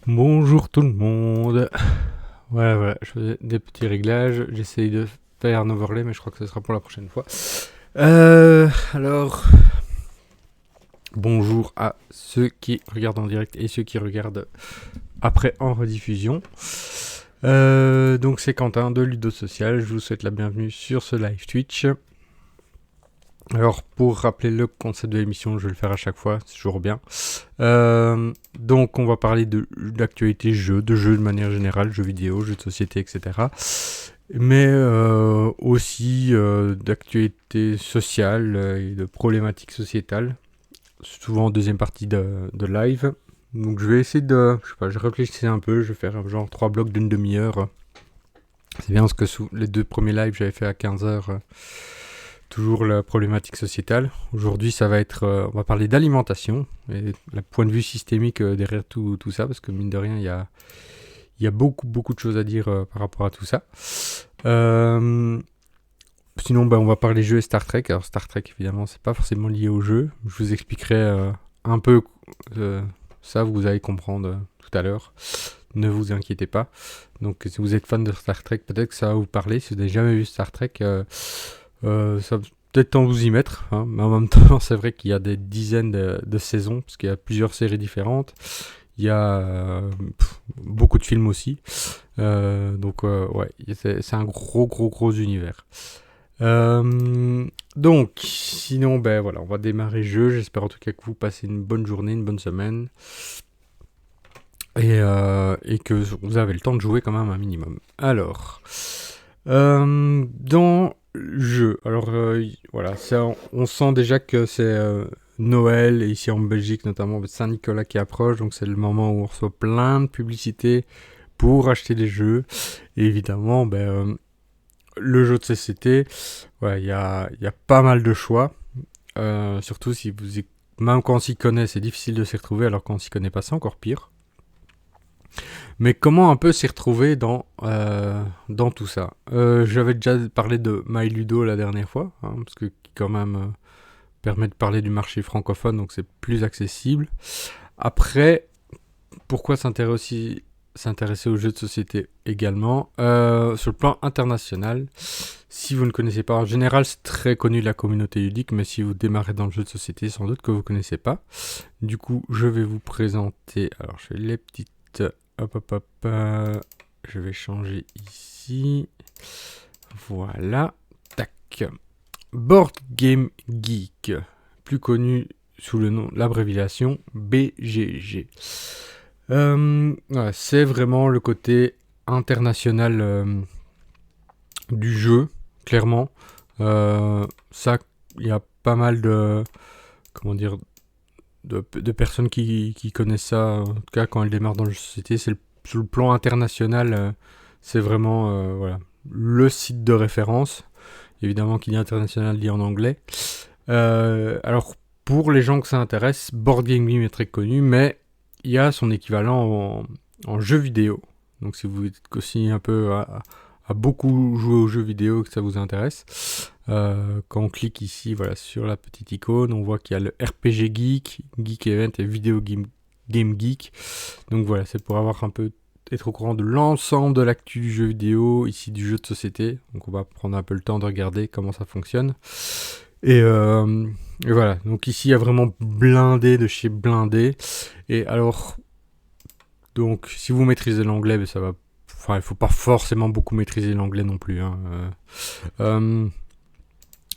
Bonjour tout le monde. Voilà, je faisais des petits réglages. J'essaye de faire un overlay, mais je crois que ce sera pour la prochaine fois. Alors, bonjour à ceux qui regardent en direct et ceux qui regardent après en rediffusion. Donc c'est Quentin de Ludo Social. Je vous souhaite la bienvenue sur ce live Twitch. Alors, pour rappeler le concept de l'émission, je vais le faire à chaque fois, c'est toujours bien. Donc, on va parler d'actualité jeux, de jeux de manière générale, jeux vidéo, jeux de société, etc. Mais aussi d'actualité sociale et de problématiques sociétales, souvent en deuxième partie de live. Donc, je vais essayer je sais pas, je réfléchissais un peu, je vais faire genre 3 blocs d'une demi-heure. C'est bien parce que les 2 premiers lives, j'avais fait à 15h. Toujours la problématique sociétale. Aujourd'hui, ça va être, on va parler d'alimentation et le point de vue systémique derrière tout ça, parce que mine de rien, il y a beaucoup de choses à dire par rapport à tout ça. Sinon, on va parler jeux et Star Trek. Alors Star Trek, évidemment, c'est pas forcément lié au jeu. Je vous expliquerai un peu ça, vous allez comprendre tout à l'heure. Ne vous inquiétez pas. Donc, si vous êtes fan de Star Trek, peut-être que ça va vous parler. Si vous n'avez jamais vu Star Trek, ça va peut-être temps vous y mettre, hein, mais en même temps, c'est vrai qu'il y a des dizaines de saisons, parce qu'il y a plusieurs séries différentes. Il y a beaucoup de films aussi. Donc, ouais, c'est un gros univers. Donc, sinon, ben voilà, on va démarrer le jeu. J'espère en tout cas que vous passez une bonne journée, une bonne semaine. Et que vous avez le temps de jouer quand même un minimum. Alors, dans le jeu, alors voilà, on sent déjà que c'est Noël, et ici en Belgique notamment Saint-Nicolas qui approche, donc c'est le moment où on reçoit plein de publicités pour acheter des jeux. Et évidemment, le jeu de société, ouais, il y a pas mal de choix, surtout si même quand on s'y connaît, c'est difficile de s'y retrouver, alors quand on s'y connaît pas, c'est encore pire. Mais comment un peu s'y retrouver dans tout ça. J'avais déjà parlé de MyLudo la dernière fois, hein, parce que quand même permet de parler du marché francophone, donc c'est plus accessible. Après, pourquoi s'intéresser aux jeux de société également sur le plan international? Si vous ne connaissez pas, en général c'est très connu de la communauté ludique, mais si vous démarrez dans le jeu de société, sans doute que vous ne connaissez pas. Du coup, je vais vous présenter, alors je fais les petites... Hop, je vais changer ici. Voilà. Tac. Board Game Geek, plus connu sous le nom, l'abréviation BGG. Ouais, c'est vraiment le côté international du jeu, clairement. Ça, il y a pas mal de... Comment dire, de personnes qui connaissent ça, en tout cas quand elles démarrent dans le jeu de société. Sur le plan international, c'est vraiment voilà, le site de référence. Évidemment, qui dit international dit en anglais. Alors, pour les gens que ça intéresse, Board Game Geek est très connu, mais il y a son équivalent en jeu vidéo. Donc, si vous êtes aussi un peu à beaucoup jouer aux jeux vidéo, que ça vous intéresse, quand on clique ici, voilà, sur la petite icône, on voit qu'il y a le RPG Geek, Geek Event et Video Game Geek. Donc voilà, c'est pour être au courant de l'ensemble de l'actu du jeu vidéo, ici du jeu de société. Donc on va prendre un peu le temps de regarder comment ça fonctionne. Et voilà, donc ici il y a vraiment blindé de chez blindé. Et alors, donc si vous maîtrisez l'anglais, ça va. Enfin, il faut pas forcément beaucoup maîtriser l'anglais non plus, hein.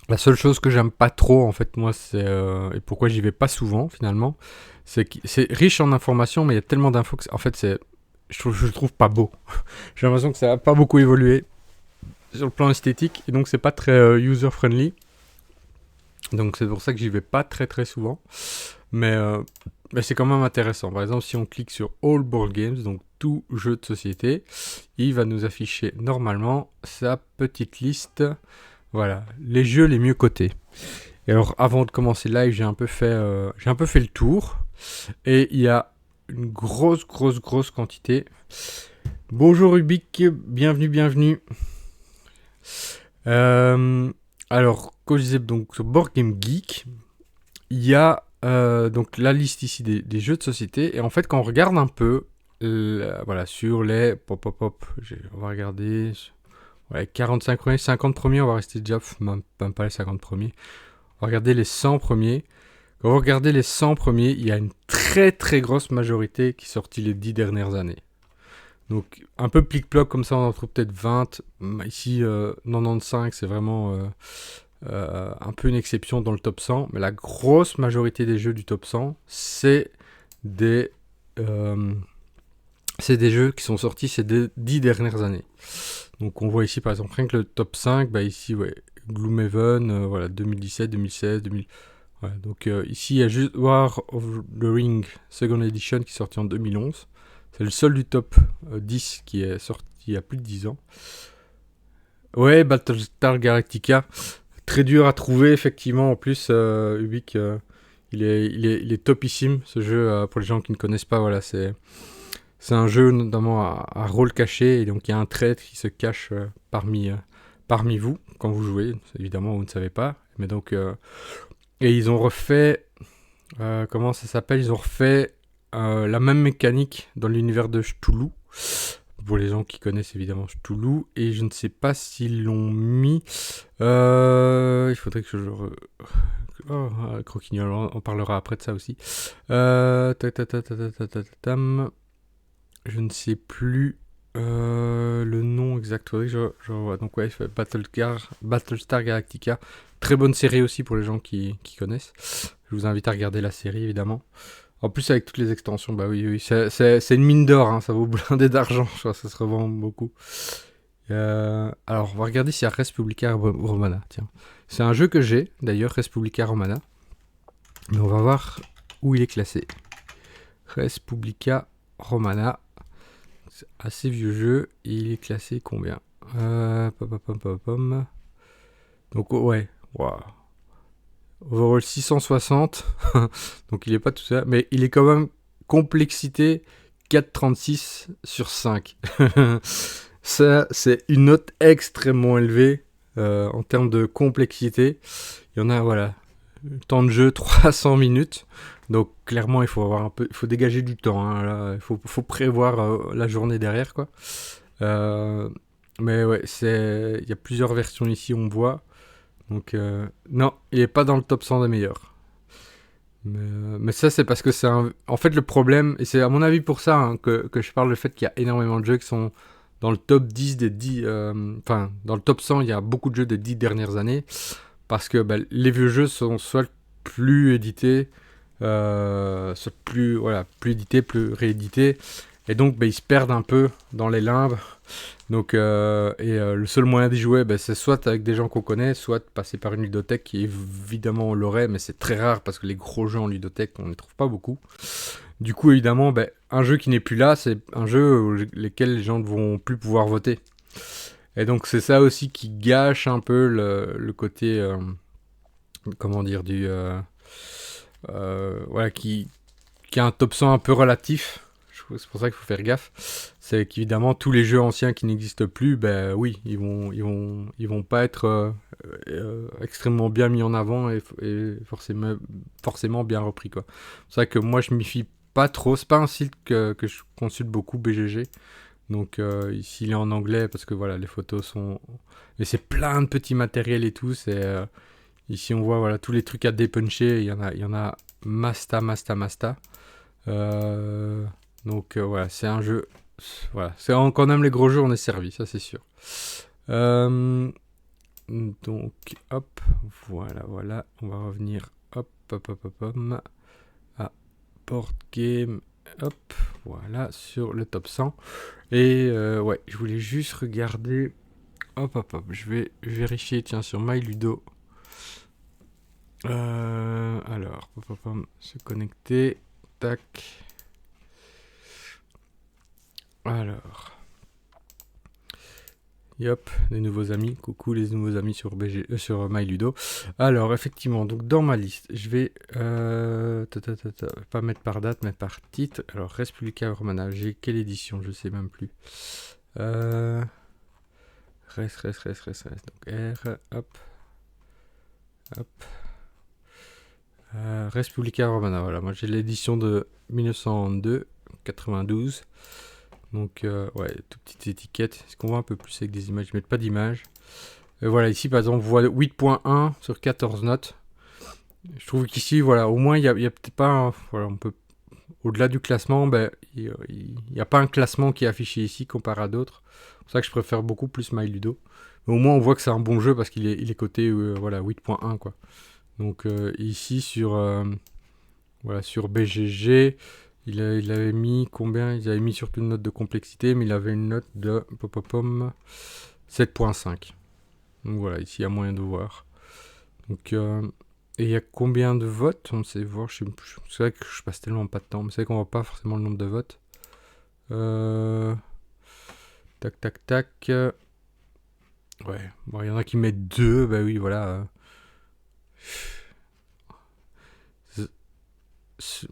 La seule chose que j'aime pas trop, en fait, moi, c'est et pourquoi j'y vais pas souvent finalement, c'est que c'est riche en informations, mais il y a tellement d'infos que, en fait, je le trouve pas beau. J'ai l'impression que ça a pas beaucoup évolué sur le plan esthétique, et donc c'est pas très user friendly. Donc c'est pour ça que j'y vais pas très souvent, mais c'est quand même intéressant. Par exemple, si on clique sur All Board Games, donc tout jeu de société, il va nous afficher normalement sa petite liste. Voilà, les jeux les mieux cotés. Et alors, avant de commencer le live, j'ai un peu fait le tour. Et il y a une grosse quantité. Bonjour Rubik, bienvenue. Alors, comme je disais, donc sur Board Game Geek, il y a donc la liste ici des jeux de société. Et en fait, quand on regarde un peu voilà, sur les... on va regarder... Ouais, 45 premiers, 50 premiers, on va rester déjà... Même pas les 50 premiers. On va regarder les 100 premiers. Quand vous regardez les 100 premiers, il y a une très très grosse majorité qui est sortie les 10 dernières années. Donc un peu plic-ploc comme ça, on en trouve peut-être 20. Ici, 95, c'est vraiment un peu une exception dans le top 100. Mais la grosse majorité des jeux du top 100, c'est des jeux qui sont sortis ces 10 dernières années. Donc on voit ici par exemple rien que le top 5, bah ici ouais, Gloomhaven, voilà, 2017, 2016, 2000... Voilà, donc ici il y a juste War of the Ring Second Edition qui est sorti en 2011. C'est le seul du top 10 qui est sorti il y a plus de 10 ans. Ouais, Battlestar Galactica, très dur à trouver effectivement. En plus, Ubik, il est topissime ce jeu. Pour les gens qui ne connaissent pas, voilà, c'est un jeu notamment à rôle caché. Et donc il y a un traître qui se cache parmi vous quand vous jouez. Évidemment, vous ne savez pas. Mais donc, et ils ont refait, comment ça s'appelle? Ils ont refait la même mécanique dans l'univers de Cthulhu. Pour les gens qui connaissent évidemment Cthulhu. Et je ne sais pas s'ils l'ont mis. Il faudrait que je... Croquignol, on parlera après de ça aussi. Je ne sais plus le nom exact. Je vois. Donc ouais, Battlestar Galactica. Très bonne série aussi pour les gens qui connaissent. Je vous invite à regarder la série évidemment. En plus, avec toutes les extensions, bah oui, c'est une mine d'or, hein, ça vaut blindé d'argent, je crois, ça se revend beaucoup. Alors, on va regarder s'il y a Res Publica Romana, tiens. C'est un jeu que j'ai, d'ailleurs, Res Publica Romana. Mais on va voir où il est classé. Res Publica Romana, c'est assez vieux jeu, et il est classé combien? Donc, ouais, waouh. Overall 660, donc il est pas tout ça, mais il est quand même complexité 4,36 sur 5. Ça, c'est une note extrêmement élevée en termes de complexité. Il y en a, voilà, temps de jeu 300 minutes, donc clairement il faut avoir un peu, il faut dégager du temps. Hein, là, il faut prévoir la journée derrière, quoi. Mais ouais, il y a plusieurs versions ici, on voit. Donc, non, il n'est pas dans le top 100 des meilleurs. Mais ça, c'est parce que c'est en fait, le problème, et c'est à mon avis pour ça hein, que je parle du fait qu'il y a énormément de jeux qui sont dans le top 10 des 10... Enfin, dans le top 100, il y a beaucoup de jeux des 10 dernières années. Parce que bah, les vieux jeux sont soit plus édités, soit plus édités, plus réédités. Et donc, bah, ils se perdent un peu dans les limbes. Donc, le seul moyen d'y jouer, c'est soit avec des gens qu'on connaît, soit passer par une ludothèque qui évidemment on l'aurait, mais c'est très rare parce que les gros jeux en ludothèque, on ne les trouve pas beaucoup. Du coup, évidemment, un jeu qui n'est plus là, c'est un jeu où lesquels les gens ne vont plus pouvoir voter. Et donc, c'est ça aussi qui gâche un peu le côté, comment dire, voilà, qui a un top 100 un peu relatif. C'est pour ça qu'il faut faire gaffe. C'est qu'évidemment tous les jeux anciens qui n'existent plus, oui, ils vont pas être extrêmement bien mis en avant et forcément bien repris, quoi. C'est vrai que moi je m'y fie pas trop. C'est pas un site que je consulte beaucoup, BGG. Donc ici il est en anglais parce que voilà, les photos sont... Mais c'est plein de petits matériels et tout. Ici on voit voilà tous les trucs à dépuncher. Il y en a masta. Donc voilà, c'est un jeu. Voilà, quand on aime les gros jeux, on est servi, ça c'est sûr. Donc hop, voilà, on va revenir hop, à board game, hop, voilà, sur le top 100. Et ouais, je voulais juste regarder, hop, je vais vérifier, tiens, sur MyLudo. Alors, se connecter, tac. Alors, hop, les nouveaux amis. Coucou les nouveaux amis sur sur MyLudo. Alors, effectivement, donc dans ma liste, je vais pas mettre par date, mais par titre. Alors, Res Publica Romana, j'ai quelle édition? Je sais même plus. Res. Donc R, hop. Res Publica Romana, voilà. Moi, j'ai l'édition de 1902 92. Donc, ouais, toutes petites étiquettes. Est-ce qu'on voit un peu plus avec des images? Ils mettent pas d'images. Voilà, ici, par exemple, on voit 8.1 sur 14 notes. Je trouve qu'ici, voilà, au moins, il y a peut-être pas... voilà, on peut... Au-delà du classement, il n'y a pas un classement qui est affiché ici comparé à d'autres. C'est pour ça que je préfère beaucoup plus MyLudo. Mais au moins, on voit que c'est un bon jeu parce qu'il est coté voilà, 8.1, quoi. Donc, ici, sur BGG... Il avait mis combien? Il avait mis surtout une note de complexité, mais il avait une note de 7.5. Donc voilà, ici il y a moyen de voir. Donc, et il y a combien de votes? On sait voir, c'est vrai que je passe tellement pas de temps, mais c'est vrai qu'on voit pas forcément le nombre de votes. Tac, tac, tac. Ouais, bon, il y en a qui mettent 2, bah oui, voilà.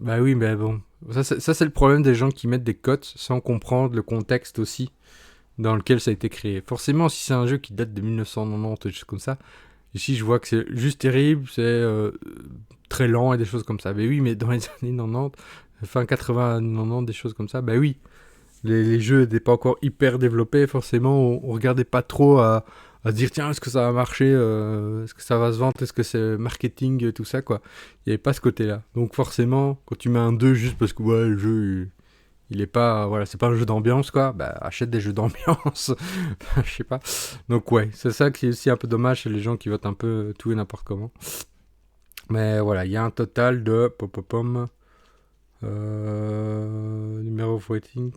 Bah oui, mais bon. Ça c'est le problème des gens qui mettent des cotes sans comprendre le contexte aussi dans lequel ça a été créé. Forcément, si c'est un jeu qui date de 1990 ou des choses comme ça, ici je vois que c'est juste terrible, c'est très lent et des choses comme ça. Mais oui, mais dans les années 90, fin 80, 90, des choses comme ça, bah oui. Les jeux n'étaient pas encore hyper développés, forcément, on regardait pas trop à se dire tiens, est-ce que ça va marcher, est-ce que ça va se vendre, est-ce que c'est marketing, tout ça, quoi. Il n'y avait pas ce côté-là. Donc forcément, quand tu mets un 2 juste parce que ouais, le jeu, il est pas, voilà, c'est pas un jeu d'ambiance, quoi, bah achète des jeux d'ambiance, je sais pas. Donc ouais, c'est ça qui est aussi un peu dommage, c'est les gens qui votent un peu tout et n'importe comment. Mais voilà, il y a un total de numéro of voting,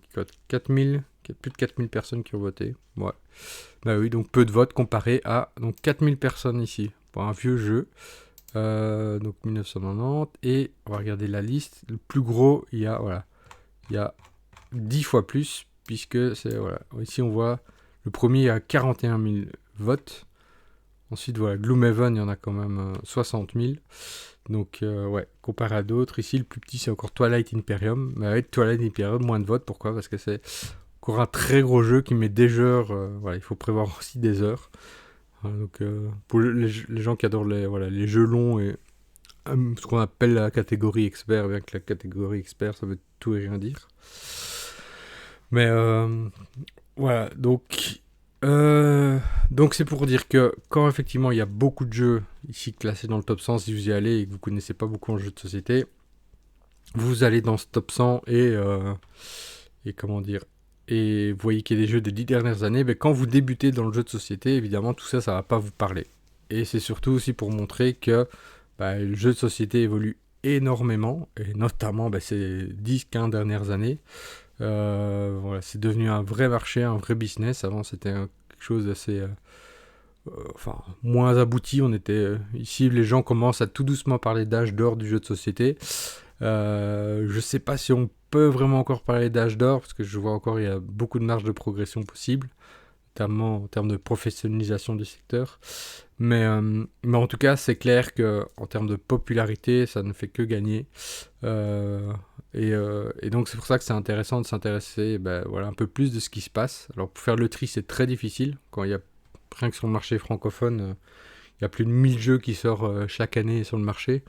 4000, plus de 4000 personnes qui ont voté. Ouais. Bah oui, donc peu de votes comparé à donc 4000 personnes ici pour un vieux jeu. Donc 1990. Et on va regarder la liste. Le plus gros, il y a 10 fois plus, puisque c'est voilà. Ici on voit le premier a 41 000 votes. Ensuite voilà, Gloomhaven, il y en a quand même 60 000. Donc ouais, comparé à d'autres, ici le plus petit c'est encore Twilight Imperium. Mais avec Twilight Imperium, moins de votes, pourquoi? Parce que c'est encore un très gros jeu qui met des heures, voilà, il faut prévoir aussi des heures. Donc pour les gens qui adorent les jeux longs et ce qu'on appelle la catégorie expert, bien que la catégorie expert ça veut tout et rien dire. Mais voilà, donc c'est pour dire que quand effectivement il y a beaucoup de jeux ici classés dans le top 100, si vous y allez et que vous connaissez pas beaucoup en jeux de société, vous allez dans ce top 100 et comment dire, et vous voyez qu'il y a des jeux des 10 dernières années, mais quand vous débutez dans le jeu de société, évidemment tout ça va pas vous parler. Et c'est surtout aussi pour montrer que le jeu de société évolue énormément, et notamment ces 10-15 dernières années. Voilà, c'est devenu un vrai marché, un vrai business. Avant, c'était quelque chose d'assez moins abouti. On était ici, les gens commencent à tout doucement parler d'âge d'or du jeu de société. Je sais pas si on peut vraiment encore parler d'âge d'or, parce que je vois encore il y a beaucoup de marge de progression possible, notamment en termes de professionnalisation du secteur. Mais en tout cas, c'est clair qu'en termes de popularité, ça ne fait que gagner. Et donc c'est pour ça que c'est intéressant de s'intéresser un peu plus de ce qui se passe. Alors pour faire le tri, c'est très difficile. Quand il y a, rien que sur le marché francophone, il y a plus de 1000 jeux qui sortent chaque année sur le marché.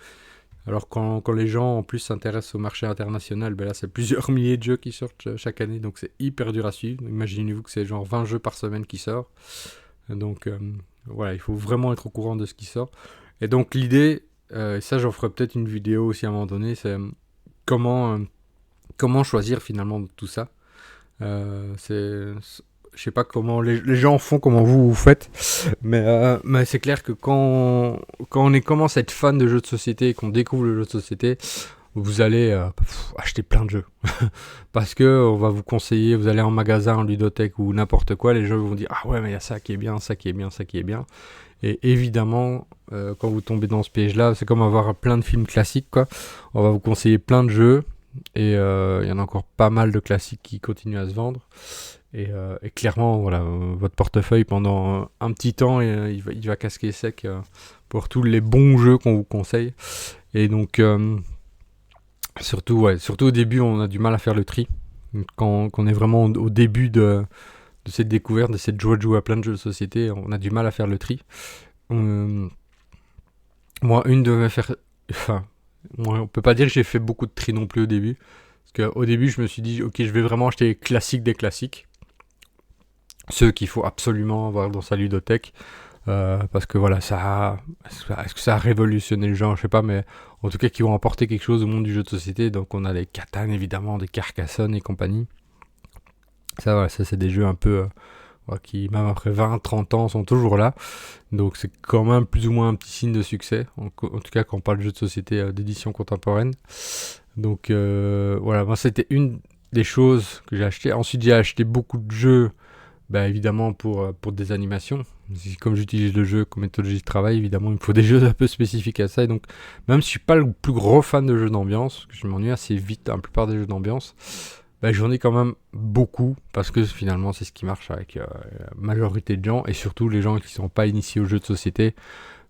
Alors quand les gens en plus s'intéressent au marché international, là c'est plusieurs milliers de jeux qui sortent chaque année, donc c'est hyper dur à suivre. Imaginez-vous que c'est genre 20 jeux par semaine qui sortent. Donc voilà, il faut vraiment être au courant de ce qui sort. Et donc l'idée, et ça j'en ferai peut-être une vidéo aussi à un moment donné, c'est comment choisir finalement tout ça. Je sais pas comment les gens font, comment vous faites, mais c'est clair que quand on commence à être fan de jeux de société et qu'on découvre le jeu de société, vous allez acheter plein de jeux. Parce que on va vous conseiller, vous allez en magasin, en ludothèque ou n'importe quoi, les gens vont dire ah ouais mais il y a ça qui est bien, ça qui est bien, ça qui est bien. Et évidemment, quand vous tombez dans ce piège-là, c'est comme avoir plein de films classiques, quoi. On va vous conseiller plein de jeux, et il y en a encore pas mal de classiques qui continuent à se vendre. Et clairement, voilà, votre portefeuille pendant un petit temps, il va casquer sec pour tous les bons jeux qu'on vous conseille. Et donc, surtout au début, on a du mal à faire le tri. Quand on est vraiment au début de cette découverte, de cette joie de jouer à plein de jeux de société, on a du mal à faire le tri. Moi, on peut pas dire que j'ai fait beaucoup de tri non plus au début. Parce qu'au début, je me suis dit, ok, je vais vraiment acheter les classiques des classiques. Ceux qu'il faut absolument avoir dans sa ludothèque. Parce que voilà, est-ce que ça a révolutionné le genre, je sais pas, mais en tout cas qui vont apporter quelque chose au monde du jeu de société. Donc on a des Catan évidemment, des Carcassonne et compagnie. Ça voilà, ça c'est des jeux un peu qui même après 20-30 ans sont toujours là. Donc c'est quand même plus ou moins un petit signe de succès, en tout cas quand on parle de jeux de société d'édition contemporaine. Donc voilà, moi c'était une des choses que j'ai acheté. Ensuite j'ai acheté beaucoup de jeux, bah, évidemment pour des animations. Comme j'utilise le jeu comme méthodologie de travail, évidemment il me faut des jeux un peu spécifiques à ça. Et donc même si je suis pas le plus gros fan de jeux d'ambiance, parce que je m'ennuie assez vite dans la plupart des jeux d'ambiance, bah, j'en ai quand même beaucoup, parce que finalement c'est ce qui marche avec la majorité de gens, et surtout les gens qui sont pas initiés aux jeux de société.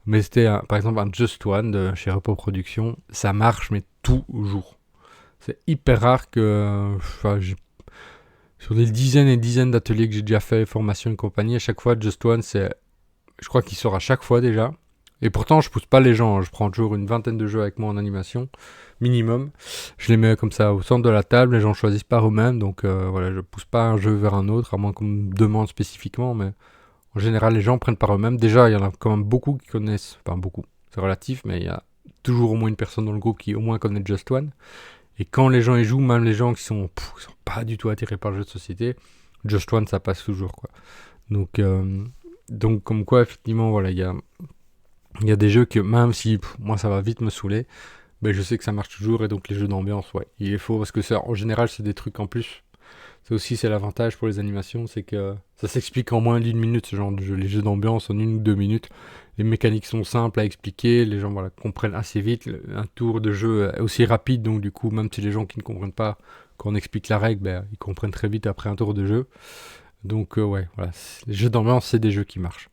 Mais c'était par exemple un Just One de chez Repo Productions, ça marche mais toujours. C'est hyper rare que... sur les dizaines et dizaines d'ateliers que j'ai déjà fait, formation et compagnie, à chaque fois Just One, je crois qu'il sort à chaque fois déjà. Et pourtant je pousse pas les gens, je prends toujours une vingtaine de jeux avec moi en animation, minimum. Je les mets comme ça au centre de la table, les gens choisissent par eux-mêmes, donc voilà, je pousse pas un jeu vers un autre, à moins qu'on me demande spécifiquement, mais en général les gens prennent par eux-mêmes. Déjà il y en a quand même beaucoup qui connaissent, enfin beaucoup, c'est relatif, mais il y a toujours au moins une personne dans le groupe qui au moins connaît Just One. Et quand les gens y jouent, même les gens qui sont pas du tout attirés par le jeu de société, Just One ça passe toujours quoi. Donc comme quoi effectivement voilà, il y a des jeux que même si moi ça va vite me saouler, ben je sais que ça marche toujours. Et donc les jeux d'ambiance, ouais, il est faux, parce que ça, en général c'est des trucs en plus. C'est l'avantage pour les animations, c'est que ça s'explique en moins d'une minute, ce genre de jeu. Les jeux d'ambiance en 1 ou 2 minutes, les mécaniques sont simples à expliquer, les gens voilà, comprennent assez vite. Un tour de jeu est aussi rapide, donc du coup même si les gens qui ne comprennent pas, quand on explique la règle, ben, ils comprennent très vite après un tour de jeu. Donc ouais, voilà, les jeux d'ambiance c'est des jeux qui marchent.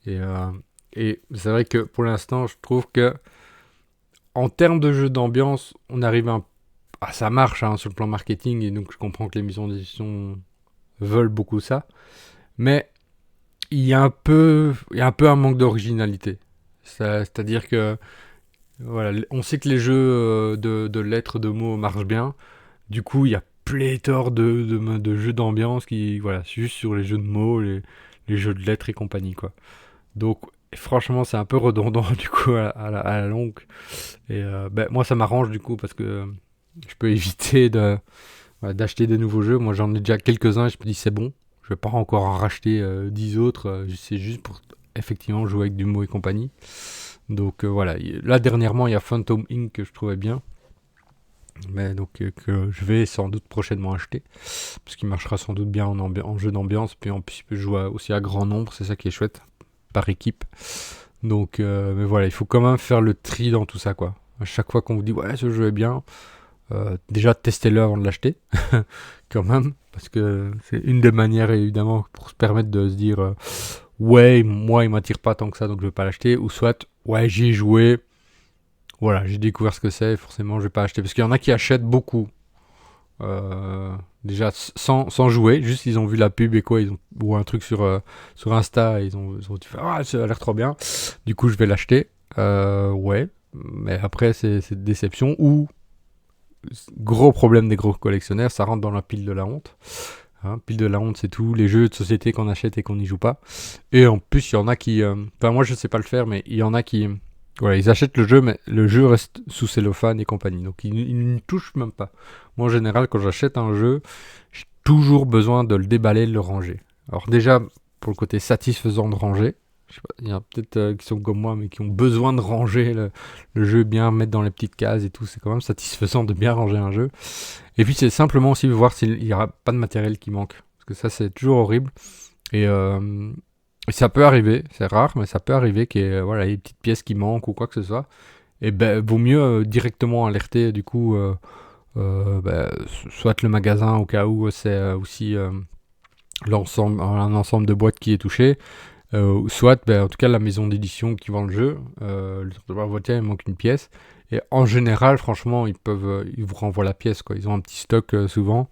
Et, euh, et c'est vrai que pour l'instant je trouve que en termes de jeux d'ambiance, on arrive ça marche hein, sur le plan marketing, et donc je comprends que les maisons d'édition veulent beaucoup ça. Mais il y a un peu un manque d'originalité. C'est-à-dire que voilà, on sait que les jeux de lettres, de mots marchent bien. Du coup, il y a pléthore de jeux d'ambiance qui, voilà, c'est juste sur les jeux de mots, les jeux de lettres et compagnie, quoi. Donc, franchement, c'est un peu redondant, du coup, à la longue. Et ben, moi, ça m'arrange, du coup, parce que je peux éviter d'acheter des nouveaux jeux. Moi, j'en ai déjà quelques-uns et je me dis, c'est bon. Je vais pas encore en racheter 10 autres. C'est juste pour, effectivement, jouer avec du mot et compagnie. Donc, voilà. Là, dernièrement, il y a Phantom Inc. que je trouvais bien. Mais donc, que je vais sans doute prochainement acheter. Parce qu'il marchera sans doute bien en jeu d'ambiance. Puis en plus, il peut jouer aussi à grand nombre. C'est ça qui est chouette. Par équipe. Donc, mais voilà, il faut quand même faire le tri dans tout ça, quoi. À chaque fois qu'on vous dit, ouais, ce jeu est bien, déjà testez-le avant de l'acheter, quand même, parce que c'est une des manières, évidemment, pour se permettre de se dire, ouais, moi, il m'attire pas tant que ça, donc je vais pas l'acheter, ou soit, ouais, j'y ai joué, voilà, j'ai découvert ce que c'est, forcément, je vais pas acheter. Parce qu'il y en a qui achètent beaucoup. Déjà sans jouer, juste ils ont vu la pub et quoi, ou un truc sur Insta, et ils ont dit ah ça a l'air trop bien, du coup je vais l'acheter. Ouais, mais après c'est déception, ou gros problème des gros collectionneurs, ça rentre dans la pile de la honte. Hein, pile de la honte, c'est tous les jeux de société qu'on achète et qu'on n'y joue pas. Et en plus il y en a qui, enfin moi je sais pas le faire, mais il y en a qui, voilà, ils achètent le jeu, mais le jeu reste sous cellophane et compagnie. Donc ils ne touchent même pas. Moi, en général, quand j'achète un jeu, j'ai toujours besoin de le déballer, de le ranger. Alors déjà, pour le côté satisfaisant de ranger, je sais pas, il y en a peut-être qui sont comme moi, mais qui ont besoin de ranger le jeu, bien mettre dans les petites cases et tout. C'est quand même satisfaisant de bien ranger un jeu. Et puis c'est simplement aussi voir s'il n'y aura pas de matériel qui manque. Parce que ça, c'est toujours horrible. Et ça peut arriver, c'est rare, mais ça peut arriver qu'il y ait voilà, des petites pièces qui manquent ou quoi que ce soit. Et ben, vaut mieux directement alerter, du coup, ben, soit le magasin au cas où c'est aussi un ensemble de boîtes qui est touché, soit ben, en tout cas la maison d'édition qui vend le jeu. Tiens, il manque une pièce. Et en général, franchement, ils vous renvoient la pièce, quoi. Ils ont un petit stock souvent,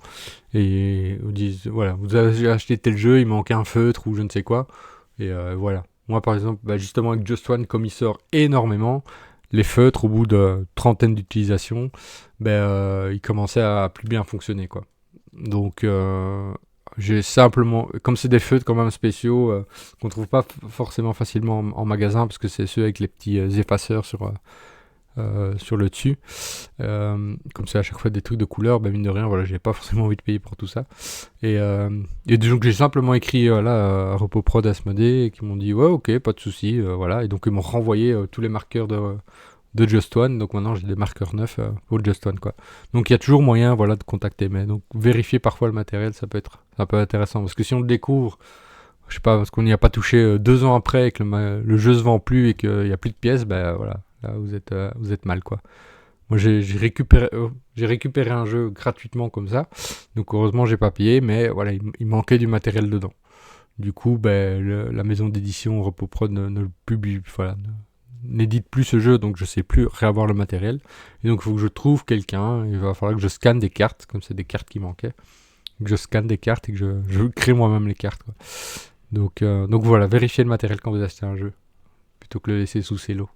et ils vous disent voilà, vous avez acheté tel jeu, il manque un feutre ou je ne sais quoi. Et voilà. Moi, par exemple, bah, justement, avec Just One, comme il sort énormément, les feutres, au bout de trentaine d'utilisations, ils commençaient à plus bien fonctionner, quoi. Donc, j'ai simplement, comme c'est des feutres quand même spéciaux, qu'on trouve pas forcément facilement en magasin, parce que c'est ceux avec les petits effaceurs sur le dessus. Comme c'est à chaque fois des trucs de couleur, mine de rien, voilà, j'ai pas forcément envie de payer pour tout ça. Et donc j'ai simplement écrit à RepoProd Asmodée, et qui m'ont dit ouais, ok, pas de souci, voilà. Et donc ils m'ont renvoyé tous les marqueurs de Just One. Donc maintenant j'ai des marqueurs neufs pour Just One, quoi. Donc il y a toujours moyen, voilà, de contacter. Mais donc vérifier parfois le matériel, ça peut être un peu intéressant, parce que si on le découvre, je sais pas, parce qu'on n'y a pas touché 2 ans après, et que le jeu se vend plus et qu'il y a plus de pièces, voilà. Là, vous êtes mal, quoi. Moi, j'ai récupéré un jeu gratuitement comme ça. Donc, heureusement, j'ai pas payé, mais voilà, il manquait du matériel dedans. Du coup, la maison d'édition RepoProd ne le publie, voilà, n'édite plus ce jeu, donc je sais plus réavoir le matériel. Et donc, il faut que je trouve quelqu'un. Il va falloir que je scanne des cartes, comme c'est des cartes qui manquaient. Que je scanne des cartes et que je crée moi-même les cartes, quoi. Donc voilà, vérifiez le matériel quand vous achetez un jeu, plutôt que le laisser sous cello.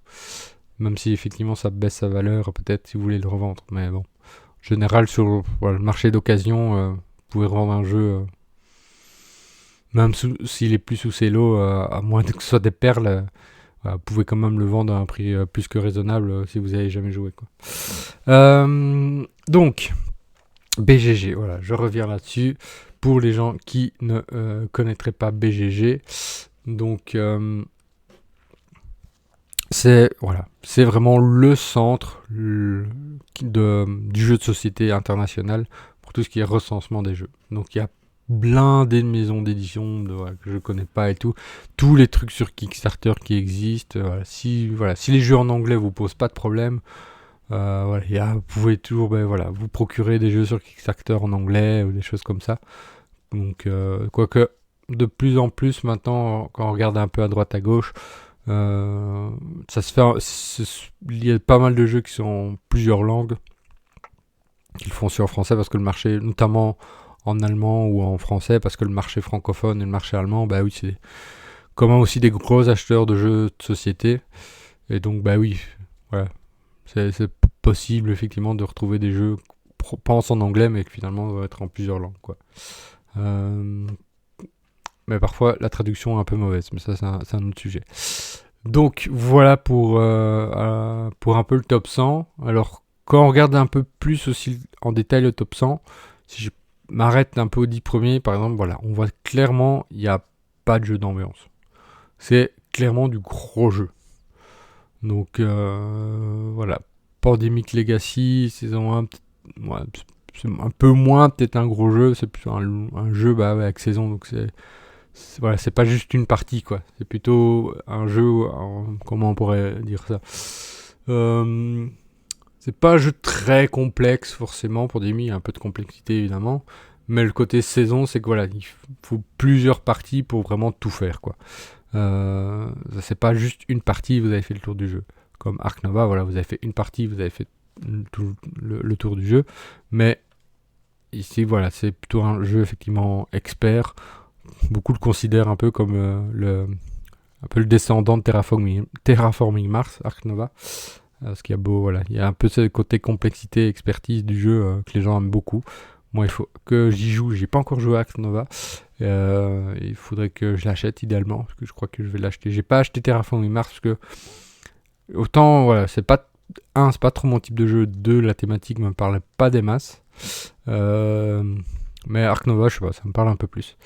Même si effectivement ça baisse sa valeur, peut-être si vous voulez le revendre. Mais bon, en général, sur le marché d'occasion, vous pouvez revendre un jeu, même s'il est plus sous cello, à moins que ce soit des perles, vous pouvez quand même le vendre à un prix plus que raisonnable si vous n'avez jamais joué, quoi. Donc, BGG, voilà, je reviens là-dessus. Pour les gens qui ne connaîtraient pas BGG, donc c'est vraiment le centre du jeu de société international pour tout ce qui est recensement des jeux. Donc il y a blindé de maisons d'édition que je connais pas et tout, tous les trucs sur Kickstarter qui existent. Si les jeux en anglais vous posent pas de problème, vous pouvez toujours vous procurer des jeux sur Kickstarter en anglais ou des choses comme ça. Donc quoique de plus en plus maintenant, quand on regarde un peu à droite à gauche, ça se fait. Il y a pas mal de jeux qui sont en plusieurs langues, qu'ils font aussi en français, parce que le marché, notamment en allemand ou en français, parce que le marché francophone et le marché allemand, c'est quand même aussi des gros acheteurs de jeux de société. Et donc voilà, c'est possible effectivement de retrouver des jeux pensent en anglais, mais qui finalement doivent être en plusieurs langues, quoi. Mais parfois la traduction est un peu mauvaise, mais ça c'est un autre sujet. Donc voilà pour un peu le top 100. Alors quand on regarde un peu plus aussi en détail le top 100, si je m'arrête un peu aux 10 premiers par exemple, voilà, on voit clairement il n'y a pas de jeu d'ambiance. C'est clairement du gros jeu. Donc voilà, Pandemic Legacy, saison 1, c'est un peu moins peut-être un gros jeu, c'est plus un jeu avec saison, donc c'est pas juste une partie, quoi. C'est plutôt un jeu, comment on pourrait dire ça, c'est pas un jeu très complexe forcément. Pour Demi, il y a un peu de complexité évidemment, mais le côté saison, c'est que il faut plusieurs parties pour vraiment tout faire, quoi. C'est pas juste une partie, vous avez fait le tour du jeu. Comme Ark Nova, vous avez fait une partie, vous avez fait le tour du jeu. Mais ici, c'est plutôt un jeu effectivement expert. Beaucoup le considèrent un peu comme un peu le descendant de Terraforming Mars, Ark Nova. Parce qu'il y a un peu ce côté complexité, expertise du jeu que les gens aiment beaucoup. Moi, il faut que j'y joue. J'ai pas encore joué à Ark Nova. Il faudrait que je l'achète idéalement, parce que je crois que je vais l'acheter. J'ai pas acheté Terraforming Mars parce que autant c'est pas trop mon type de jeu. 2, la thématique me parlait pas des masses. Mais Ark Nova, je sais pas, ça me parle un peu plus.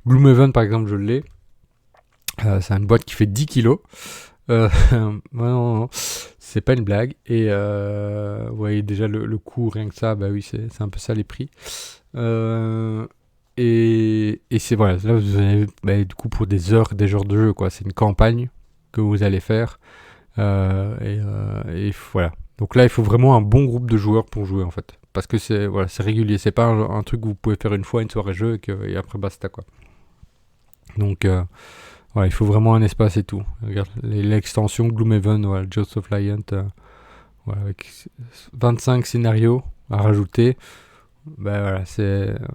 Gloomhaven par exemple, je l'ai. C'est une boîte qui fait 10 kilos. Non, c'est pas une blague. Et vous voyez déjà le coût, rien que ça, c'est un peu ça les prix. Et c'est là vous avez du coup pour des heures de jeu, quoi. C'est une campagne que vous allez faire. Et voilà. Donc là, il faut vraiment un bon groupe de joueurs pour jouer en fait. Parce que c'est régulier. C'est pas un truc que vous pouvez faire une fois, une soirée jeu et après basta, quoi. Donc il faut vraiment un espace et tout. Regarde l'extension Gloomhaven, Jaws of Lion, avec 25 scénarios à rajouter.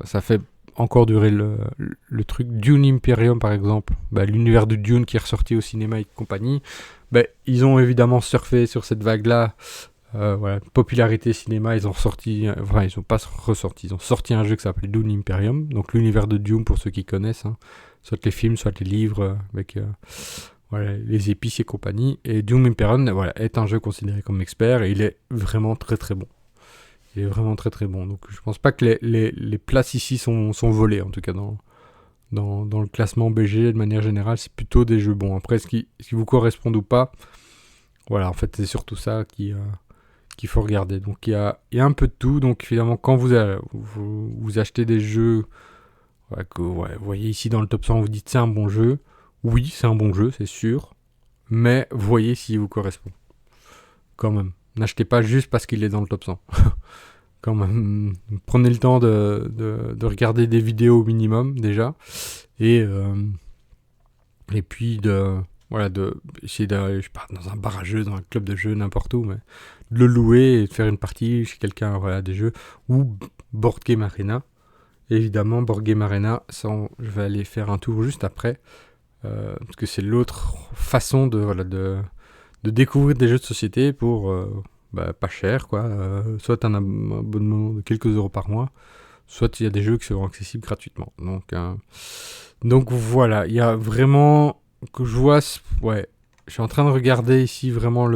Ça fait encore durer le truc. Dune Imperium par exemple, l'univers de Dune qui est ressorti au cinéma et compagnie. Ben, ils ont évidemment surfé sur cette vague-là. Voilà, popularité cinéma, ils ont ressorti, enfin ils ont pas ressorti, ils ont sorti un jeu qui s'appelle Dune Imperium, donc l'univers de Dune pour ceux qui connaissent, hein. Soit les films, soit les livres, avec voilà, les épices et compagnie. Et Dune Imperium, voilà, est un jeu considéré comme expert et il est vraiment très très bon. Il est vraiment très très bon. Donc je pense pas que les places ici sont volées, en tout cas dans le classement BG de manière générale, c'est plutôt des jeux bons. Après, ce qui vous correspond ou pas, voilà, en fait c'est surtout ça qu'il faut regarder. Donc il y a un peu de tout. Donc finalement, quand vous achetez des jeux que vous voyez ici dans le top 100, vous dites c'est un bon jeu. Oui, c'est un bon jeu, c'est sûr. Mais voyez s'il vous correspond. Quand même. N'achetez pas juste parce qu'il est dans le top 100. Quand même. Prenez le temps de regarder des vidéos au minimum déjà. Et puis essayer d'aller, je sais pas, dans un bar à jeux, dans un club de jeux, n'importe où, mais de le louer et de faire une partie chez quelqu'un, voilà, des jeux. Ou Board Game Arena. Évidemment, Board Game Arena, je vais aller faire un tour juste après. Parce que c'est l'autre façon de découvrir des jeux de société pour pas cher, quoi. Soit un abonnement de quelques euros par mois, soit il y a des jeux qui seront accessibles gratuitement. Donc voilà, il y a vraiment que je vois, ouais, je suis en train de regarder ici vraiment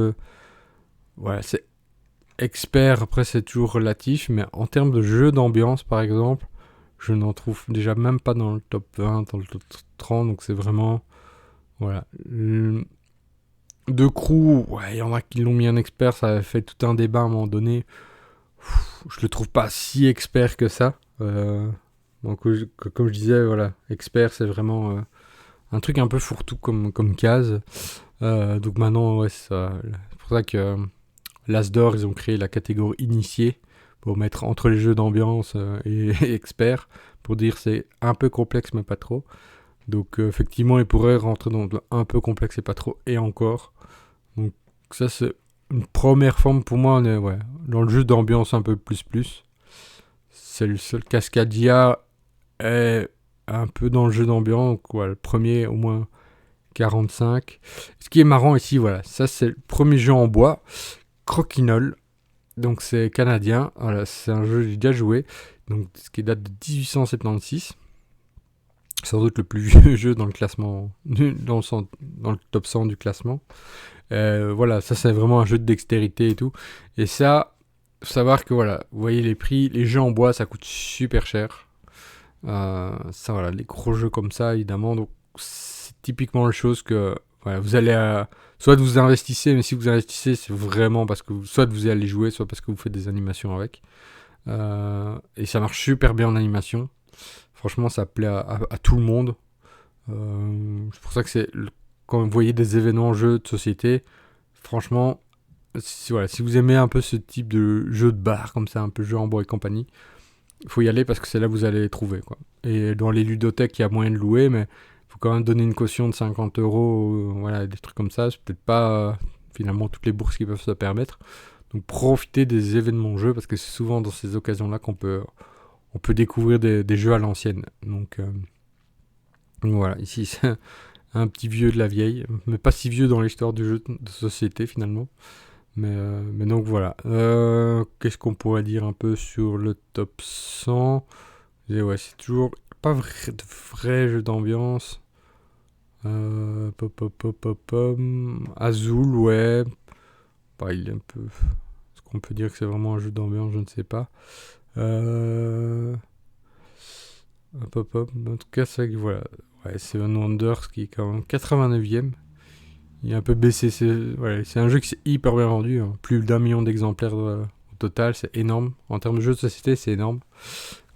voilà, c'est expert. Après c'est toujours relatif, mais en termes de jeux d'ambiance par exemple, je n'en trouve déjà même pas dans le top 20, dans le top 30, donc c'est vraiment voilà. De crew, ouais, il y en a qui l'ont mis un expert, ça a fait tout un débat à un moment donné. Je le trouve pas si expert que ça. Donc, comme je disais, voilà, expert, c'est vraiment un truc un peu fourre-tout comme case. Donc maintenant, ouais, c'est pour ça que l'Asdor, ils ont créé la catégorie initié pour mettre entre les jeux d'ambiance et expert, pour dire c'est un peu complexe mais pas trop. Donc effectivement, il pourrait rentrer dans le un peu complexe et pas trop, et encore. Donc ça, c'est une première forme pour moi. On est, ouais, dans le jeu d'ambiance un peu plus. C'est le seul. Cascadia est un peu dans le jeu d'ambiance. Ouais, le premier, au moins 45. Ce qui est marrant ici, voilà, ça c'est le premier jeu en bois. Croquinole. Donc c'est canadien. Voilà, c'est un jeu que j'ai déjà joué. Donc ce qui date de 1876. Sans doute le plus vieux jeu dans le classement, dans le top 100 du classement. Voilà, ça c'est vraiment un jeu de dextérité et tout. Et ça, faut savoir que voilà, vous voyez les prix, les jeux en bois ça coûte super cher. Ça voilà, les gros jeux comme ça évidemment, donc c'est typiquement la chose que voilà, vous allez soit vous investissez, mais si vous investissez c'est vraiment parce que soit vous allez jouer, soit parce que vous faites des animations avec. Et ça marche super bien en animation. Franchement, ça plaît à tout le monde. C'est pour ça que quand vous voyez des événements jeux de société, franchement, si vous aimez un peu ce type de jeu de bar, comme ça, un peu jeu en bois et compagnie, il faut y aller parce que c'est là que vous allez les trouver, quoi. Et dans les ludothèques, il y a moyen de louer, mais il faut quand même donner une caution de 50 euros, voilà, des trucs comme ça. C'est peut-être pas finalement toutes les bourses qui peuvent se permettre. Donc profitez des événements jeux parce que c'est souvent dans ces occasions-là qu'on peut découvrir des jeux à l'ancienne. Donc voilà, ici c'est un petit vieux de la vieille, mais pas si vieux dans l'histoire du jeu de société finalement. Mais donc voilà. Qu'est-ce qu'on pourrait dire un peu sur le top 100? Et ouais, c'est toujours pas de vrai jeu d'ambiance. Azul, ouais. Il est un peu. Est-ce qu'on peut dire que c'est vraiment un jeu d'ambiance? Je ne sais pas. En tout cas, c'est vrai que voilà. Ouais, Seven Wonders qui est quand même 89ème. Il est un peu baissé. C'est un jeu qui s'est hyper bien vendu. Hein. Plus d'1 million d'exemplaires au total. C'est énorme. En termes de jeu de société, c'est énorme.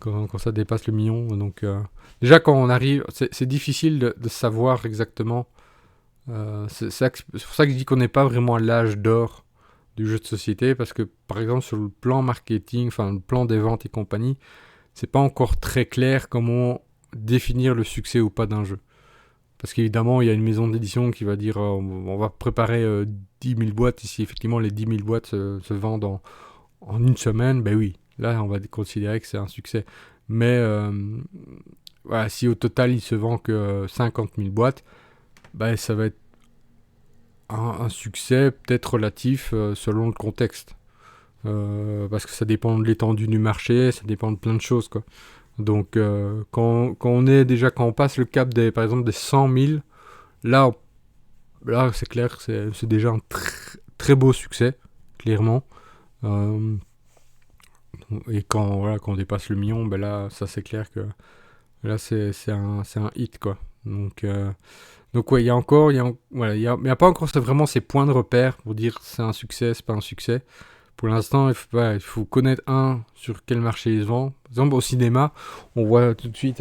Quand ça dépasse le million. Donc, déjà, quand on arrive, c'est difficile de savoir exactement. C'est pour ça que je dis qu'on n'est pas vraiment à l'âge d'or du jeu de société. Parce que, par exemple, sur le plan marketing, enfin, le plan des ventes et compagnie, c'est pas encore très clair comment définir le succès ou pas d'un jeu. Parce qu'évidemment, il y a une maison d'édition qui va dire on va préparer 10 000 boîtes. Et si effectivement les 10 000 boîtes se vendent en une semaine, ben oui, là on va considérer que c'est un succès. Mais voilà, si au total il se vend que 50 000 boîtes, ben ça va être un succès peut-être relatif selon le contexte. Parce que ça dépend de l'étendue du marché, ça dépend de plein de choses, quoi. Donc, quand on passe le cap par exemple, des 100 000, là, là c'est clair que c'est déjà un très beau succès, clairement. Euh, et quand on dépasse le million, ben là, ça c'est clair que là, c'est un hit, quoi. Donc ouais, il y a encore, voilà, mais il y a pas encore vraiment ces points de repère pour dire c'est un succès, c'est pas un succès. Pour l'instant, il faut connaître sur quel marché il se vend. Par exemple, au cinéma, on voit tout de suite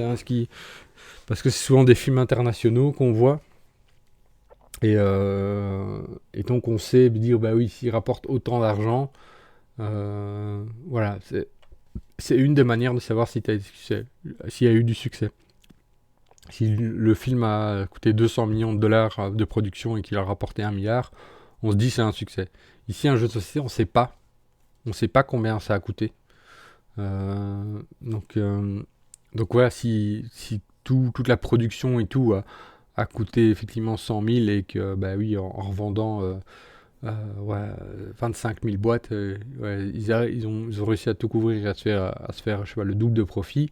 parce que c'est souvent des films internationaux qu'on voit. Et donc on sait dire, bah oui, s'il rapporte autant d'argent, voilà, c'est une des manières de savoir s'il y a eu du succès. Si le film a coûté 200 millions de dollars de production et qu'il a rapporté 1 milliard, on se dit c'est un succès. Ici, un jeu de société, on ne sait pas. On ne sait pas combien ça a coûté. Euh, donc, euh, donc voilà, si toute la production et tout a coûté effectivement 100 000 et que, bah oui, en revendant ouais, 25 000 boîtes, ouais, ils ont réussi à tout couvrir et à se faire je sais pas, le double de profit.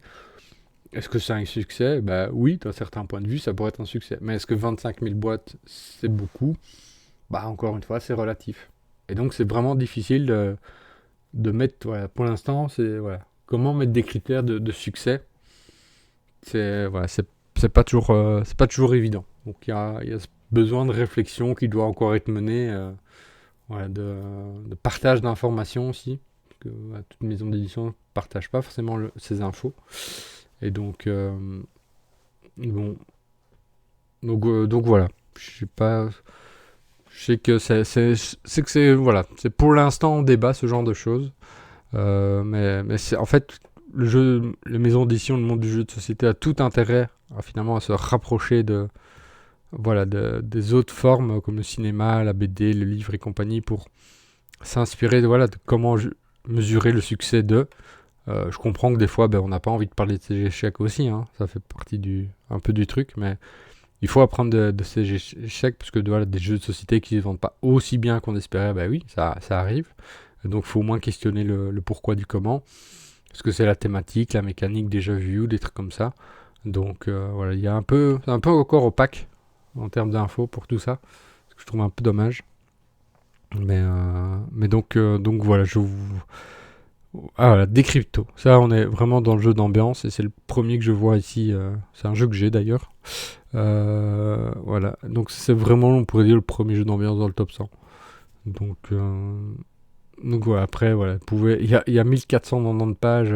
Est-ce que c'est un succès? Bah oui, d'un certain point de vue, ça pourrait être un succès. Mais est-ce que 25 000 boîtes, c'est beaucoup? Bah encore une fois, c'est relatif. Et donc c'est vraiment difficile de mettre, voilà, pour l'instant, voilà, comment mettre des critères de succès. Voilà, c'est pas toujours évident. Donc il y a ce besoin de réflexion qui doit encore être mené, voilà, de partage d'informations aussi. Parce que voilà, toute maison d'édition ne partage pas forcément ces infos. Et donc, bon, donc voilà. Je sais pas. Je sais que voilà, c'est pour l'instant on débat ce genre de choses. Mais c'est en fait les maisons d'édition, le monde du jeu de société a tout intérêt finalement à se rapprocher des autres formes comme le cinéma, la BD, le livre et compagnie pour s'inspirer de comment mesurer le succès d'eux. Je comprends que des fois, on n'a pas envie de parler de ces échecs aussi, hein. Ça fait partie un peu du truc, mais il faut apprendre de ces échecs, parce que des jeux de société qui ne se vendent pas aussi bien qu'on espérait, oui, ça arrive. Donc il faut au moins questionner le pourquoi du comment. Est-ce que c'est la thématique, la mécanique déjà vue, des trucs comme ça. Donc voilà, c'est un peu encore opaque en termes d'infos pour tout ça, ce que je trouve un peu dommage. Mais donc voilà, voilà, des cryptos. Ça, on est vraiment dans le jeu d'ambiance et c'est le premier que je vois ici. C'est un jeu que j'ai d'ailleurs. Voilà, donc c'est vraiment, on pourrait dire, le premier jeu d'ambiance dans le top 100. Donc voilà, après, voilà, il y a 1490 pages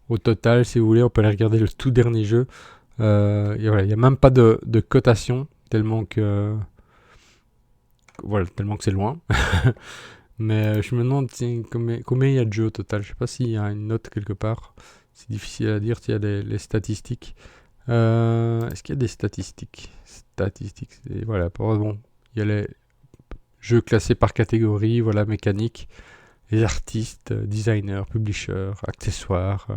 au total, si vous voulez. On peut aller regarder le tout dernier jeu. Voilà, il n'y a même pas de cotation, tellement que c'est loin. Mais je me demande combien il y a de jeux au total. Je sais pas s'il y a une note quelque part. C'est difficile à dire s'il y a les statistiques. Est-ce qu'il y a des statistiques? Voilà, bon, il y a les jeux classés par catégorie, voilà, mécanique, les artistes, designers, publishers, accessoires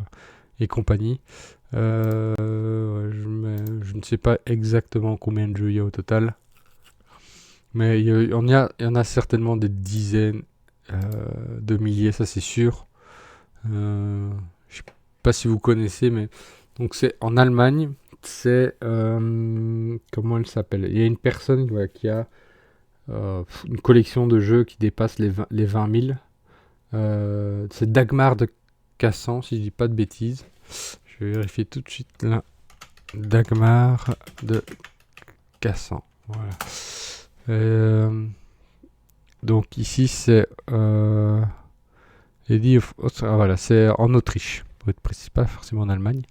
et compagnie. Je ne sais pas exactement combien de jeux il y a au total. Mais il y en a certainement des dizaines de milliers, ça c'est sûr. Je sais pas si vous connaissez, mais donc c'est en Allemagne. C'est comment elle s'appelle? Il y a une personne, voilà, qui a une collection de jeux qui dépasse les 20 000. C'est Dagmar de Cassan, si je dis pas de bêtises. Je vais vérifier tout de suite là. Dagmar de Cassan. Voilà. Donc ici c'est voilà, c'est en Autriche, pour être précis, pas forcément en Allemagne.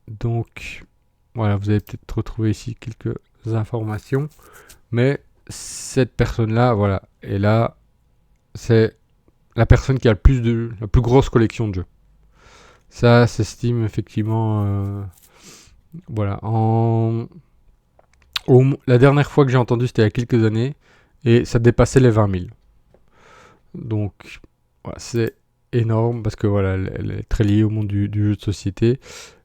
Donc voilà, vous allez peut-être retrouver ici quelques informations, mais cette personne-là, voilà, et là, c'est la personne qui a la plus grosse collection de jeux. Ça s'estime effectivement, voilà, la dernière fois que j'ai entendu, c'était il y a quelques années, et ça dépassait les 20 000. Donc, voilà, c'est énorme, parce que voilà, elle est très liée au monde du jeu de société.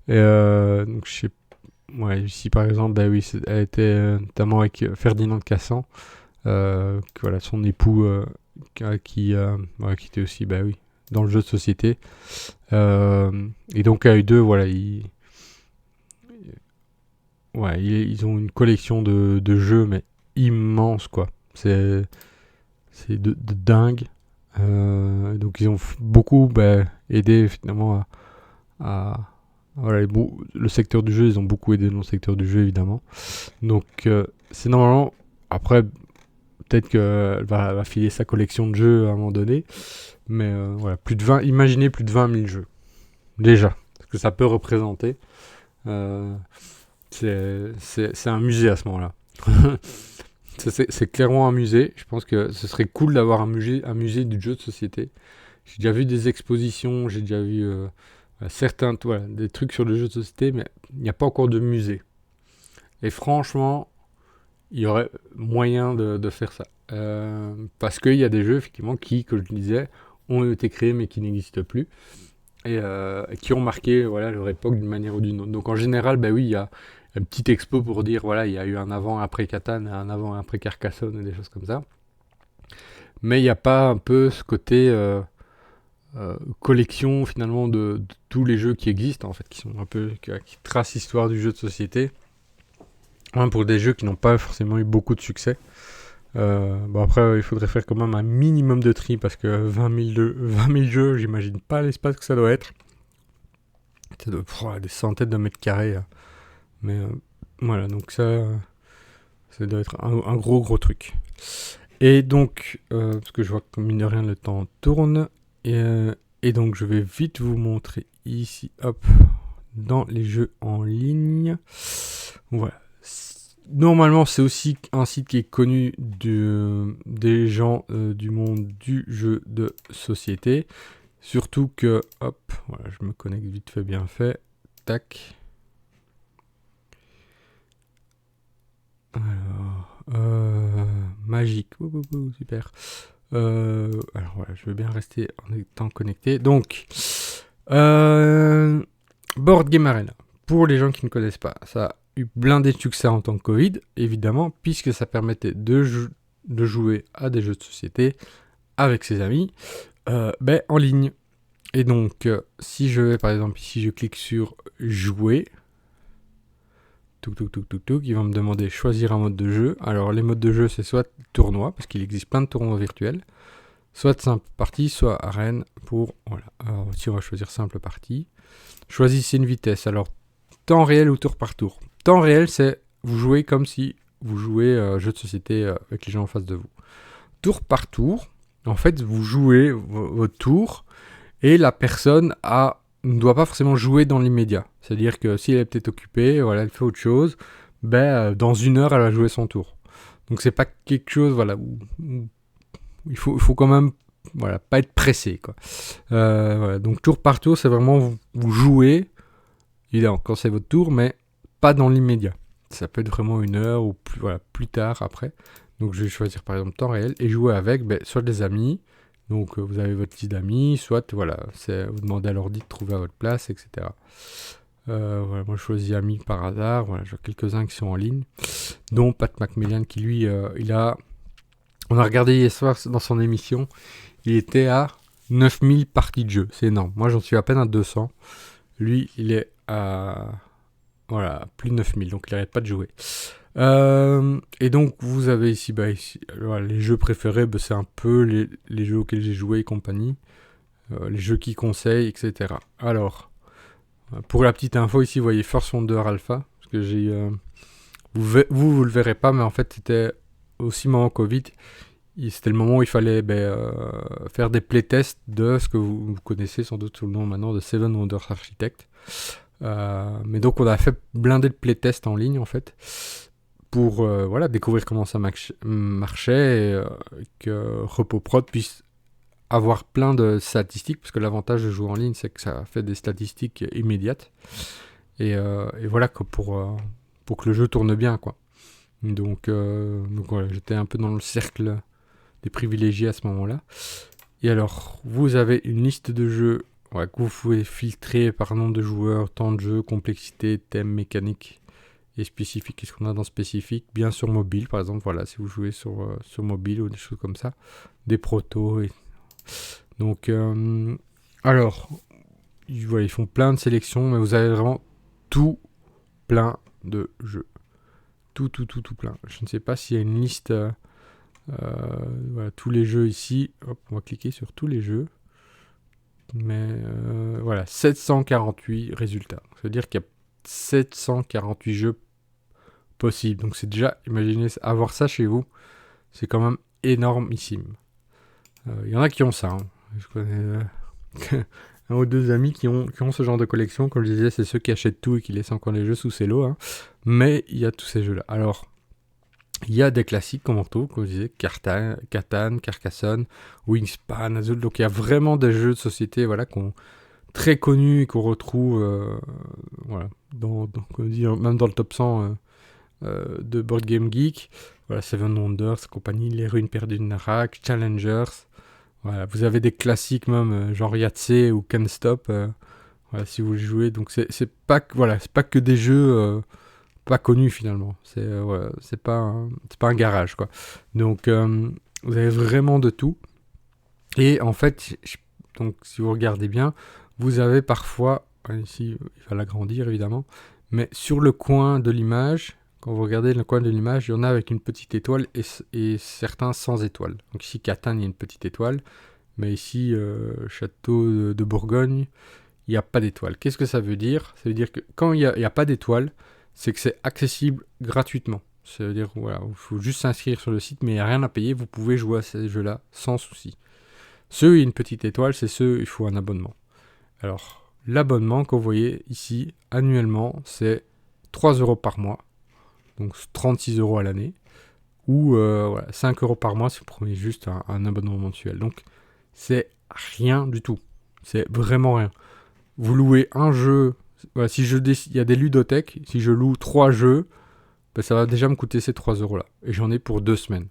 Donc, ouais, ici par exemple, bah oui, elle était notamment avec Ferdinand Cassan, voilà, son époux qui était aussi, bah oui, dans le jeu de société. Et donc à eux deux, voilà, ils ont une collection de jeux, mais immense, quoi. C'est de dingue. Donc ils ont beaucoup aidé finalement à voilà, le secteur du jeu, ils ont beaucoup aidé dans le secteur du jeu évidemment. Donc c'est normalement, après peut-être qu'elle va filer sa collection de jeux à un moment donné, mais voilà, imaginez plus de 20 000 jeux, déjà, ce que ça peut représenter. Euh, c'est un musée à ce moment-là. C'est clairement un musée. Je pense que ce serait cool d'avoir un musée du jeu de société. J'ai déjà vu des expositions, j'ai déjà vu des trucs sur le jeu de société, mais il n'y a pas encore de musée. Et franchement, il y aurait moyen de faire ça. Parce qu'il y a des jeux, effectivement, qui, comme je le disais, ont été créés mais qui n'existent plus. Et qui ont marqué voilà, leur époque d'une manière ou d'une autre. Donc en général, bah oui, il y a une petite expo pour dire voilà, il y a eu un avant après Catan, un avant après Carcassonne et des choses comme ça. Mais il n'y a pas un peu ce côté collection finalement de tous les jeux qui existent en fait, qui sont un peu qui tracent l'histoire du jeu de société. Hein, pour des jeux qui n'ont pas forcément eu beaucoup de succès. Bon après, il faudrait faire quand même un minimum de tri parce que 20 000 jeux, j'imagine pas l'espace que ça doit être. Ça doit être des centaines de mètres carrés. Mais voilà, donc ça doit être un gros truc. Et donc, parce que je vois que mine de rien le temps tourne, et donc je vais vite vous montrer ici, hop, dans les jeux en ligne. Voilà. Normalement, c'est aussi un site qui est connu des gens du monde du jeu de société. Surtout que, hop, voilà, je me connecte vite fait, bien fait. Tac. Alors, magique, super. Alors voilà, je veux bien rester en étant connecté. Donc, Board Game Arena. Pour les gens qui ne connaissent pas, ça a eu blindé de succès en temps que Covid, évidemment, puisque ça permettait de jouer à des jeux de société avec ses amis, en ligne. Et donc, si je vais par exemple ici, je clique sur jouer. Ils vont me demander choisir un mode de jeu. Alors les modes de jeu c'est soit tournoi, parce qu'il existe plein de tournois virtuels, soit simple partie, soit arène pour... Voilà, alors ici on va choisir simple partie. Choisissez une vitesse, alors temps réel ou tour par tour. Temps réel c'est vous jouez comme si vous jouez jeu de société avec les gens en face de vous. Tour par tour, en fait vous jouez votre tour et la personne ne doit pas forcément jouer dans l'immédiat. C'est-à-dire que si elle est peut-être occupée, voilà, elle fait autre chose, dans 1 heure, elle va jouer son tour. Donc c'est pas quelque chose, voilà, où il faut quand même, voilà, pas être pressé, quoi. Voilà, donc tour par tour, c'est vraiment vous jouez, évidemment, quand c'est votre tour, mais pas dans l'immédiat. Ça peut être vraiment 1 heure ou plus tard après. Donc je vais choisir par exemple temps réel et jouer avec soit des amis. Donc vous avez votre liste d'amis, soit voilà, vous demandez à l'ordi de trouver à votre place, etc. Voilà, moi je choisis amis par hasard, voilà, j'ai quelques-uns qui sont en ligne, dont Pat Macmillan qui lui, on a regardé hier soir dans son émission, il était à 9000 parties de jeu, c'est énorme. Moi j'en suis à peine à 200, lui il est à plus de 9000, donc il n'arrête pas de jouer. Et donc vous avez ici, voilà, les jeux préférés, c'est un peu les jeux auxquels j'ai joué et compagnie, les jeux qui conseillent, etc. Alors, pour la petite info ici, vous voyez First Wonder Alpha, parce que j'ai, vous le verrez pas, mais en fait c'était aussi moment Covid, c'était le moment où il fallait faire des playtests de ce que vous connaissez sans doute sous le nom maintenant de Seven Wonders Architect. Mais donc on a fait blinder de playtest en ligne en fait pour découvrir comment ça marchait et que RepoProd puisse avoir plein de statistiques, parce que l'avantage de jouer en ligne c'est que ça fait des statistiques immédiates et voilà que pour que le jeu tourne bien, quoi. Donc voilà, j'étais un peu dans le cercle des privilégiés à ce moment-là. Et alors vous avez une liste de jeux que vous pouvez filtrer par nombre de joueurs, temps de jeu, complexité, thème, mécanique, Et spécifique, qu'est-ce qu'on a dans spécifique? Bien sur mobile, par exemple, voilà, si vous jouez sur mobile ou des choses comme ça. Des protos. Donc, alors, voilà, ils font plein de sélections, mais vous avez vraiment tout plein de jeux. Tout plein. Je ne sais pas s'il y a une liste... voilà, tous les jeux ici. Hop, on va cliquer sur tous les jeux. Mais voilà, 748 résultats. Ça veut dire qu'il y a 748 jeux possibles. Donc c'est déjà, imaginez, avoir ça chez vous, c'est quand même énormissime. Il y en a qui ont ça. Hein. Je connais un ou deux amis qui ont ce genre de collection. Comme je disais, c'est ceux qui achètent tout et qui laissent encore les jeux sous ses lots. Hein. Mais il y a tous ces jeux-là. Alors, il y a des classiques comme on retrouve, comme je disais, Catan, Carcassonne, Wingspan, Azul. Donc il y a vraiment des jeux de société voilà, très connus et qu'on retrouve voilà, comme je dis, même dans le top 100 de Board Game Geek. Voilà, Seven Wonders, compagnie, Les Ruines perdues de Narak, Challengers. Voilà, vous avez des classiques même, genre Yahtzee ou Can't Stop, voilà, si vous les jouez. Donc c'est pas que des jeux... pas connu finalement, c'est pas un garage quoi. Donc vous avez vraiment de tout et en fait donc si vous regardez bien, vous avez parfois ici il va l'agrandir évidemment, mais sur le coin de l'image, quand vous regardez le coin de l'image, il y en a avec une petite étoile et certains sans étoile. Donc ici Catan, il y a une petite étoile, mais ici Château de Bourgogne, il n'y a pas d'étoile. Qu'est-ce que ça veut dire? Ça veut dire que quand il n'y a pas d'étoile, c'est que c'est accessible gratuitement. C'est-à-dire, voilà, il faut juste s'inscrire sur le site, mais il n'y a rien à payer, vous pouvez jouer à ces jeux-là sans souci. Ceux où il y a une petite étoile, c'est ceux où il faut un abonnement. Alors, l'abonnement, comme vous voyez ici, annuellement, c'est 3 € par mois, donc 36 € à l'année, ou voilà, 5 € par mois si vous prenez juste un abonnement mensuel. Donc, c'est rien du tout. C'est vraiment rien. Vous louez un jeu... Voilà, il y a des ludothèques, si je loue 3 jeux, ben ça va déjà me coûter ces 3 € là. Et j'en ai pour 2 semaines.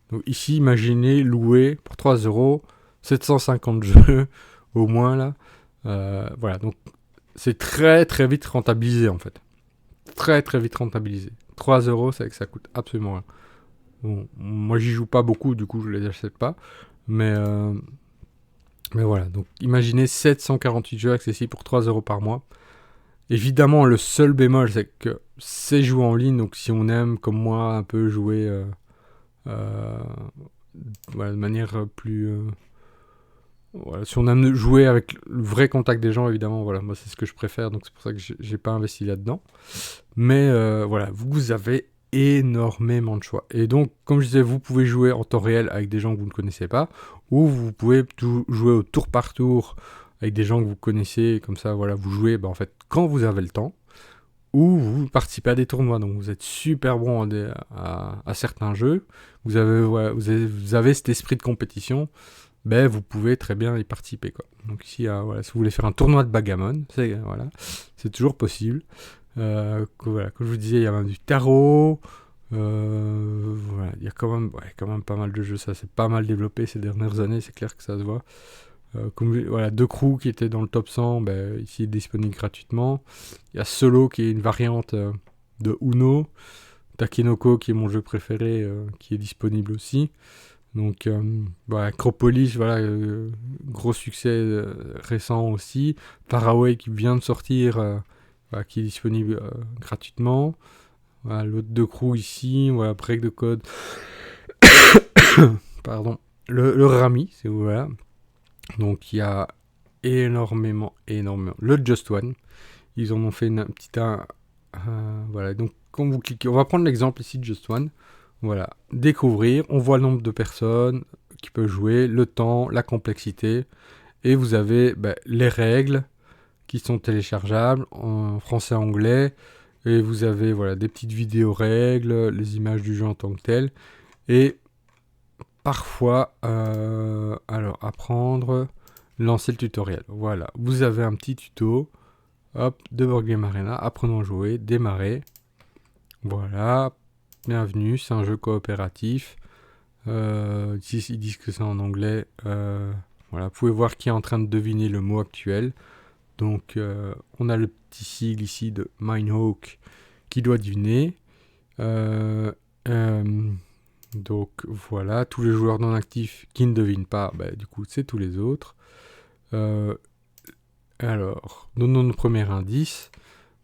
Donc ici, imaginez louer pour 3 € 750 jeux au moins là. Voilà, donc c'est très très vite rentabilisé en fait. Très très vite rentabilisé. 3 €, c'est que ça coûte absolument rien. Bon, moi j'y joue pas beaucoup, du coup je les achète pas. Mais voilà, donc imaginez 748 jeux accessibles pour 3 € par mois. Évidemment, le seul bémol, c'est que c'est joué en ligne, donc si on aime, comme moi, un peu jouer voilà, de manière plus... voilà, si on aime jouer avec le vrai contact des gens, évidemment, voilà, moi c'est ce que je préfère, donc c'est pour ça que j'ai pas investi là-dedans. Mais voilà, vous avez énormément de choix. Et donc, comme je disais, vous pouvez jouer en temps réel avec des gens que vous ne connaissez pas, ou vous pouvez jouer au tour par tour avec des gens que vous connaissez, comme ça, voilà, vous jouez en fait quand vous avez le temps, ou vous participez à des tournois, donc vous êtes super bon à certains jeux, vous avez cet esprit de compétition, vous pouvez très bien y participer, quoi. Donc ici, voilà, si vous voulez faire un tournoi de backgammon, c'est toujours possible. Voilà, comme je vous disais, il y a même du tarot, voilà, il y a quand même pas mal de jeux, ça c'est pas mal développé ces dernières années, c'est clair que ça se voit. Voilà, deux crews qui étaient dans le top 100, ici disponible gratuitement. Il y a Solo qui est une variante de Uno. Takenoko qui est mon jeu préféré qui est disponible aussi. Donc Acropolis, voilà, gros succès récent aussi. Faraway qui vient de sortir, voilà, qui est disponible gratuitement. Voilà, l'autre deux crews ici, voilà, Break the Code. Pardon. Le Rami, c'est voilà. Donc il y a énormément. Le Just One, ils en ont fait une petite... voilà, donc quand vous cliquez, on va prendre l'exemple ici de Just One. Voilà, découvrir, on voit le nombre de personnes qui peuvent jouer, le temps, la complexité, et vous avez les règles qui sont téléchargeables en français et anglais, et vous avez voilà, des petites vidéos règles, les images du jeu en tant que tel, et parfois, alors apprendre, lancer le tutoriel. Voilà, vous avez un petit tuto, hop, de Board Game Arena, apprenons à jouer, démarrer. Voilà, bienvenue, c'est un jeu coopératif. Ici, ils disent que c'est en anglais. Voilà, vous pouvez voir qui est en train de deviner le mot actuel. Donc, on a le petit sigle ici de Mindhawk qui doit deviner. Euh, euh, donc voilà, tous les joueurs non actifs qui ne devinent pas, du coup c'est tous les autres. Alors, donnons notre premier indice.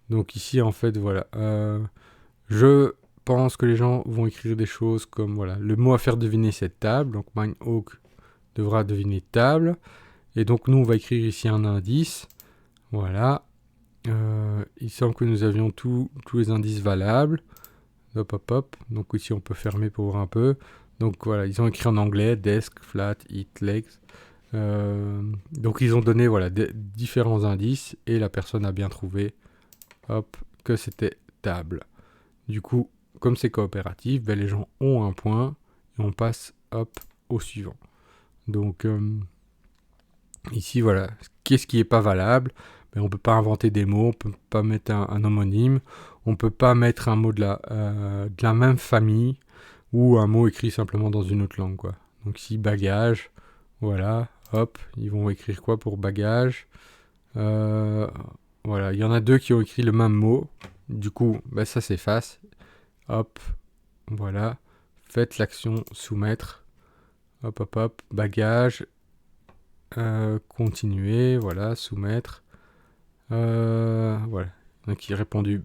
Donc ici en fait voilà, je pense que les gens vont écrire des choses comme voilà, le mot à faire deviner c'est table, donc Mindhawk devra deviner table, et donc nous on va écrire ici un indice, voilà, il semble que nous avions tous les indices valables, hop hop hop, donc ici on peut fermer pour voir un peu, donc voilà, ils ont écrit en anglais, desk, flat, it, legs, donc ils ont donné voilà, différents indices, et la personne a bien trouvé, hop, que c'était table. Du coup, comme c'est coopératif, les gens ont un point et on passe hop au suivant. Donc ici voilà, qu'est-ce qui est pas valable? On peut pas inventer des mots, on peut pas mettre un homonyme, on peut pas mettre un mot de la même famille ou un mot écrit simplement dans une autre langue quoi. Donc ici bagage, voilà, hop, ils vont écrire quoi pour bagage? Voilà, il y en a deux qui ont écrit le même mot, du coup ça s'efface. Hop, voilà. Faites l'action soumettre. Hop, hop, hop. Bagage. Continuer. Voilà, soumettre. Voilà. Donc il a répondu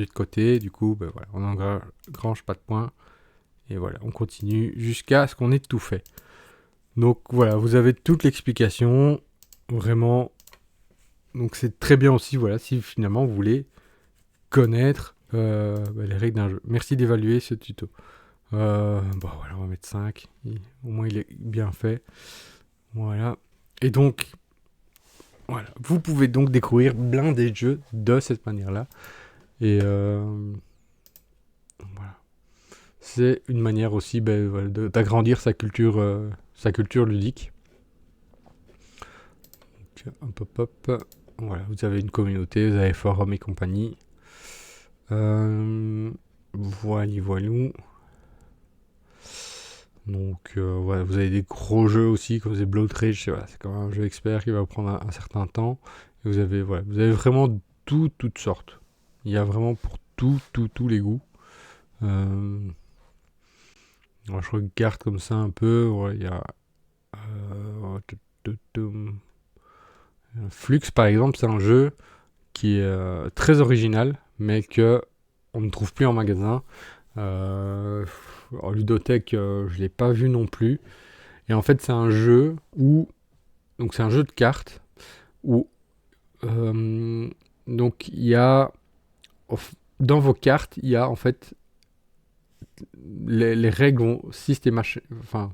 de côté. Du coup, voilà, on n'engrange pas de points. Et voilà, on continue jusqu'à ce qu'on ait tout fait. Donc voilà, vous avez toute l'explication. Vraiment. Donc c'est très bien aussi, voilà, si finalement vous voulez connaître les règles d'un jeu. Merci d'évaluer ce tuto. Voilà, on va mettre 5. Au moins, il est bien fait. Voilà. Et donc, voilà. Vous pouvez donc découvrir plein des jeux de cette manière-là. Et voilà. C'est une manière aussi voilà, d'agrandir sa culture ludique. Donc, hop, hop. Voilà, vous avez une communauté, vous avez forum et compagnie. Voilou. Donc voilà, vous avez des gros jeux aussi, comme c'est Blood Rage, voilà, c'est quand même un jeu expert qui va prendre un certain temps. Et vous avez vraiment toutes sortes. Il y a vraiment pour tous les goûts. Alors, je regarde comme ça un peu, il y a Flux par exemple, c'est un jeu qui est très original, mais que on ne trouve plus en magasin. En ludothèque, je l'ai pas vu non plus. Et en fait, c'est un jeu donc c'est un jeu de cartes où donc il y a dans vos cartes, il y a en fait les règles vont systématiquement. Enfin,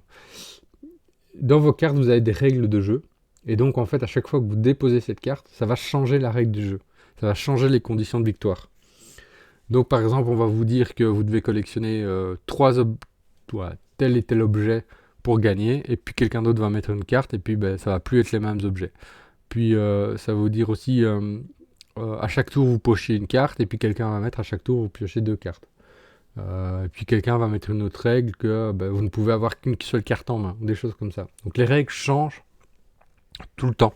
dans vos cartes, vous avez des règles de jeu. Et donc en fait, à chaque fois que vous déposez cette carte, ça va changer la règle du jeu. Ça va changer les conditions de victoire. Donc par exemple, on va vous dire que vous devez collectionner tel et tel objet pour gagner, et puis quelqu'un d'autre va mettre une carte, et puis ça va plus être les mêmes objets. Puis ça va vous dire aussi, à chaque tour vous pochez une carte, et puis quelqu'un va mettre à chaque tour vous piochez 2 cartes. Et puis quelqu'un va mettre une autre règle que vous ne pouvez avoir qu'une seule carte en main, des choses comme ça. Donc les règles changent tout le temps.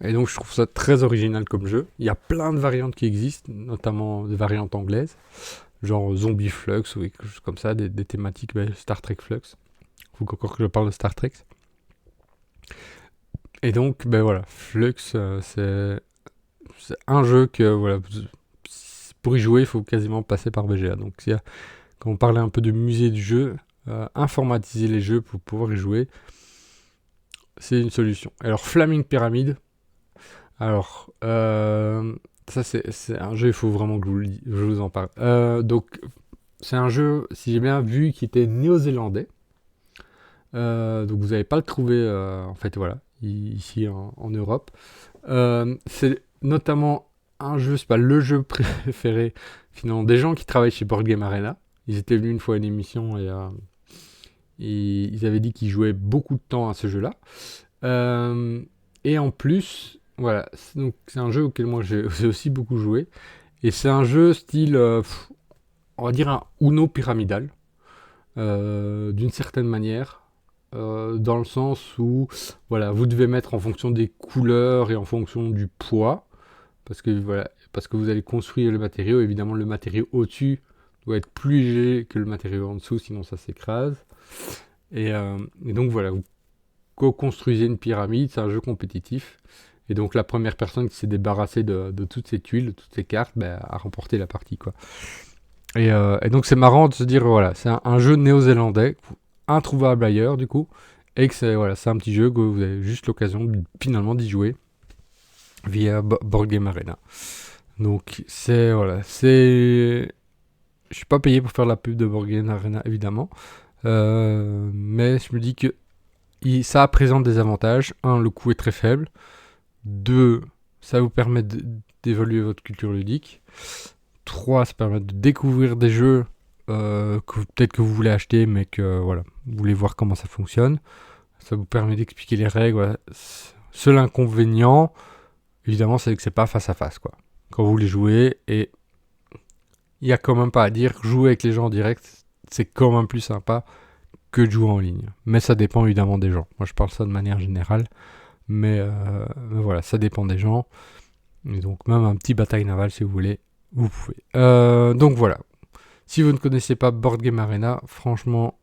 Et donc je trouve ça très original comme jeu. Il y a plein de variantes qui existent, notamment des variantes anglaises, genre Zombie Flux ou quelque chose comme ça, des thématiques Star Trek Flux. Faut encore que je parle de Star Trek. Et donc voilà, Flux c'est un jeu que voilà, pour y jouer il faut quasiment passer par BGA. Donc quand on parlait un peu de musée du jeu, informatiser les jeux pour pouvoir y jouer, c'est une solution. Alors Flaming Pyramid, alors ça c'est un jeu, il faut vraiment que je vous en parle. Donc c'est un jeu, si j'ai bien vu, qui était néo-zélandais. Donc vous n'allez pas le trouver en fait voilà ici en Europe. C'est notamment un jeu, c'est pas le jeu préféré finalement des gens qui travaillent chez Board Game Arena. Ils étaient venus une fois à une émission et ils avaient dit qu'ils jouaient beaucoup de temps à ce jeu-là. Et en plus, voilà, donc c'est un jeu auquel moi j'ai aussi beaucoup joué. Et c'est un jeu style, on va dire un Uno pyramidal, d'une certaine manière. Dans le sens où voilà, vous devez mettre en fonction des couleurs et en fonction du poids, parce que voilà, parce que vous allez construire le matériau. Évidemment, le matériau au-dessus doit être plus léger que le matériau en dessous, sinon ça s'écrase. Et donc voilà, vous co-construisez une pyramide, c'est un jeu compétitif. Et donc la première personne qui s'est débarrassée de toutes ces tuiles, de toutes ces cartes, a remporté la partie, quoi. Et donc c'est marrant de se dire, voilà, c'est un jeu néo-zélandais, introuvable ailleurs du coup, et que c'est un petit jeu que vous avez juste l'occasion finalement d'y jouer via Board Game Arena. Donc je suis pas payé pour faire la pub de Board Game Arena évidemment, mais je me dis que ça présente des avantages. 1, le coût est très faible. 2, ça vous permet d'évoluer votre culture ludique. 3, ça permet de découvrir des jeux peut-être que vous voulez acheter, mais que vous voulez voir comment ça fonctionne. Ça vous permet d'expliquer les règles. Voilà. Seul inconvénient, évidemment, c'est que c'est pas face à face, quoi. Quand vous voulez jouer, et il y a quand même pas à dire, jouer avec les gens en direct, c'est quand même plus sympa que de jouer en ligne. Mais ça dépend évidemment des gens. Moi, je parle ça de manière générale, mais voilà, ça dépend des gens. Et donc, même un petit bataille navale, si vous voulez, vous pouvez. Donc voilà. Si vous ne connaissez pas Board Game Arena, franchement,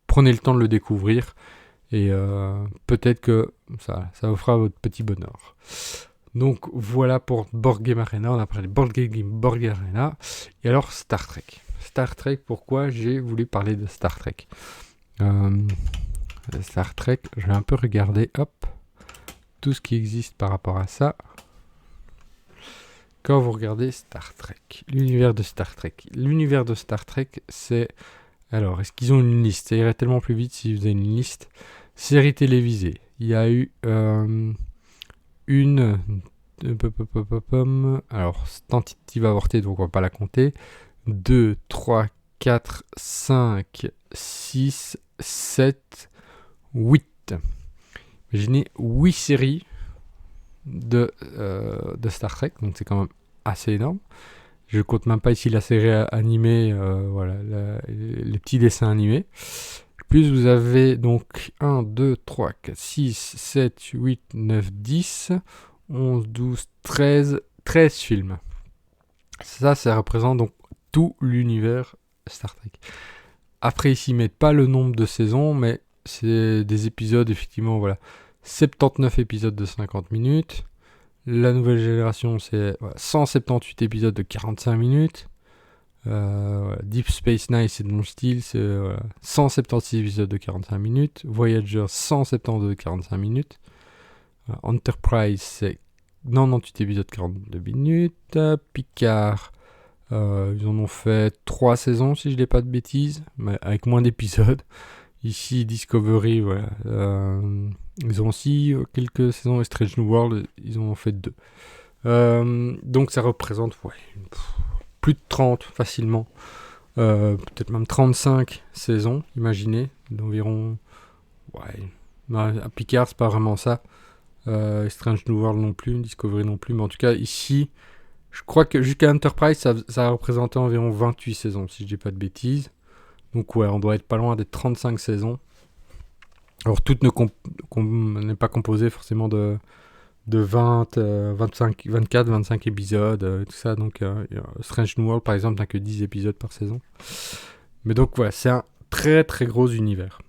prenez le temps de le découvrir. Et peut-être que ça vous fera votre petit bonheur. Donc voilà pour Board Game Arena. On a parlé Board Game Arena. Et alors Star Trek. Star Trek, pourquoi j'ai voulu parler de Star Trek Star Trek, je vais un peu regarder tout ce qui existe par rapport à ça. Quand vous regardez Star Trek, l'univers de Star Trek. L'univers de Star Trek, c'est... Alors, est-ce qu'ils ont une liste? Ça irait tellement plus vite si vous avez une liste. Séries télévisées. Il y a eu une... Alors, tentative avortée, donc on va pas la compter. 2, 3, 4, 5, 6, 7, 8. Imaginez 8 séries de Star Trek, donc c'est quand même assez énorme. Je compte même pas ici la série animée, les petits dessins animés. Plus vous avez donc 1, 2, 3, 4, 6, 7, 8, 9, 10, 11, 12, 13 films. Ça représente donc tout l'univers Star Trek. Après, ici, ils mettent pas le nombre de saisons, mais c'est des épisodes, effectivement, 79 épisodes de 50 minutes. La nouvelle génération, c'est 178 épisodes de 45 minutes. Deep Space Nine, c'est de mon style, c'est 176 épisodes de 45 minutes. Voyager, 172 de 45 minutes. Enterprise, c'est 98 épisodes de 42 minutes. Picard, ils en ont fait 3 saisons, si je ne dis pas de bêtises, mais avec moins d'épisodes. Ici, Discovery, ils ont aussi quelques saisons. Et Strange New World, ils en ont fait 2. Donc ça représente plus de 30 facilement. Peut-être même 35 saisons, imaginez. D'environ... à Picard, c'est pas vraiment ça. Strange New World non plus, Discovery non plus. Mais en tout cas, ici, je crois que jusqu'à Enterprise, ça a représenté environ 28 saisons, si je dis pas de bêtises. Donc on doit être pas loin des 35 saisons. Alors toutes n'est pas composées forcément de 20, 25, 24, 25 épisodes, tout ça. Donc Strange New World par exemple n'a que 10 épisodes par saison. Mais donc c'est un très très gros univers.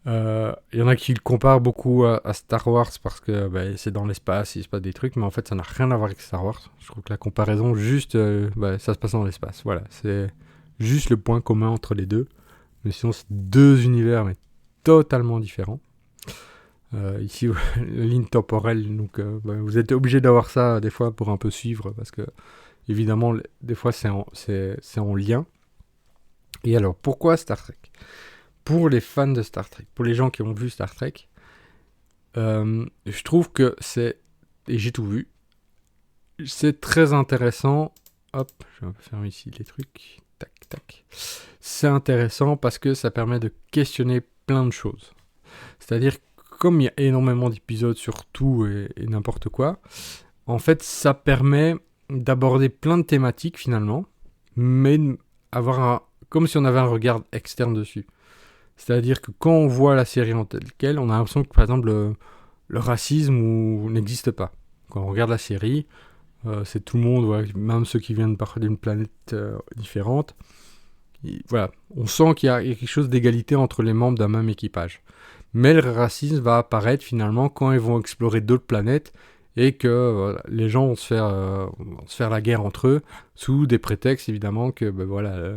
Il y en a qui le comparent beaucoup à Star Wars parce que c'est dans l'espace, il se passe des trucs, mais en fait ça n'a rien à voir avec Star Wars. Je trouve que la comparaison, juste, ça se passe dans l'espace. Voilà, c'est juste le point commun entre les deux. Mais sinon, c'est 2 univers, mais totalement différents. Ici, la ligne temporelle, donc vous êtes obligé d'avoir ça des fois pour un peu suivre, parce que, évidemment, des fois, c'est en lien. Et alors, pourquoi Star Trek ? Pour les fans de Star Trek, pour les gens qui ont vu Star Trek, je trouve que c'est... Et j'ai tout vu. C'est très intéressant. Hop, je vais un peu fermer ici les trucs. Tac, tac. C'est intéressant parce que ça permet de questionner plein de choses. C'est-à-dire, comme il y a énormément d'épisodes sur tout et n'importe quoi, en fait, ça permet d'aborder plein de thématiques finalement, mais avoir comme si on avait un regard externe dessus. C'est-à-dire que quand on voit la série en telle quelle, on a l'impression que par exemple le racisme n'existe pas. Quand on regarde la série, c'est tout le monde, voilà, même ceux qui viennent d'une planète différente. Voilà, on sent qu'il y a quelque chose d'égalité entre les membres d'un même équipage. Mais le racisme va apparaître finalement quand ils vont explorer d'autres planètes et que voilà, les gens vont se faire la guerre entre eux sous des prétextes évidemment que ben, voilà,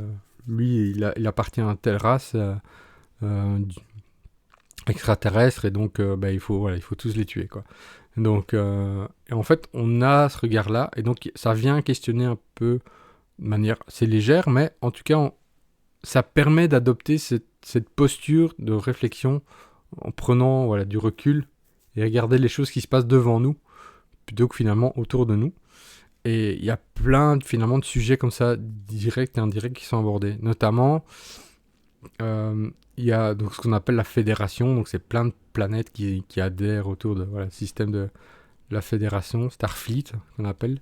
lui il appartient à telle race euh, extraterrestre et donc ben, il faut tous les tuer quoi. Donc et en fait on a ce regard là et donc ça vient questionner un peu de manière assez légère mais en tout cas ça permet d'adopter cette posture de réflexion en prenant voilà, du recul et regarder les choses qui se passent devant nous plutôt que finalement autour de nous. Et il y a plein finalement de sujets comme ça, directs et indirects, qui sont abordés. Notamment, il y a donc ce qu'on appelle la fédération, donc c'est plein de planètes qui adhèrent autour de voilà, le système de la fédération, Starfleet, qu'on appelle.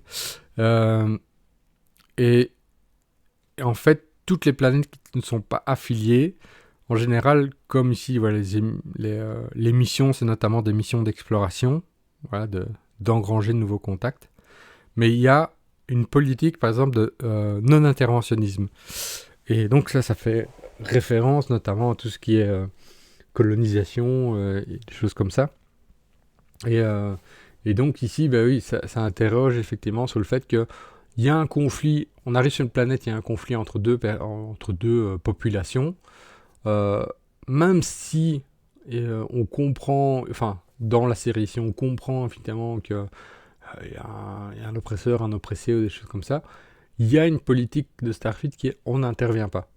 Euh, et, et en fait, toutes les planètes qui ne sont pas affiliées, en général, comme ici, voilà, les missions, c'est notamment des missions d'exploration, voilà, d'engranger de nouveaux contacts. Mais il y a une politique, par exemple, de non-interventionnisme. Et donc ça fait référence notamment à tout ce qui est colonisation, et des choses comme ça. Et, euh, et donc ici, bah oui, ça interroge effectivement sur le fait qu'il y a un conflit, on arrive sur une planète, il y a un conflit entre deux populations. Euh, Même si on comprend, enfin, dans la série, si on comprend effectivement qu'il y a un oppresseur, un oppressé ou des choses comme ça, il y a une politique de Starfleet qui est on n'intervient pas.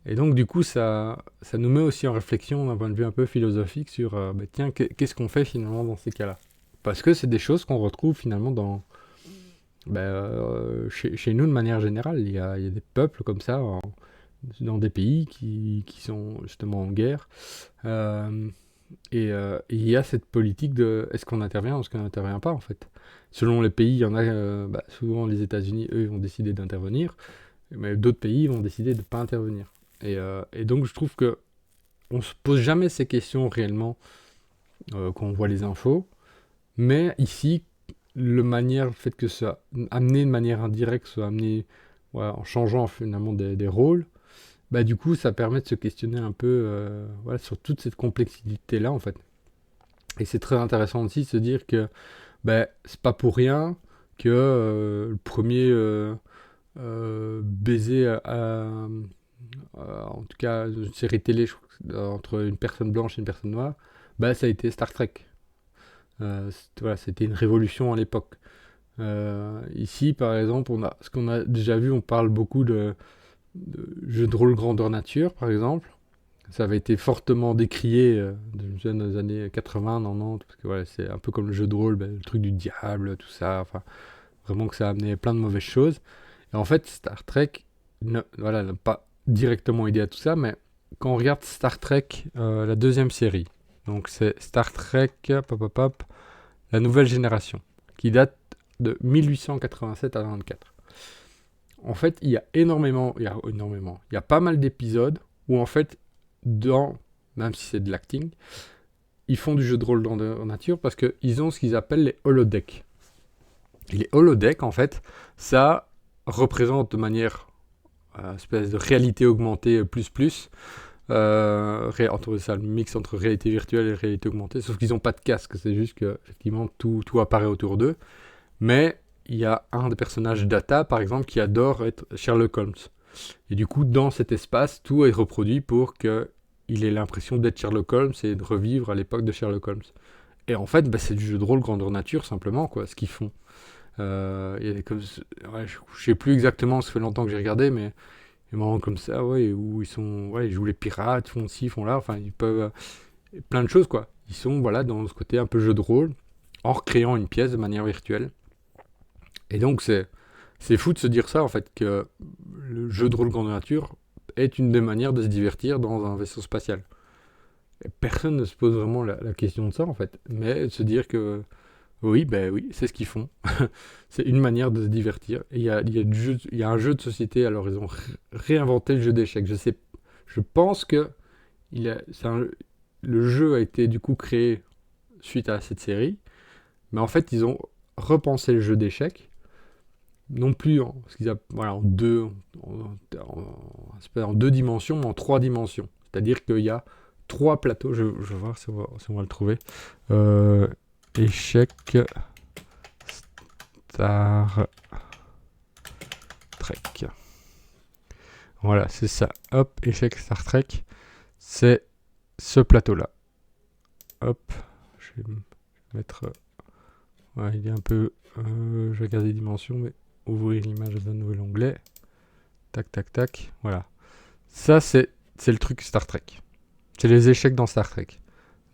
Et donc, du coup, ça nous met aussi en réflexion d'un point de vue un peu philosophique sur, bah, tiens, qu'est-ce qu'on fait finalement dans ces cas-là. Parce que c'est des choses qu'on retrouve finalement chez nous de manière générale. Il y a des peuples comme ça dans des pays qui sont justement en guerre. Euh, et il y a cette politique de est-ce qu'on intervient ou est-ce qu'on n'intervient pas en fait. Selon les pays, il y en a, souvent les États-Unis, eux, ils vont décider d'intervenir, mais d'autres pays vont décider de ne pas intervenir. Et donc je trouve que on se pose jamais ces questions réellement quand on voit les infos, mais ici, le fait que ça amené de manière indirecte, soit amené voilà, en changeant finalement des rôles, bah du coup ça permet de se questionner un peu voilà, sur toute cette complexité là en fait. Et c'est très intéressant aussi de se dire que bah, c'est pas pour rien que le premier baiser en tout cas une série télé entre une personne blanche et une personne noire, bah ça a été Star Trek. Voilà, c'était une révolution à l'époque. Ici, par exemple, ce qu'on a déjà vu, on parle beaucoup de jeux de rôle grandeur nature, par exemple. Ça avait été fortement décrié dans les années 80, 90, parce que voilà, c'est un peu comme le jeu de rôle, le truc du diable, tout ça. Enfin, vraiment que ça a amené plein de mauvaises choses. Et en fait, Star Trek, voilà, n'a pas directement aidé à tout ça, mais quand on regarde Star Trek, la deuxième série, donc c'est Star Trek, pop, pop, pop, la nouvelle génération, qui date de 1887 à 94. En fait, il y a pas mal d'épisodes où en fait, même si c'est de l'acting, ils font du jeu de rôle dans la nature parce qu'ils ont ce qu'ils appellent les holodecks. Et les holodecks, en fait, ça représente de manière espèce de réalité augmentée entre ça, le mix entre réalité virtuelle et réalité augmentée, sauf qu'ils n'ont pas de casque, c'est juste que effectivement tout apparaît autour d'eux. Mais il y a un des personnages Data, par exemple, qui adore être Sherlock Holmes. Et du coup, dans cet espace, tout est reproduit pour qu'il ait l'impression d'être Sherlock Holmes et de revivre à l'époque de Sherlock Holmes. Et en fait, c'est du jeu de rôle grandeur nature, simplement, quoi, ce qu'ils font. Je sais plus exactement, ça fait longtemps que j'ai regardé, mais il y a des moments comme ça, ouais, où ils jouent les pirates, font ci, font là, enfin, ils peuvent, plein de choses, quoi. Ils sont, voilà, dans ce côté un peu jeu de rôle, en recréant une pièce de manière virtuelle. Et donc, c'est fou de se dire ça, en fait, que le jeu de rôle grandeur nature est une des manières de se divertir dans un vaisseau spatial. Et personne ne se pose vraiment la question de ça, en fait. Mais de se dire que oui, ben oui, c'est ce qu'ils font. C'est une manière de se divertir. Et il y a un jeu de société, alors ils ont réinventé le jeu d'échecs. Je pense que il a, c'est un- le jeu a été du coup créé suite à cette série. Mais en fait, ils ont repenser le jeu d'échecs, non plus en, en deux dimensions, mais en 3 dimensions. C'est-à-dire qu'il y a 3 plateaux. Je vais voir si on va le trouver. Échec Star Trek. Voilà, c'est ça. Hop, échec Star Trek. C'est ce plateau-là. Hop, je vais mettre... ouais, il est un peu... je vais regarder les dimensions, mais ouvrir l'image d'un nouvel onglet. Tac, tac, tac. Voilà. Ça, c'est le truc Star Trek. C'est les échecs dans Star Trek.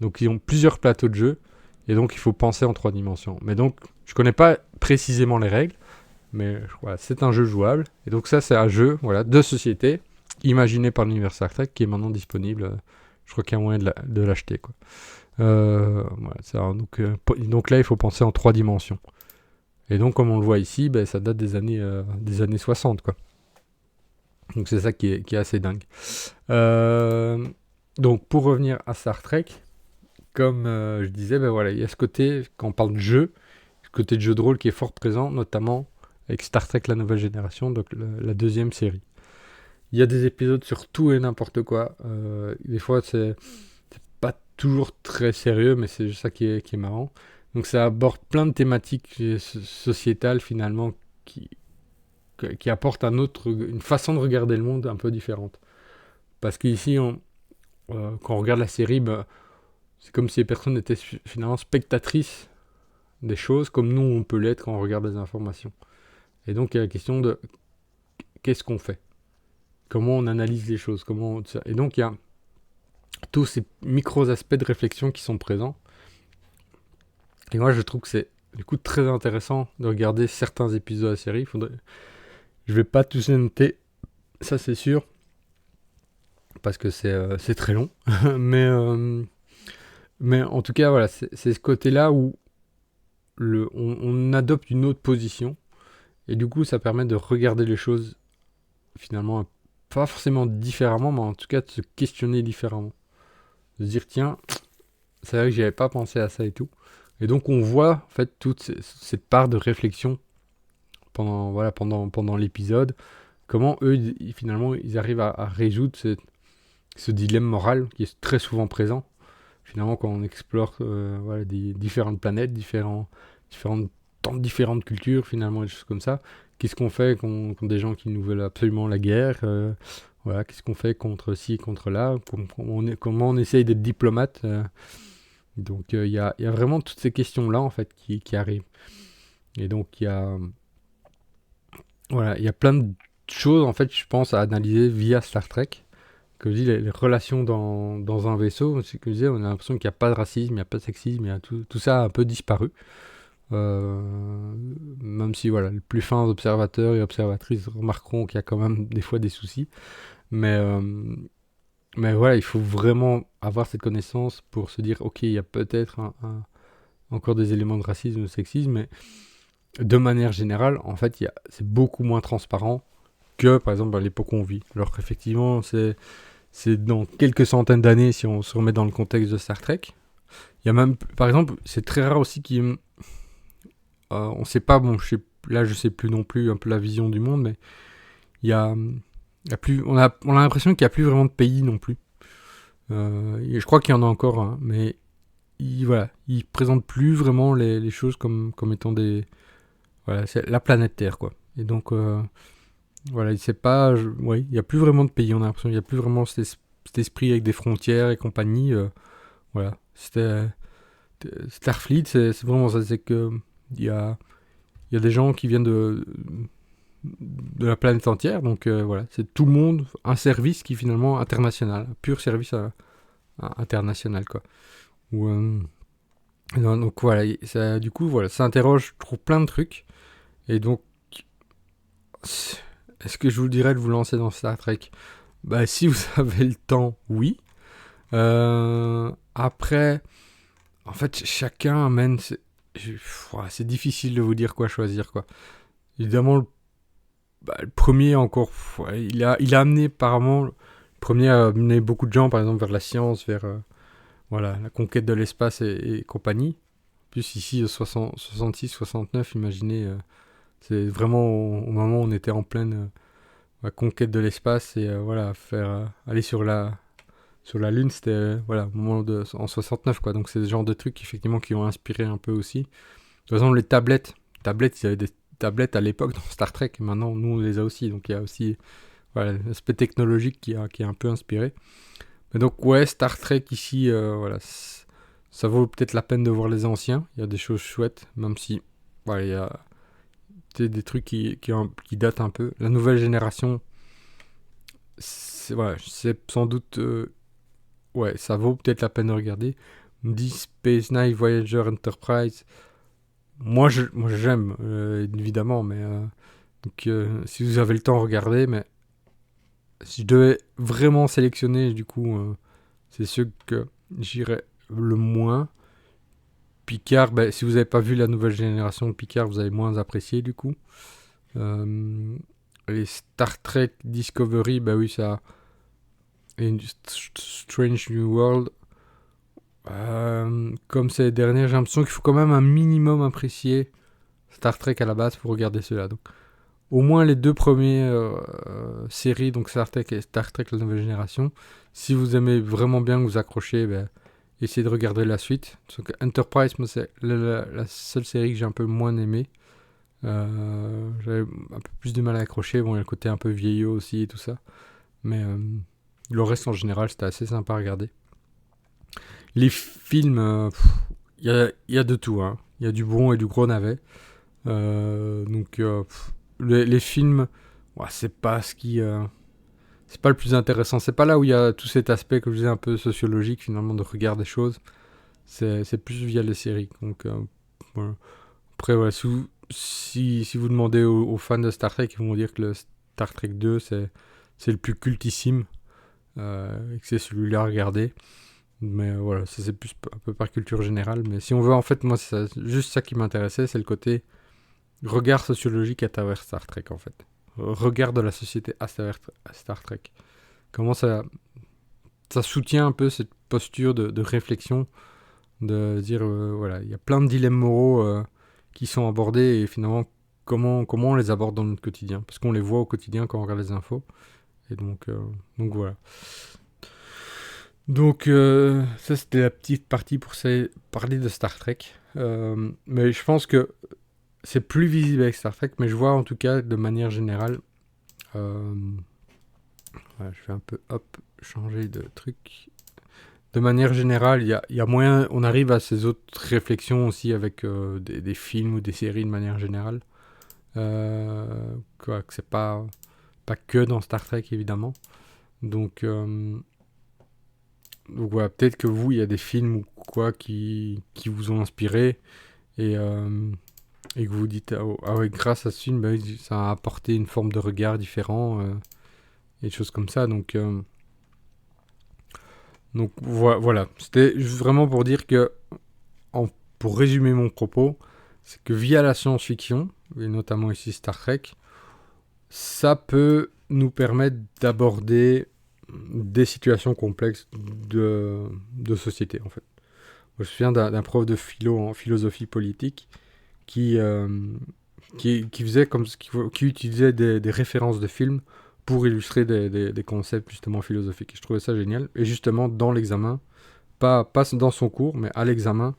Donc, ils ont plusieurs plateaux de jeu. Et donc, il faut penser en 3 dimensions. Mais donc, je connais pas précisément les règles. Mais voilà, c'est un jeu jouable. Et donc, ça, c'est un jeu de société imaginé par l'univers Star Trek qui est maintenant disponible. Je crois qu'il y a moyen de l'acheter, quoi. Voilà, donc là, il faut penser en 3 dimensions. Et donc, comme on le voit ici, ça date des années 60, quoi. Donc, c'est ça qui est assez dingue. Donc, pour revenir à Star Trek, comme je disais, il y a ce côté, quand on parle de jeu, ce côté de jeu de rôle qui est fort présent, notamment avec Star Trek La Nouvelle Génération, donc la 2e série. Il y a des épisodes sur tout et n'importe quoi. Des fois, c'est pas toujours très sérieux, mais c'est juste ça qui est marrant. Donc ça aborde plein de thématiques sociétales finalement qui apportent une façon de regarder le monde un peu différente. Parce qu'ici, quand on regarde la série, c'est comme si les personnes étaient finalement spectatrices des choses, comme nous on peut l'être quand on regarde les informations. Et donc il y a la question de qu'est-ce qu'on fait, comment on analyse les choses, et donc il y a tous ces micros aspects de réflexion qui sont présents. Et moi je trouve que c'est du coup très intéressant de regarder certains épisodes de la série. Je vais pas tous les noter, ça c'est sûr, parce que c'est très long. mais en tout cas voilà, c'est ce côté-là où on adopte une autre position, et du coup ça permet de regarder les choses finalement pas forcément différemment, mais en tout cas de se questionner différemment, de se dire tiens, c'est vrai que j'avais pas pensé à ça et tout. Et donc on voit en fait toute cette part de réflexion pendant l'épisode, comment eux finalement ils arrivent à résoudre ce dilemme moral qui est très souvent présent finalement quand on explore des différentes planètes, différentes cultures finalement, des choses comme ça. Qu'est-ce qu'on fait contre des gens qui nous veulent absolument la guerre, qu'est-ce qu'on fait contre ci et contre là, comment on essaye d'être diplomate. Donc il y a vraiment toutes ces questions-là en fait qui arrivent. Et donc il y a plein de choses en fait, je pense, à analyser via Star Trek. Comme je dis, les relations dans un vaisseau, c'est que je disais, on a l'impression qu'il n'y a pas de racisme, il n'y a pas de sexisme, il y a tout ça a un peu disparu. Même si les plus fins observateurs et observatrices remarqueront qu'il y a quand même des fois des soucis. Mais voilà, il faut vraiment avoir cette connaissance pour se dire, ok, il y a peut-être encore des éléments de racisme ou de sexisme, mais de manière générale, en fait, c'est beaucoup moins transparent que, par exemple, à l'époque où on vit. Alors qu'effectivement, c'est dans quelques centaines d'années, si on se remet dans le contexte de Star Trek. Il y a même, par exemple, c'est très rare aussi on sait pas, je sais plus non plus un peu la vision du monde, mais il y a plus, on a l'impression qu'il n'y a plus vraiment de pays non plus. Je crois qu'il y en a encore, hein, mais ils présentent plus vraiment les choses comme étant c'est la planète Terre, quoi. Et donc, il n'y a plus vraiment de pays, on a l'impression qu'il n'y a plus vraiment cet esprit avec des frontières et compagnie. Starfleet, c'est vraiment ça, c'est que il y a des gens qui viennent de la planète entière, donc c'est tout le monde, un service qui est finalement international, un pur service international, quoi. Donc ça, du coup, ça interroge, je trouve, plein de trucs. Et donc, est-ce que je vous dirais de vous lancer dans Star Trek ? Si vous avez le temps, oui. Après, en fait, chacun amène... c'est difficile de vous dire quoi choisir, quoi. Évidemment, le premier encore... il a amené, apparemment... Le premier a amené beaucoup de gens, par exemple, vers la science, vers la conquête de l'espace et compagnie. plus ici 66, 69, imaginez, c'est vraiment au moment où on était en pleine conquête de l'espace et voilà, faire aller sur la Lune, c'était voilà, au moment en 69 quoi. Donc c'est ce genre de trucs effectivement qui ont inspiré un peu aussi. De toute façon, les tablettes, il y avait des tablettes à l'époque dans Star Trek, et maintenant nous on les a aussi. Donc il y a aussi voilà, l'aspect technologique qui a un peu inspiré. Mais donc ouais, Star Trek ici, voilà, ça vaut peut-être la peine de voir les anciens. Il y a des choses chouettes, même si voilà, il y a des trucs qui datent un peu. La nouvelle génération, voilà, c'est sans doute ouais, ça vaut peut-être la peine de regarder. Deep Space Nine, Voyager, Enterprise. Moi j'aime, évidemment, mais donc, si vous avez le temps, regardez. Mais si je devais vraiment sélectionner, du coup, c'est ceux que j'irais le moins. Picard, ben, si vous n'avez pas vu la nouvelle génération de Picard, vous allez moins apprécier, du coup. Les Star Trek Discovery, bah oui, ça. Et Strange New World. Comme ces dernières, j'ai l'impression qu'il faut quand même un minimum apprécier Star Trek à la base pour regarder cela. Donc, au moins les deux premières séries, donc Star Trek et Star Trek la nouvelle génération. Si vous aimez vraiment bien, vous accrochez, ben, essayez de regarder la suite. Donc, Enterprise, moi, c'est la seule série que j'ai un peu moins aimée. J'avais un peu plus de mal à accrocher. Bon, il y a le côté un peu vieillot aussi et tout ça. Mais le reste en général, c'était assez sympa à regarder. Les films, il y a de tout. Hein. Il y a du bon et du gros navet. Donc, les films, ouais, c'est pas ce qui. C'est pas le plus intéressant. C'est pas là où il y a tout cet aspect que je disais un peu sociologique finalement de regard des choses. C'est plus via les séries. Donc, voilà. Après, voilà, si vous demandez aux fans de Star Trek, ils vont vous dire que le Star Trek 2, c'est le plus cultissime. Et que c'est celui-là à regarder. Mais voilà, ça c'est plus un peu par culture générale. Mais si on veut, en fait, moi, c'est juste ça qui m'intéressait, c'est le côté regard sociologique à travers Star Trek, en fait. Regard de la société à travers Star Trek. Comment ça soutient un peu cette posture de réflexion, de dire, voilà, il y a plein de dilemmes moraux qui sont abordés et finalement, comment on les aborde dans notre quotidien. Parce qu'on les voit au quotidien quand on regarde les infos. Et donc voilà. Donc ça c'était la petite partie pour parler de Star Trek. Mais je pense que c'est plus visible avec Star Trek, mais je vois en tout cas de manière générale. Voilà, je vais un peu changer de truc. De manière générale, il y a moyen, on arrive à ces autres réflexions aussi avec des films ou des séries de manière générale. Que c'est pas que dans Star Trek évidemment. Donc voilà, peut-être que vous, il y a des films ou quoi qui vous ont inspiré et que vous vous dites ah ouais, grâce à ce film, bah, ça a apporté une forme de regard différent et des choses comme ça. Donc voilà, c'était vraiment pour dire que, pour résumer mon propos, c'est que via la science-fiction, et notamment ici Star Trek, ça peut nous permettre d'aborder des situations complexes de société, en fait. Moi, je me souviens d'un prof de philo en philosophie politique qui faisait qui utilisait des références de films pour illustrer des concepts justement philosophiques. Et je trouvais ça génial. Et justement, dans l'examen, pas dans son cours, mais à l'examen,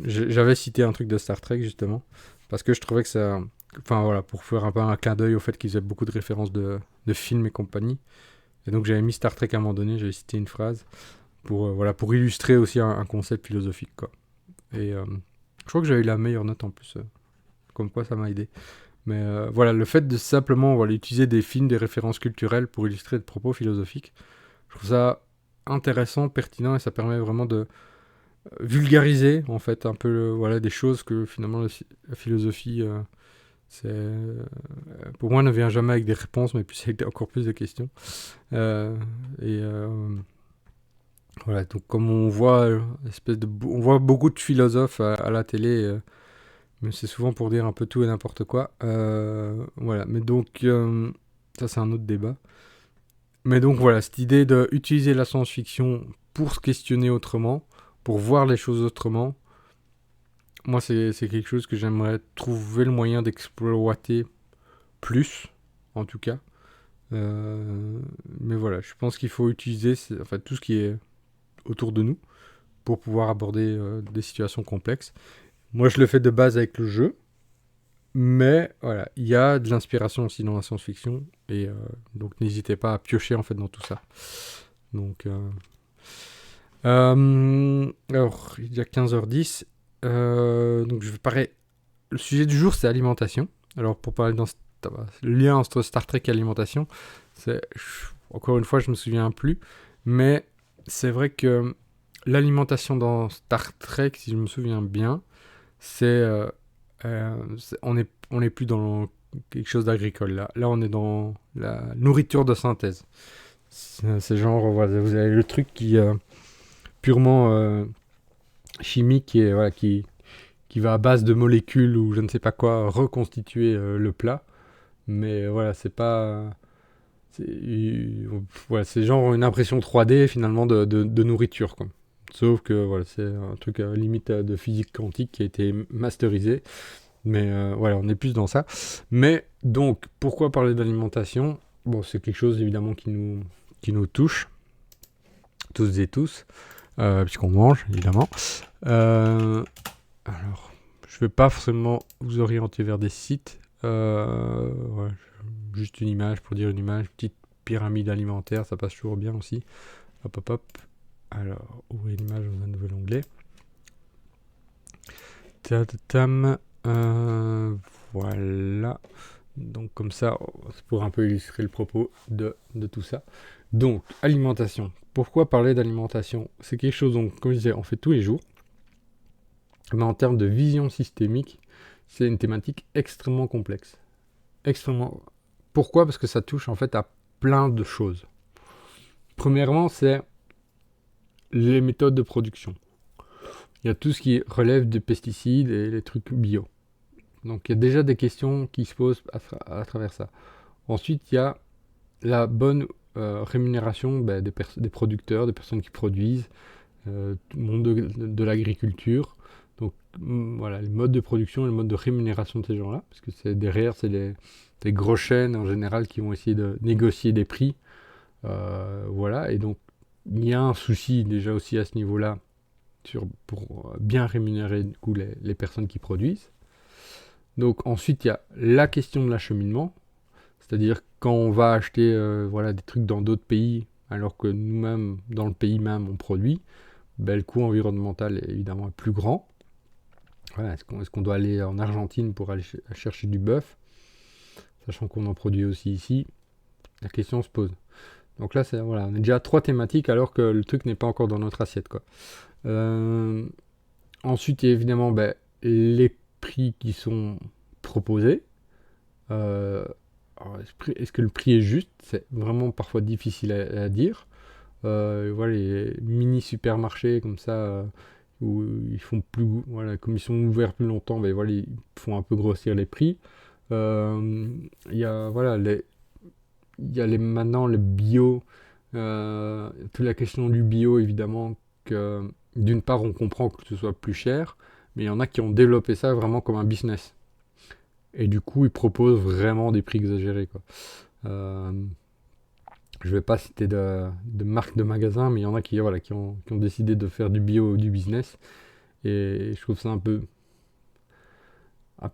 j'avais cité un truc de Star Trek justement, parce que je trouvais que ça... Enfin voilà, pour faire un peu un clin d'œil au fait qu'ils aient beaucoup de références de films et compagnie. Et donc j'avais mis Star Trek à un moment donné, j'avais cité une phrase pour illustrer aussi un concept philosophique, quoi. Et je crois que j'avais eu la meilleure note en plus, comme quoi ça m'a aidé. Mais voilà, le fait de simplement utiliser des films, des références culturelles pour illustrer des propos philosophiques, je trouve ça intéressant, pertinent, et ça permet vraiment de vulgariser en fait un peu des choses que finalement la philosophie pour moi ne vient jamais avec des réponses, mais plus avec encore plus de questions. Voilà, donc comme on voit on voit beaucoup de philosophes à la télé, mais c'est souvent pour dire un peu tout et n'importe quoi. Voilà, mais donc ça c'est un autre débat. Mais donc voilà, cette idée d'utiliser la science-fiction pour se questionner autrement, pour voir les choses autrement, moi, c'est quelque chose que j'aimerais trouver le moyen d'exploiter plus, en tout cas. Mais voilà, je pense qu'il faut utiliser enfin, tout ce qui est autour de nous pour pouvoir aborder des situations complexes. Moi, je le fais de base avec le jeu, mais voilà, il y a de l'inspiration aussi dans la science-fiction, et donc n'hésitez pas à piocher en fait dans tout ça. Donc, alors, il y a 15h10, donc je vais parler. Le sujet du jour, c'est alimentation. Alors, pour parler le lien entre Star Trek et alimentation, encore une fois, je me souviens plus, mais c'est vrai que l'alimentation dans Star Trek, si je me souviens bien, on n'est plus dans quelque chose d'agricole là. Là, on est dans la nourriture de synthèse. C'est genre, voilà, vous avez le truc qui purement chimique et voilà, qui va à base de molécules ou je ne sais pas quoi reconstituer le plat. Mais voilà, c'est pas. Voilà, c'est genre une impression 3D finalement de nourriture, quoi. Sauf que voilà, c'est un truc limite de physique quantique qui a été masterisé. Mais voilà, on est plus dans ça. Mais donc, pourquoi parler d'alimentation? Bon, c'est quelque chose évidemment qui nous touche, tous et tous, puisqu'on mange évidemment. Alors, je vais pas forcément vous orienter vers des sites. Ouais, juste une image pour dire une image, petite pyramide alimentaire, ça passe toujours bien aussi. Hop hop hop. Alors, ouvrez l'image dans un nouvel onglet. Tam. Voilà. Donc comme ça, c'est pour un peu illustrer le propos de tout ça. Donc, alimentation. Pourquoi parler d'alimentation? C'est quelque chose, donc, comme je disais, on fait tous les jours. Mais en termes de vision systémique, c'est une thématique extrêmement complexe. Extrêmement. Pourquoi? Parce que ça touche en fait à plein de choses. Premièrement, c'est les méthodes de production. Il y a tout ce qui relève des pesticides et les trucs bio. Donc il y a déjà des questions qui se posent à travers ça. Ensuite, il y a la bonne rémunération des producteurs, des personnes qui produisent, le monde de l'agriculture. Donc voilà, les modes de production et le mode de rémunération de ces gens-là, parce que derrière, c'est des grosses chaînes en général qui vont essayer de négocier des prix. Voilà, et donc il y a un souci déjà aussi à ce niveau-là pour bien rémunérer du coup, les personnes qui produisent. Donc ensuite, il y a la question de l'acheminement, c'est-à-dire quand on va acheter voilà, des trucs dans d'autres pays, alors que nous-mêmes, dans le pays même, on produit, le coût environnemental est évidemment plus grand. Voilà, est-ce qu'on doit aller en Argentine pour aller chercher du bœuf, sachant qu'on en produit aussi ici? La question se pose. Donc là, voilà, on est déjà à 3 thématiques alors que le truc n'est pas encore dans notre assiette, quoi. Ensuite, il y a évidemment les prix qui sont proposés. Alors, est-ce que le prix est juste? C'est vraiment parfois difficile à dire. Voilà, les mini supermarchés comme ça, où ils font plus, voilà, comme ils sont ouverts plus longtemps, voilà, ils font un peu grossir les prix. Il y a voilà maintenant les bio, toute la question du bio évidemment que d'une part on comprend que ce soit plus cher, mais il y en a qui ont développé ça vraiment comme un business. Et du coup ils proposent vraiment des prix exagérés, quoi. Je vais pas citer de marque de magasin, mais il y en a qui ont décidé de faire du bio du business. Et je trouve ça un peu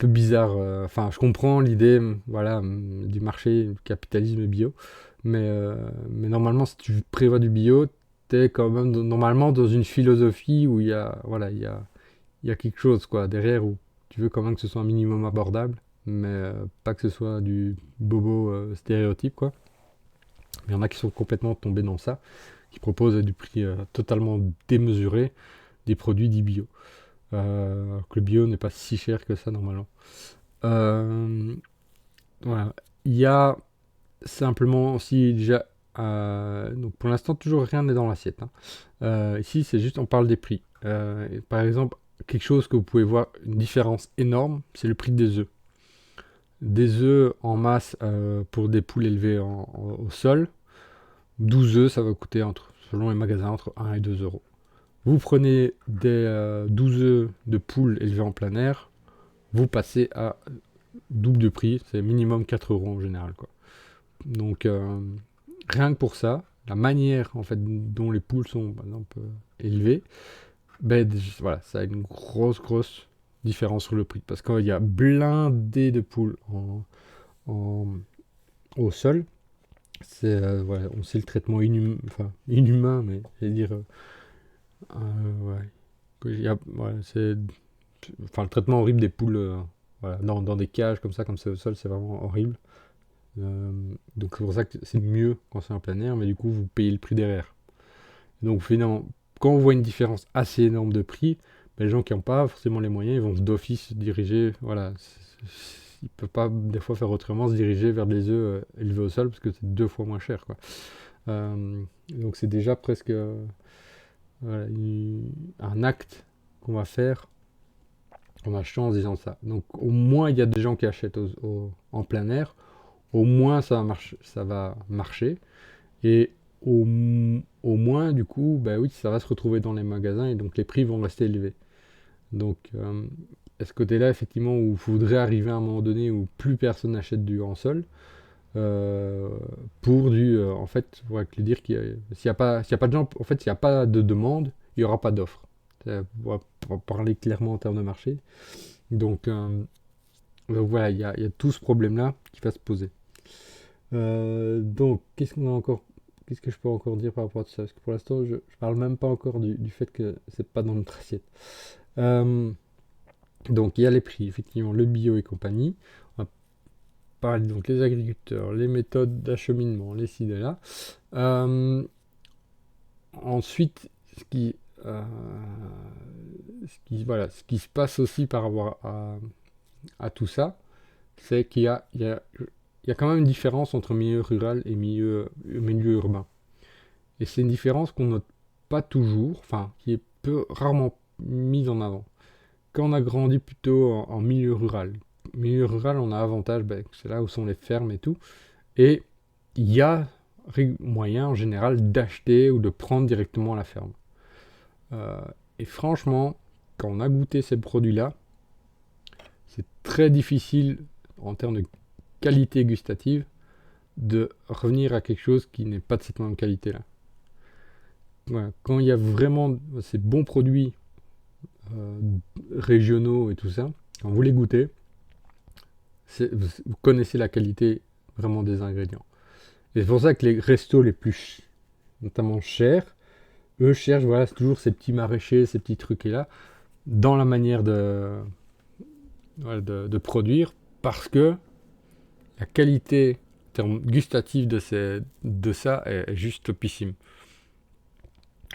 bizarre. Enfin, je comprends l'idée, voilà, du marché, du capitalisme bio. Mais normalement, si tu prévois du bio, t'es quand même normalement dans une philosophie où il y a, voilà, il y a quelque chose, quoi, derrière, où tu veux quand même que ce soit un minimum abordable, mais pas que ce soit du bobo stéréotype, quoi. Mais il y en a qui sont complètement tombés dans ça, qui proposent du prix totalement démesuré des produits dits bio. Alors que le bio n'est pas si cher que ça normalement. Voilà. Il y a simplement aussi déjà... donc pour l'instant, toujours rien n'est dans l'assiette, hein. Ici, c'est juste, on parle des prix. Par exemple, quelque chose que vous pouvez voir, une différence énorme, c'est le prix des œufs. Des œufs en masse pour des poules élevées au sol, 12 œufs, ça va coûter selon les magasins, entre 1 et 2 euros. Vous prenez des 12 œufs de poule élevés en plein air, vous passez à double de prix, c'est minimum 4 euros en général, quoi. Donc, rien que pour ça, la manière en fait dont les poules sont, par exemple, élevées, ben voilà, ça a une grosse différence sur le prix. Parce qu'il y a blindé de poules en- au sol. Voilà, on sait le traitement inhumain, mais je veux dire, ouais, voilà, c'est, enfin, le traitement horrible des poules, voilà, dans des cages comme c'est au sol, c'est vraiment horrible. Donc c'est pour ça que c'est mieux quand c'est en plein air, mais du coup vous payez le prix derrière. Donc finalement, quand on voit une différence assez énorme de prix, ben, les gens qui n'ont pas forcément les moyens, ils vont d'office se diriger, voilà, ils ne peuvent pas des fois faire autrement, se diriger vers des œufs élevés au sol parce que c'est 2 fois moins cher, quoi. Donc c'est déjà presque voilà, un acte qu'on va faire en achetant en se disant ça. Donc au moins il y a des gens qui achètent en plein air, au moins ça va marcher. Et au moins, du coup, bah oui, ça va se retrouver dans les magasins et donc les prix vont rester élevés. Donc, à ce côté-là, effectivement, où il faudrait arriver à un moment donné où plus personne n'achète du en sol, euh, en fait, pour dire s'il y a pas de gens, en fait, s'il n'y a pas de demande, il n'y aura pas d'offre. Pour parler clairement en termes de marché. Donc, donc voilà, il y a tout ce problème-là qui va se poser. Donc, qu'est-ce que je peux encore dire par rapport à ça? Parce que pour l'instant, je parle même pas encore du fait que c'est pas dans notre assiette. Euh, donc, il y a les prix, effectivement, le bio et compagnie. On va parler donc les agriculteurs, les méthodes d'acheminement, les ci, et là. Euh, Ensuite, euh, voilà, ce qui se passe aussi par rapport à tout ça, c'est qu'il y a quand même une différence entre milieu rural et milieu urbain. Et c'est une différence qu'on note pas toujours, enfin, qui est rarement mise en avant. Quand on a grandi plutôt en milieu rural, on a avantage, ben, c'est là où sont les fermes et tout. Et il y a moyen en général d'acheter ou de prendre directement à la ferme. Euh, et franchement, quand on a goûté ces produits-là, c'est très difficile en termes de qualité gustative de revenir à quelque chose qui n'est pas de cette même qualité-là. Voilà. Quand il y a vraiment ces bons produits euh, régionaux et tout ça, quand vous les goûtez, vous connaissez la qualité vraiment des ingrédients. Et c'est pour ça que les restos les plus, notamment chers, eux cherchent, voilà, c'est toujours ces petits maraîchers, ces petits trucs là, dans la manière voilà, de produire, parce que la qualité en termes gustatifs de ça est juste topissime.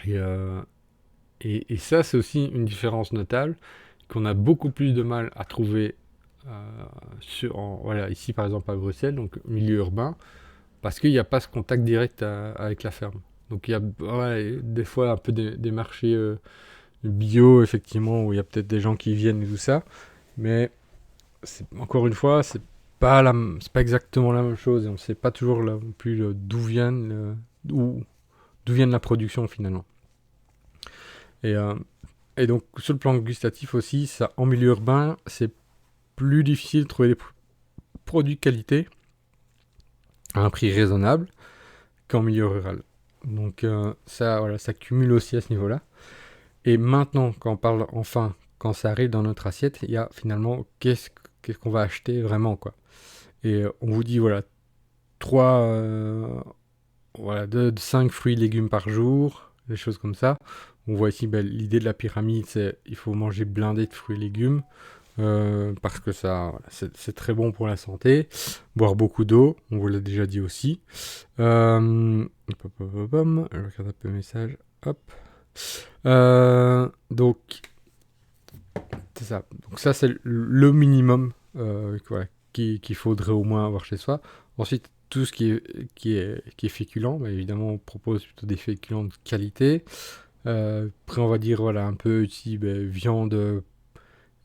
Et, ça, c'est aussi une différence notable, qu'on a beaucoup plus de mal à trouver voilà, ici par exemple à Bruxelles, donc milieu urbain, parce qu'il n'y a pas ce contact direct avec la ferme. Donc il y a ouais, des fois un peu des marchés bio, effectivement, où il y a peut-être des gens qui viennent et tout ça, mais encore une fois, c'est pas exactement la même chose, et on ne sait pas toujours là, non plus d'où vient la production finalement. Et, euh, et donc sur le plan gustatif aussi, ça, en milieu urbain, c'est plus difficile de trouver des produits de qualité à un prix raisonnable qu'en milieu rural. Donc ça, voilà, ça cumule aussi à ce niveau-là. Et maintenant, quand on parle enfin, quand ça arrive dans notre assiette, il y a finalement qu'est-ce qu'on va acheter vraiment, quoi. Et on vous dit, voilà, 3, voilà, de 5 fruits et légumes par jour, des choses comme ça. On voit ici, ben, l'idée de la pyramide, c'est il faut manger blindé de fruits et légumes. Parce que ça, voilà, c'est très bon pour la santé. Boire beaucoup d'eau, on vous l'a déjà dit aussi. Je regarde un peu le message. Hop. Donc, c'est ça. Donc ça, c'est le minimum voilà, qu'il faudrait au moins avoir chez soi. Ensuite, tout ce qui est féculent, bah, évidemment, on propose plutôt des féculents de qualité. Après, on va dire, voilà, un peu ici, ben, viande,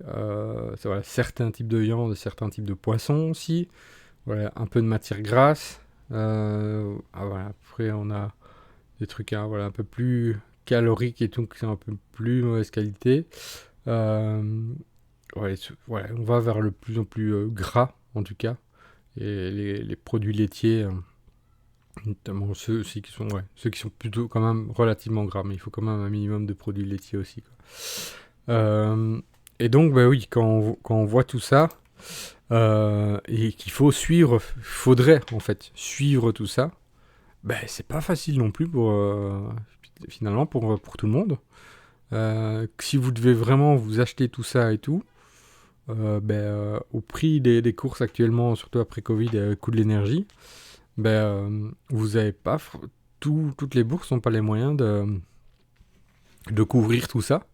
voilà, certains types de viande, certains types de poissons aussi. Voilà, un peu de matière grasse. Voilà, après, on a des trucs voilà, un peu plus caloriques et tout, qui sont un peu plus mauvaise qualité. Euh, ouais, on va vers le plus en plus gras, en tout cas. Et les produits laitiers, notamment ceux qui sont plutôt quand même relativement gras, mais il faut quand même un minimum de produits laitiers aussi, quoi. Euh, et donc, bah oui, quand on voit tout ça, et qu'il faudrait en fait suivre tout ça, ben c'est pas facile non plus finalement pour tout le monde. Si vous devez vraiment vous acheter tout ça et tout, au prix des courses actuellement, surtout après Covid et le coût de l'énergie, vous avez pas toutes les bourses n'ont pas les moyens de couvrir tout ça.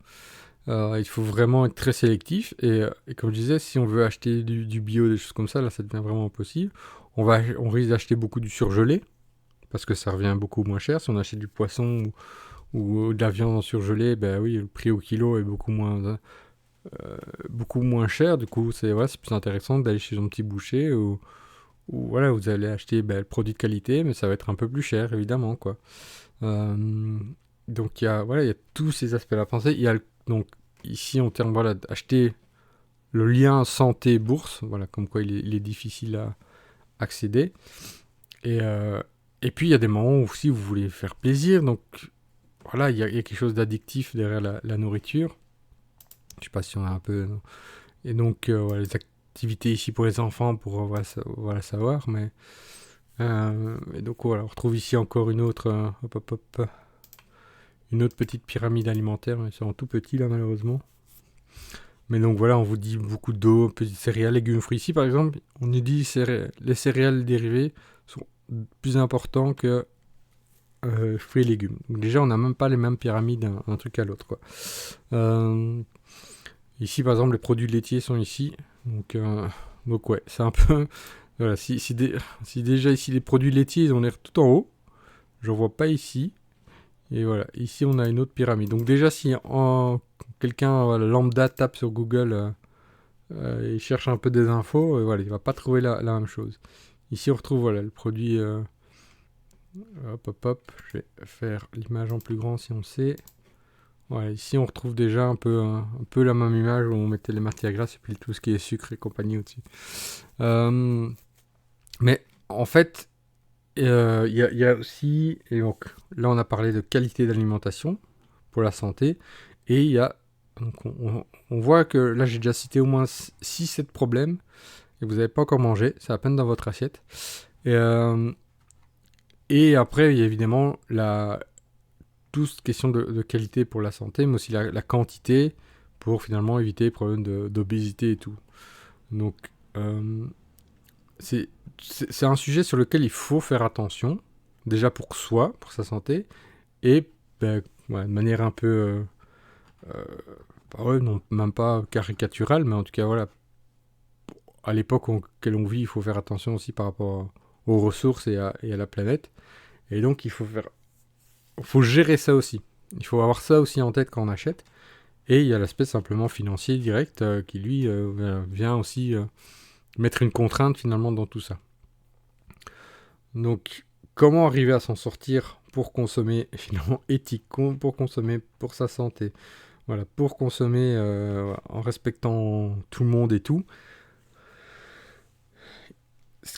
Il faut vraiment être très sélectif et comme je disais, si on veut acheter du bio, des choses comme ça, là ça devient vraiment impossible. On risque d'acheter beaucoup du surgelé parce que ça revient beaucoup moins cher. Si on achète du poisson ou de la viande en surgelé, ben oui, le prix au kilo est beaucoup moins cher. Du coup, c'est plus intéressant d'aller chez un petit boucher ou voilà, vous allez acheter le produit de qualité, mais ça va être un peu plus cher, évidemment, quoi. Euh, donc, il y a tous ces aspects-là à penser. Donc, ici, en termes, voilà, d'acheter le lien santé-bourse, voilà, comme quoi il est difficile à accéder. Et, euh, et puis, il y a des moments où aussi vous voulez faire plaisir, donc voilà, il y a quelque chose d'addictif derrière la nourriture. Je sais pas si on a un peu. Non. Et donc, voilà, les activités ici pour les enfants, pour voilà, savoir. Et donc, voilà, on retrouve ici encore une autre petite pyramide alimentaire, mais c'est en tout petit là, malheureusement. Mais donc, voilà, on vous dit beaucoup d'eau, petits céréales, légumes, fruits. Ici, par exemple, on nous dit les céréales dérivées sont plus importants que fruits et légumes. Donc, déjà, on n'a même pas les mêmes pyramides d'un truc à l'autre, quoi. Euh, Ici, par exemple, les produits laitiers sont ici. Donc ouais, c'est un peu... Voilà, si déjà ici les produits laitiers, ils ont l'air tout en haut, j'en vois pas ici. Et voilà, ici on a une autre pyramide. Donc déjà, si quelqu'un voilà, lambda tape sur Google et cherche un peu des infos, voilà, il va pas trouver la même chose. Ici on retrouve voilà, le produit... hop, je vais faire l'image en plus grand si on sait. Ouais, ici on retrouve déjà un peu la même image où on mettait les matières grasses et puis tout ce qui est sucre et compagnie au-dessus. Euh, mais en fait, il y a aussi, et donc là on a parlé de qualité d'alimentation pour la santé, et il y a, donc on voit que là j'ai déjà cité au moins 6-7 problèmes, et vous n'avez pas encore mangé, c'est à peine dans votre assiette. Et, euh, et après, il y a évidemment toute question de qualité pour la santé, mais aussi la quantité pour finalement éviter les problèmes d'obésité et tout. Donc, c'est un sujet sur lequel il faut faire attention, déjà pour soi, pour sa santé, et ouais, de manière un peu, non, même pas caricaturale, mais en tout cas, voilà, à l'époque auquel on vit, il faut faire attention aussi par rapport aux ressources et à la planète. Et donc, faut gérer ça aussi. Il faut avoir ça aussi en tête quand on achète. Et il y a l'aspect simplement financier direct qui, lui, vient aussi mettre une contrainte finalement dans tout ça. Donc, comment arriver à s'en sortir pour consommer finalement éthique, pour consommer pour sa santé, voilà, pour consommer en respectant tout le monde et tout.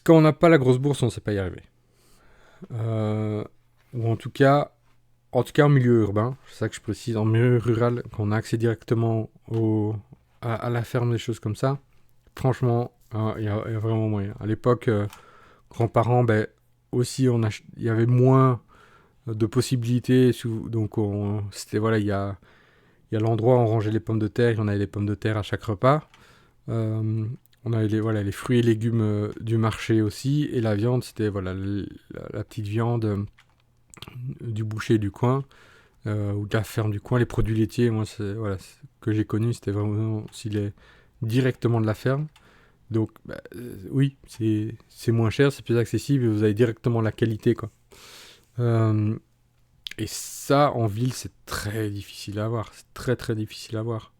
Quand on n'a pas la grosse bourse, on ne sait pas y arriver. Ou en tout cas en milieu urbain, c'est ça que je précise, en milieu rural, quand on a accès directement à la ferme, des choses comme ça, franchement, il y a vraiment moyen. À l'époque, grands-parents, aussi, il y avait moins de possibilités. Donc, c'était, voilà, il y a l'endroit où on rangeait les pommes de terre, on avait les pommes de terre à chaque repas. On avait voilà, les fruits et légumes du marché aussi. Et la viande, c'était voilà, la petite viande du boucher du coin ou de la ferme du coin. Les produits laitiers, moi, voilà, ce que j'ai connu, c'était vraiment aussi directement de la ferme. Donc, oui, c'est moins cher, c'est plus accessible et vous avez directement la qualité, quoi. Et ça, en ville, c'est très difficile à avoir. C'est très, très difficile à avoir.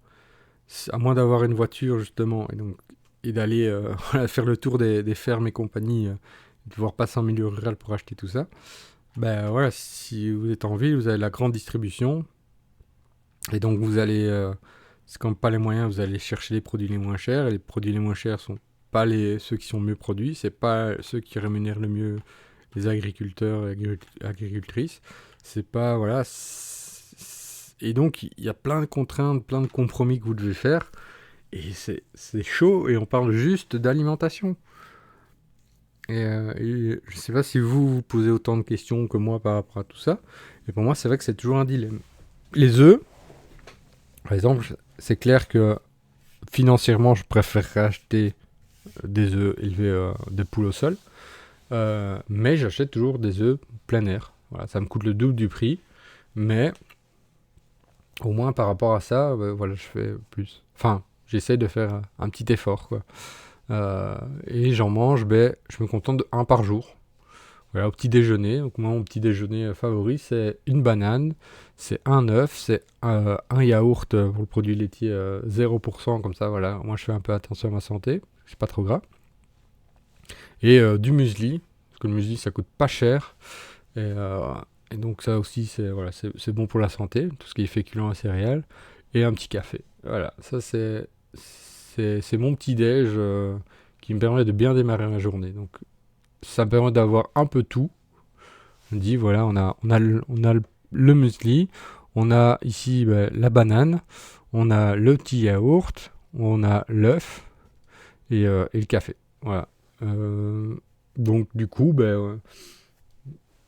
À moins d'avoir une voiture, justement, et d'aller voilà, faire le tour des fermes et compagnie, de devoir passer en milieu rural pour acheter tout ça. Ben voilà, si vous êtes en ville, vous avez la grande distribution. Et donc vous allez, c'est comme pas les moyens, vous allez chercher les produits les moins chers. Et les produits les moins chers sont pas ceux qui sont mieux produits, c'est pas ceux qui rémunèrent le mieux les agriculteurs et agricultrices. C'est pas, voilà. Et donc il y a plein de contraintes, plein de compromis que vous devez faire. Et c'est chaud, et on parle juste d'alimentation. Et je sais pas si vous posez autant de questions que moi par rapport à tout ça. Et pour moi, c'est vrai que c'est toujours un dilemme. Les œufs, par exemple, c'est clair que financièrement, je préférerais acheter des œufs élevés des poules au sol. Mais j'achète toujours des œufs plein air. Voilà, ça me coûte le double du prix. Mais au moins par rapport à ça, voilà, je fais plus. Enfin, j'essaie de faire un petit effort, quoi. Et j'en mange, je me contente de un par jour. Voilà, au petit déjeuner. Donc moi, mon petit déjeuner favori, c'est une banane, c'est un œuf, c'est un yaourt pour le produit laitier 0%, comme ça, voilà. Moi, je fais un peu attention à ma santé, c'est pas trop gras. Et du muesli, parce que le muesli, ça coûte pas cher. Et, euh, et donc ça aussi, c'est bon pour la santé, tout ce qui est féculent et céréales. Et un petit café. Voilà, ça c'est mon petit déj qui me permet de bien démarrer ma journée. Donc ça me permet d'avoir un peu tout. On dit voilà, on a le muesli, on a ici la banane, on a le petit yaourt, on a l'œuf et le café. Voilà. Euh, donc du coup,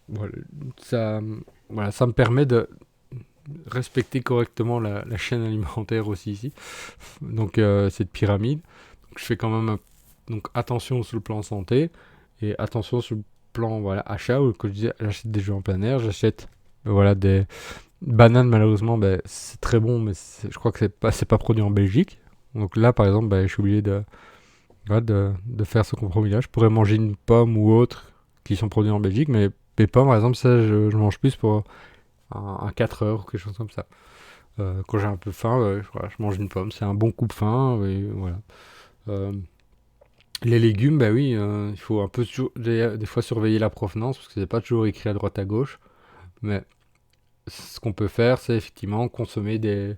voilà, ça, voilà, ça me permet de respecter correctement la chaîne alimentaire aussi ici. Donc cette pyramide. Donc, je fais quand même donc attention sur le plan santé et attention sur le plan voilà achat, où que je disais, j'achète des jeux en plein air, j'achète voilà des bananes. Malheureusement, c'est très bon, mais je crois que c'est pas produit en Belgique. Donc là, par exemple, je suis obligé voilà, de faire ce compromis-là. Je pourrais manger une pomme ou autre qui sont produits en Belgique, mais les pommes, par exemple, ça, je mange plus pour un 4 heures ou quelque chose comme ça. Quand j'ai un peu faim, voilà, je mange une pomme. C'est un bon coupe-faim. Et voilà. Euh, les légumes, bah oui, il faut un peu des fois surveiller la provenance parce que c'est pas toujours écrit à droite à gauche. Mais ce qu'on peut faire, c'est effectivement consommer des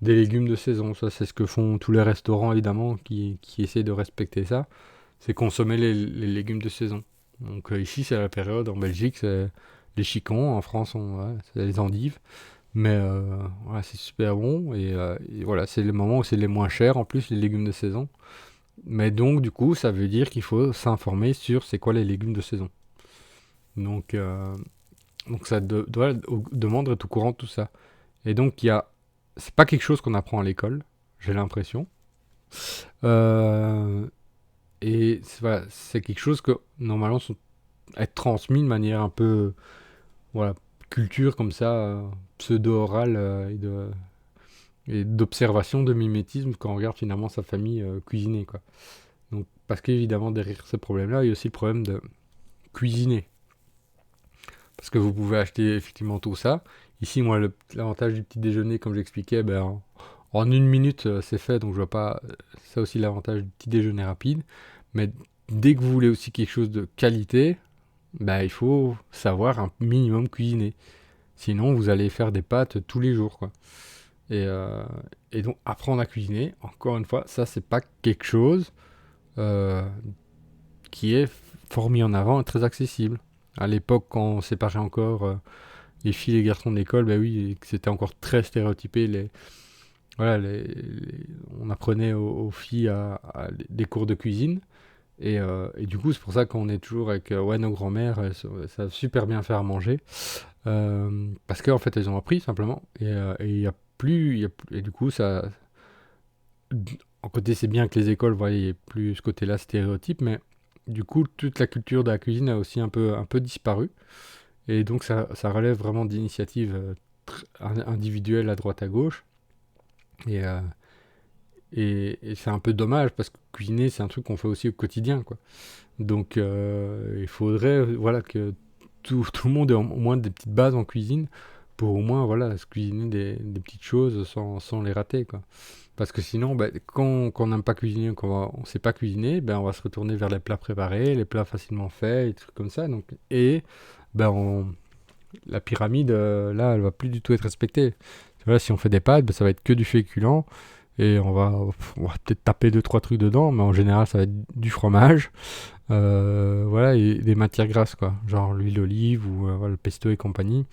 légumes de saison. Ça, c'est ce que font tous les restaurants, évidemment, qui essayent de respecter ça. C'est consommer les légumes de saison. Donc ici, c'est la période. En Belgique, c'est les chicons. En France, c'est les endives. Mais voilà, c'est super bon. Et voilà, c'est les moments où c'est les moins chers, en plus, les légumes de saison. Mais donc, du coup, ça veut dire qu'il faut s'informer sur c'est quoi les légumes de saison. Donc, ça demande d'être au courant de tout ça. Et donc, c'est pas quelque chose qu'on apprend à l'école, j'ai l'impression. Euh, voilà, c'est quelque chose que, normalement, être transmis de manière un peu, voilà, culture comme ça, pseudo-orale et d'observation, de mimétisme, quand on regarde finalement sa famille cuisiner, quoi. Donc, parce qu'évidemment, derrière ce problème-là, il y a aussi le problème de cuisiner. Parce que vous pouvez acheter effectivement tout ça. Ici, moi, l'avantage du petit déjeuner, comme j'expliquais, en une minute, c'est fait. Donc, je vois pas. Ça aussi, l'avantage du petit déjeuner rapide. Mais dès que vous voulez aussi quelque chose de qualité, il faut savoir un minimum cuisiner. Sinon, vous allez faire des pâtes tous les jours, quoi. Et, euh, et donc, apprendre à cuisiner, encore une fois, ça, c'est pas quelque chose euh, qui est fort mis en avant et très accessible. À l'époque, quand on séparait encore les filles et les garçons de l'école, oui, et que c'était encore très stéréotypé. Voilà, on apprenait aux filles des cours de cuisine. Et du coup, c'est pour ça qu'on est toujours avec ouais, nos grands-mères, elles savent super bien faire à manger. Parce qu'en fait, elles ont appris simplement. Et il y a plus, et du coup, ça. En côté, c'est bien que les écoles, voilà, il n'y ait plus ce côté-là stéréotype, mais du coup, toute la culture de la cuisine a aussi un peu disparu. Et donc, ça relève vraiment d'initiatives individuelles à droite à gauche. Et, euh, et c'est un peu dommage parce que cuisiner, c'est un truc qu'on fait aussi au quotidien, quoi. Donc, il faudrait voilà, que tout le monde ait au moins des petites bases en cuisine pour au moins voilà, se cuisiner des petites choses sans les rater, quoi. Parce que sinon, quand on n'aime pas cuisiner, quand on ne sait pas cuisiner, on va se retourner vers les plats préparés, les plats facilement faits, et des trucs comme ça. Donc, et on la pyramide, là, elle va plus du tout être respectée. Voilà, si on fait des pâtes, ça va être que du féculent. Et on va peut-être taper 2-3 trucs dedans, mais en général, ça va être du fromage. Voilà, et des matières grasses, quoi. Genre l'huile d'olive ou voilà, le pesto et compagnie.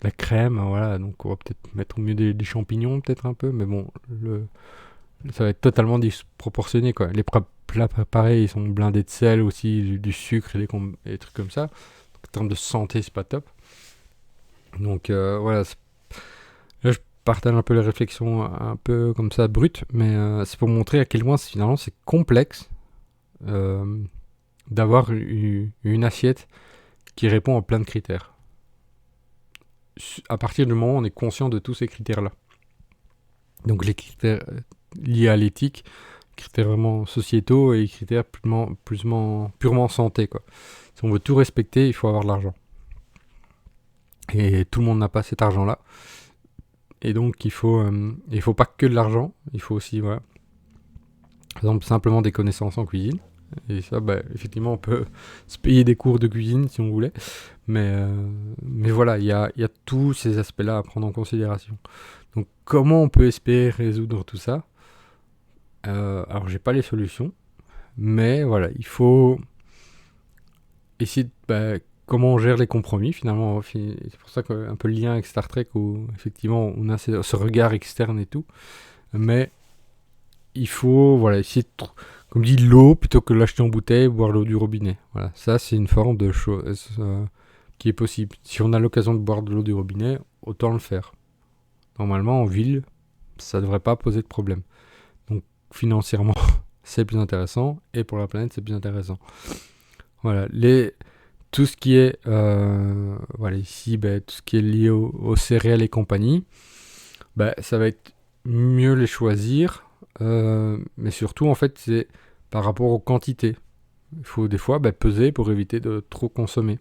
La crème, voilà. Donc on va peut-être mettre au mieux des champignons, peut-être un peu. Mais bon, ça va être totalement disproportionné, quoi. Les plats préparés, ils sont blindés de sel aussi, du sucre et des trucs comme ça. Donc, en termes de santé, c'est pas top. Donc voilà, là je partage un peu les réflexions un peu comme ça brutes, mais c'est pour montrer à quel point finalement c'est complexe euh, d'avoir une assiette qui répond à plein de critères. À partir du moment où on est conscient de tous ces critères-là. Donc les critères liés à l'éthique, critères vraiment sociétaux et critères purement santé, quoi. Si on veut tout respecter, il faut avoir de l'argent. Et tout le monde n'a pas cet argent-là. Et donc il faut pas que de l'argent, il faut aussi, voilà, par exemple simplement des connaissances en cuisine. Et ça, effectivement, on peut se payer des cours de cuisine si on voulait. Mais voilà, il y a tous ces aspects-là à prendre en considération. Donc comment on peut espérer résoudre tout ça? Alors j'ai pas les solutions, mais voilà, il faut essayer de, comment on gère les compromis finalement. C'est pour ça qu'un peu le lien avec Star Trek où effectivement on a ce regard externe et tout. Mais il faut voilà, essayer comme dit, l'eau plutôt que l'acheter en bouteille, boire l'eau du robinet. Voilà, ça c'est une forme de chose qui est possible. Si on a l'occasion de boire de l'eau du robinet, autant le faire. Normalement en ville, ça devrait pas poser de problème. Donc financièrement, c'est plus intéressant et pour la planète, c'est plus intéressant. Voilà, tout ce qui est voilà ici, tout ce qui est lié aux céréales et compagnie, ça va être mieux les choisir, mais surtout en fait c'est par rapport aux quantités. Il faut des fois peser pour éviter de trop consommer.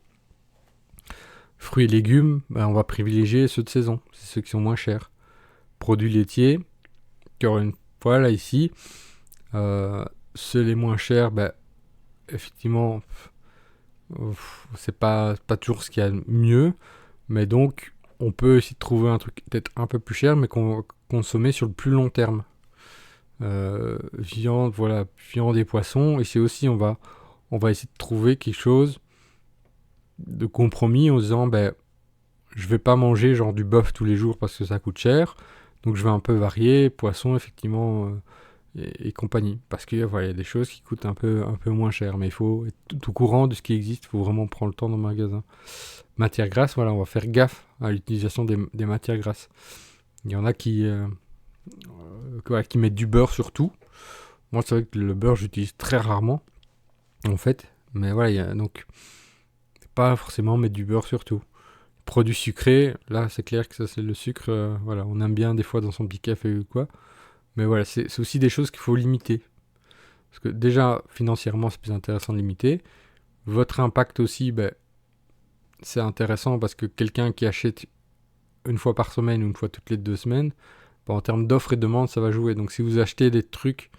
Fruits et légumes, on va privilégier ceux de saison, c'est ceux qui sont moins chers. Produits laitiers, encore une fois là ici, ceux les moins chers, effectivement, c'est pas toujours ce qu'il y a de mieux, mais donc on peut essayer de trouver un truc peut-être un peu plus cher, mais qu'on va consommer sur le plus long terme. Viande, voilà, viande et poissons, et c'est aussi on va essayer de trouver quelque chose de compromis en se disant je vais pas manger genre du bœuf tous les jours parce que ça coûte cher, donc je vais un peu varier, poisson effectivement et compagnie, parce qu'il voilà, y a des choses qui coûtent un peu moins cher, mais il faut être tout au courant de ce qui existe, il faut vraiment prendre le temps dans le magasin. Matières grasses, voilà, on va faire gaffe à l'utilisation des matières grasses. Il y en a qui mettent du beurre sur tout. Moi c'est vrai que le beurre j'utilise très rarement en fait, mais voilà, donc pas forcément mettre du beurre sur tout. Produits sucrés, là c'est clair que ça c'est le sucre, voilà, on aime bien des fois dans son petit café ou quoi, mais voilà, c'est aussi des choses qu'il faut limiter. Parce que déjà, financièrement, c'est plus intéressant de limiter. Votre impact aussi, c'est intéressant parce que quelqu'un qui achète une fois par semaine ou une fois toutes les 2 semaines, en termes d'offres et de demande, ça va jouer. Donc si vous achetez des trucs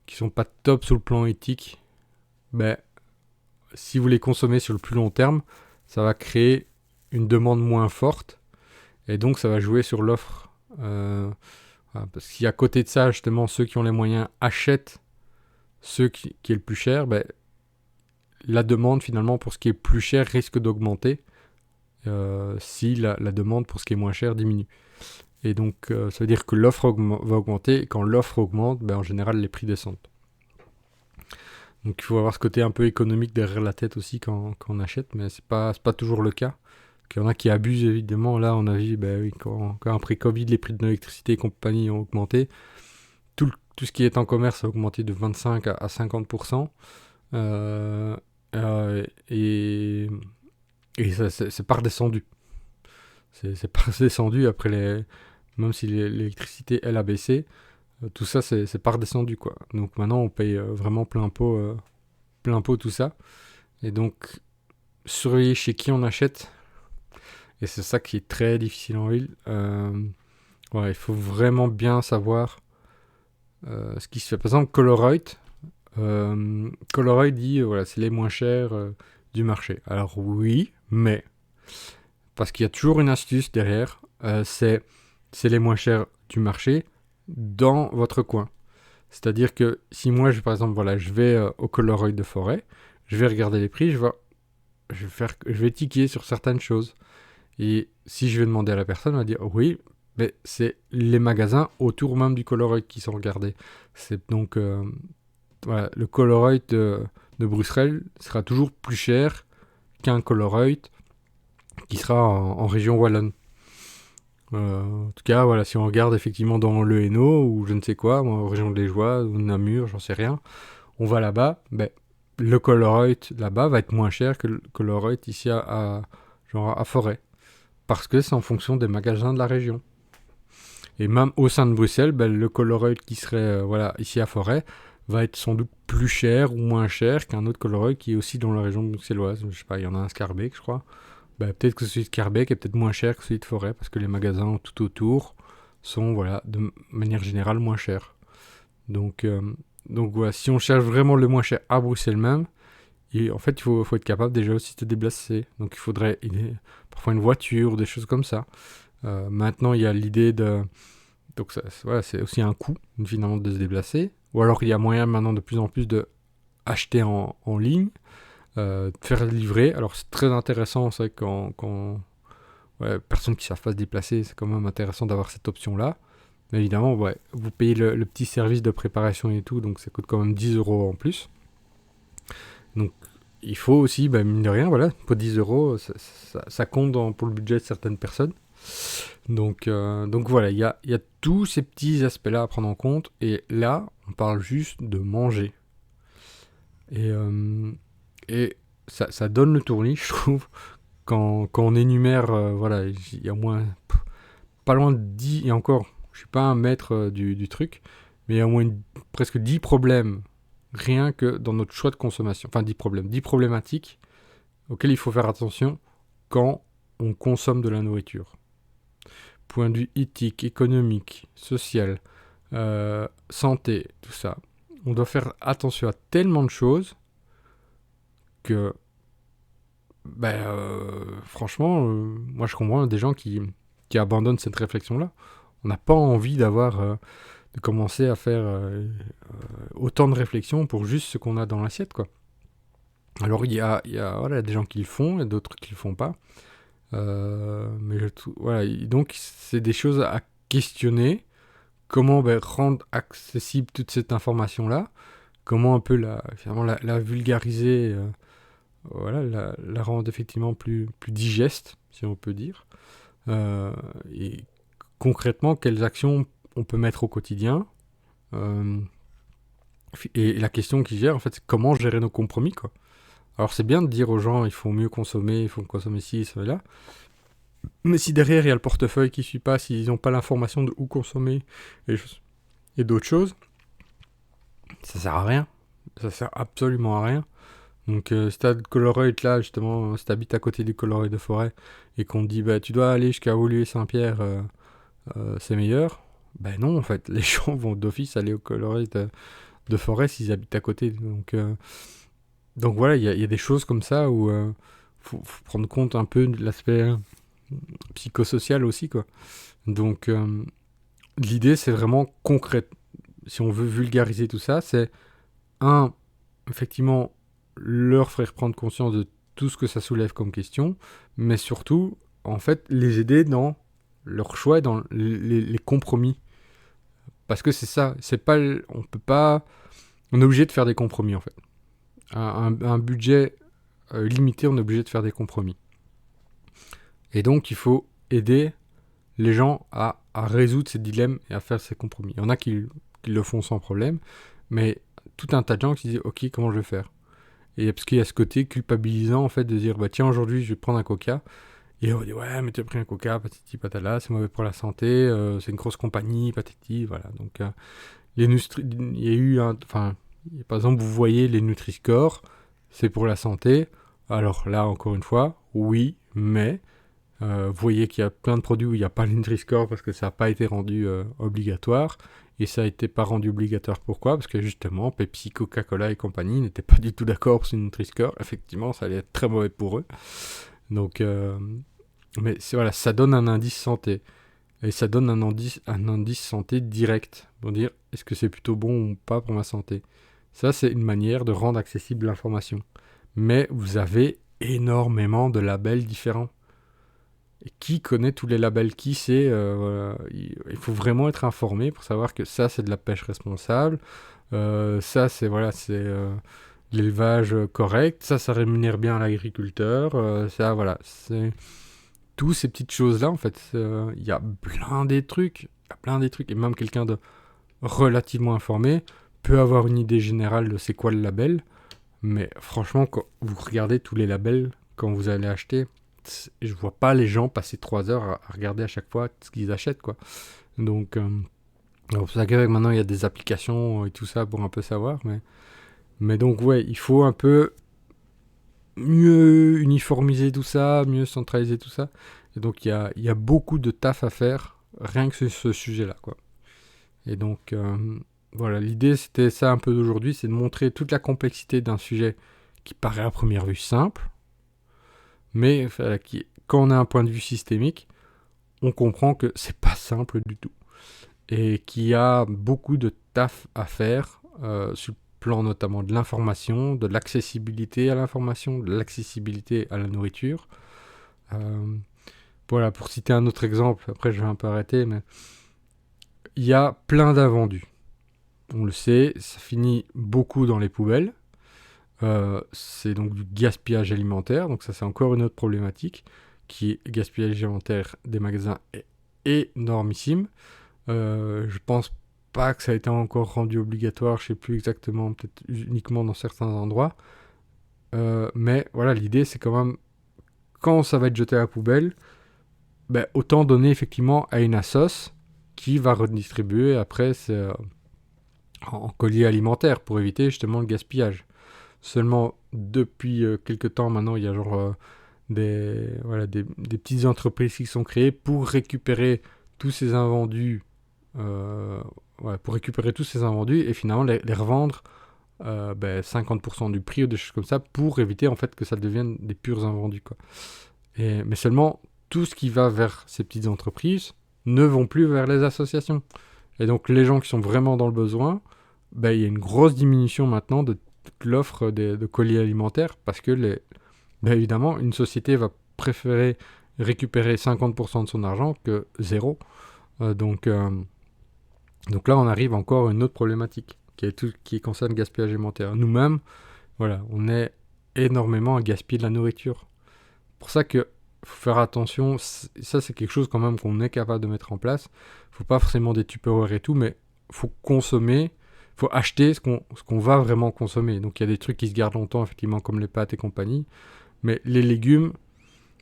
qui sont pas top sur le plan éthique, si vous les consommez sur le plus long terme, ça va créer une demande moins forte et donc ça va jouer sur l'offre. Voilà, parce qu'à à côté de ça, justement, ceux qui ont les moyens achètent ce qui est le plus cher, la demande finalement pour ce qui est plus cher risque d'augmenter si la demande pour ce qui est moins cher diminue. Et donc ça veut dire que l'offre va augmenter, et quand l'offre augmente, en général les prix descendent. Donc il faut avoir ce côté un peu économique derrière la tête aussi quand on achète, mais c'est pas toujours le cas. Il y en a qui abusent évidemment. Là on a vu quand après Covid les prix de l'électricité et compagnie ont augmenté. Tout ce qui est en commerce a augmenté de 25 à 50%. Et ça, c'est pas redescendu. C'est pas redescendu après même si l'électricité elle a baissé, tout ça c'est pas redescendu quoi. Donc maintenant on paye vraiment plein pot tout ça. Et donc surveiller chez qui on achète. Et c'est ça qui est très difficile en ville. Il faut vraiment bien savoir ce qui se fait. Par exemple, Colruyt dit voilà, c'est les moins chers du marché. Alors oui, mais parce qu'il y a toujours une astuce derrière, c'est les moins chers du marché dans votre coin. C'est-à-dire que si moi, par exemple, voilà, je vais au Coloroid de Forêt, je vais regarder les prix, je vais tiquer sur certaines choses. Et si je vais demander à la personne, elle va dire oui, mais c'est les magasins autour même du Coloroid qui sont regardés. C'est donc voilà, le Coloroid de Bruxelles sera toujours plus cher qu'un Coloroid qui sera en région wallonne. En tout cas, voilà, si on regarde effectivement dans le Hainaut ou je ne sais quoi, en région de Liégeois ou Namur, j'en sais rien, on va là-bas, le Coloroid là-bas va être moins cher que le Coloroid ici genre à Forêt. Parce que c'est en fonction des magasins de la région. Et même au sein de Bruxelles, le Coloroid qui serait ici à Forêt va être sans doute plus cher ou moins cher qu'un autre Coloroid qui est aussi dans la région bruxelloise. Je sais pas, il y en a un Scarbeck, je crois. Peut-être que celui de Scarbeck est peut-être moins cher que celui de Forêt parce que les magasins tout autour sont de manière générale moins chers. Donc voilà, si on cherche vraiment le moins cher à Bruxelles même, en fait il faut être capable déjà aussi de se déplacer. Donc il faudrait parfois une voiture ou des choses comme ça. Maintenant il y a l'idée de... Donc c'est aussi un coût finalement de se déplacer. Ou alors il y a moyen maintenant de plus en plus de acheter en ligne, de faire livrer. Alors c'est très intéressant, c'est quand personnes qui ne savent pas se déplacer, c'est quand même intéressant d'avoir cette option-là. Mais évidemment, vous payez le petit service de préparation et tout, donc ça coûte quand même 10 € en plus. Donc il faut aussi, mine de rien, voilà, pour 10 €, ça compte pour le budget de certaines personnes. Donc voilà, il y a tous ces petits aspects-là à prendre en compte. Et là, on parle juste de manger. Et ça donne le tournis, je trouve, quand on énumère, il y a moins, pas loin de 10, et encore, je suis pas un maître du truc, mais il y a au moins presque 10 problèmes, rien que dans notre choix de consommation. Enfin, 10 problèmes, 10 problématiques auxquelles il faut faire attention quand on consomme de la nourriture. Point de vue éthique, économique, social, santé, tout ça. On doit faire attention à tellement de choses que, franchement, moi je comprends des gens qui abandonnent cette réflexion-là. On n'a pas envie de commencer à faire autant de réflexions pour juste ce qu'on a dans l'assiette, quoi. Alors il y a des gens qui le font et d'autres qui le font pas. Donc c'est des choses à questionner. Comment rendre accessible toute cette information-là, comment un peu la vulgariser, la rendre effectivement plus digeste, si on peut dire. Et concrètement, quelles actions on peut mettre au quotidien. Et la question qui gère, en fait, c'est comment gérer nos compromis, quoi. Alors c'est bien de dire aux gens, il faut mieux consommer, il faut consommer ci, cela. Mais si derrière il y a le portefeuille qui ne suit pas, s'ils n'ont pas l'information de où consommer et d'autres choses, ça sert à rien. Ça sert absolument à rien. Donc si t'as le Coloroid là, justement, si t'habites à côté du Coloroid de Forêt et qu'on te dit tu dois aller jusqu'à Woluwe Saint-Pierre, c'est meilleur. Non, en fait, les gens vont d'office aller au Coloroid de Forêt s'ils habitent à côté. Donc voilà, il y a des choses comme ça où faut prendre compte un peu de l'aspect psychosocial aussi, quoi. Donc l'idée c'est vraiment concret. Si on veut vulgariser tout ça, c'est effectivement leur faire prendre conscience de tout ce que ça soulève comme question, mais surtout en fait les aider dans leur choix et dans les compromis. Parce que c'est ça, on est obligé de faire des compromis en fait. Un budget limité, on est obligé de faire des compromis. Et donc il faut aider les gens à résoudre ces dilemmes et à faire ces compromis. Il y en a qui le font sans problème, mais tout un tas de gens qui disent ok, comment je vais faire? Et parce qu'il y a ce côté culpabilisant en fait de dire tiens, aujourd'hui je vais prendre un coca. Et on dit ouais, mais tu as pris un coca, patati patala, c'est mauvais pour la santé, c'est une grosse compagnie, patati, voilà. Donc il y a eu par exemple, vous voyez les Nutri-Score, c'est pour la santé. Alors là, encore une fois, oui, mais vous voyez qu'il y a plein de produits où il n'y a pas le Nutri-Score parce que ça n'a pas été rendu obligatoire. Et ça n'a été pas rendu obligatoire. Pourquoi? Parce que justement, Pepsi, Coca-Cola et compagnie n'étaient pas du tout d'accord sur le Nutri-Score. Effectivement, ça allait être très mauvais pour eux. Donc Mais voilà, ça donne un indice santé. Et ça donne un indice santé direct pour dire est-ce que c'est plutôt bon ou pas pour ma santé. Ça, c'est une manière de rendre accessible l'information. Mais vous avez énormément de labels différents. Et qui connaît tous les labels? Qui sait voilà. Il faut vraiment être informé pour savoir que ça, c'est de la pêche responsable. Ça, c'est voilà, c'est l'élevage correct. Ça rémunère bien l'agriculteur. Ça, voilà, c'est tous ces petites choses-là, en fait. Il y a plein des trucs. Il y a plein des trucs. Et même quelqu'un de relativement informé peut avoir une idée générale de c'est quoi le label. Mais franchement, quand vous regardez tous les labels quand vous allez acheter, je vois pas les gens passer 3 heures à regarder à chaque fois ce qu'ils achètent, quoi. Donc, c'est pour ça que maintenant il y a des applications et tout ça pour un peu savoir. Mais donc, ouais, il faut un peu mieux uniformiser tout ça, mieux centraliser tout ça. Et donc, il y a beaucoup de taf à faire, rien que sur ce sujet-là, quoi. Et donc, voilà, l'idée c'était ça un peu d'aujourd'hui, c'est de montrer toute la complexité d'un sujet qui paraît à première vue simple, mais quand on a un point de vue systémique, on comprend que c'est pas simple du tout. Et qu'il y a beaucoup de taf à faire sur le plan notamment de l'information, de l'accessibilité à l'information, de l'accessibilité à la nourriture. Voilà, pour citer un autre exemple, après je vais un peu arrêter, mais il y a plein d'invendus. On le sait, ça finit beaucoup dans les poubelles. C'est donc du gaspillage alimentaire, donc ça c'est encore une autre problématique, qui est gaspillage alimentaire des magasins est énormissime. Je pense pas que ça a été encore rendu obligatoire, je sais plus exactement, peut-être uniquement dans certains endroits. Mais voilà, l'idée c'est quand même, quand ça va être jeté à la poubelle, ben, autant donner effectivement à une assoce qui va redistribuer après en colis alimentaires pour éviter justement le gaspillage. Seulement, depuis quelques temps maintenant, il y a genre des petites entreprises qui sont créées pour récupérer tous ces invendus, pour récupérer tous ces invendus et finalement les revendre 50% du prix ou des choses comme ça pour éviter en fait que ça devienne des purs invendus, quoi. Mais seulement, tout ce qui va vers ces petites entreprises ne vont plus vers les associations. Et donc les gens qui sont vraiment dans le besoin, il y a une grosse diminution maintenant de l'offre de colis alimentaires parce que évidemment une société va préférer récupérer 50% de son argent que zéro. Donc là on arrive encore à une autre problématique qui concerne le gaspillage alimentaire. Nous-mêmes, voilà, on est énormément à gaspiller de la nourriture. Pour ça que faut faire attention, ça c'est quelque chose quand même qu'on est capable de mettre en place. Faut pas forcément des Tupperware et tout, mais faut consommer, faut acheter ce qu'on va vraiment consommer. Donc il y a des trucs qui se gardent longtemps, effectivement, comme les pâtes et compagnie. Mais les légumes,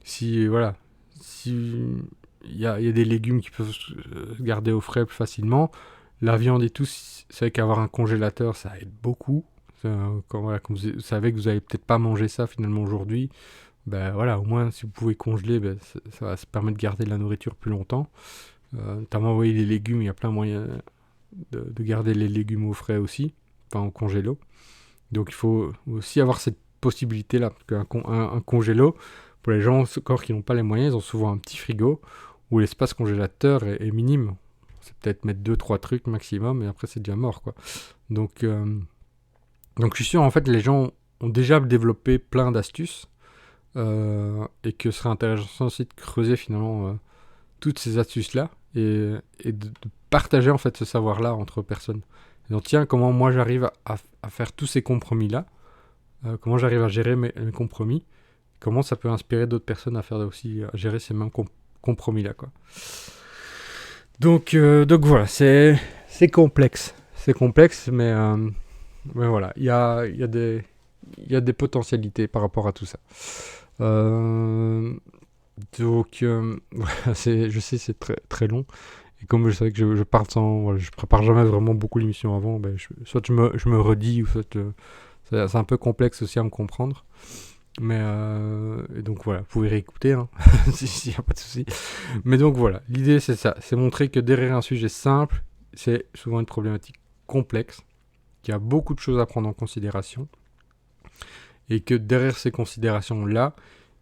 si il y a des légumes qui peuvent se garder au frais plus facilement. La viande et tout, c'est vrai qu'avoir un congélateur, ça aide beaucoup. Quand vous savez que vous n'allez peut-être pas manger ça finalement aujourd'hui, voilà, au moins si vous pouvez congeler, ça va se permettre de garder de la nourriture plus longtemps. Notamment, oui, les légumes, il y a plein de moyens de garder les légumes au frais aussi, enfin au congélo. Donc il faut aussi avoir cette possibilité-là, parce qu'un congélo, pour les gens encore qui n'ont pas les moyens, ils ont souvent un petit frigo où l'espace congélateur est minime. C'est peut-être mettre 2-3 trucs maximum, et après c'est déjà mort, quoi. Donc je suis sûr, en fait, les gens ont déjà développé plein d'astuces, et que ce serait intéressant aussi de creuser finalement toutes ces astuces-là, et de partager en fait ce savoir-là entre personnes. Et donc tiens, comment moi j'arrive à faire tous ces compromis-là, comment j'arrive à gérer mes compromis, comment ça peut inspirer d'autres personnes à faire aussi, à gérer ces mêmes compromis-là, quoi. Donc voilà, c'est complexe. C'est complexe, mais voilà, il y a des potentialités par rapport à tout ça. Donc, voilà, je sais, c'est très, très long. Et comme je savais que je parle voilà, je prépare jamais vraiment beaucoup l'émission avant, soit je me redis, ou soit c'est un peu complexe aussi à me comprendre. Mais et donc voilà, vous pouvez réécouter, hein, s'il n'y a pas de souci. Mais donc voilà, l'idée c'est ça, c'est montrer que derrière un sujet simple, c'est souvent une problématique complexe, qu'il y a beaucoup de choses à prendre en considération, et que derrière ces considérations-là,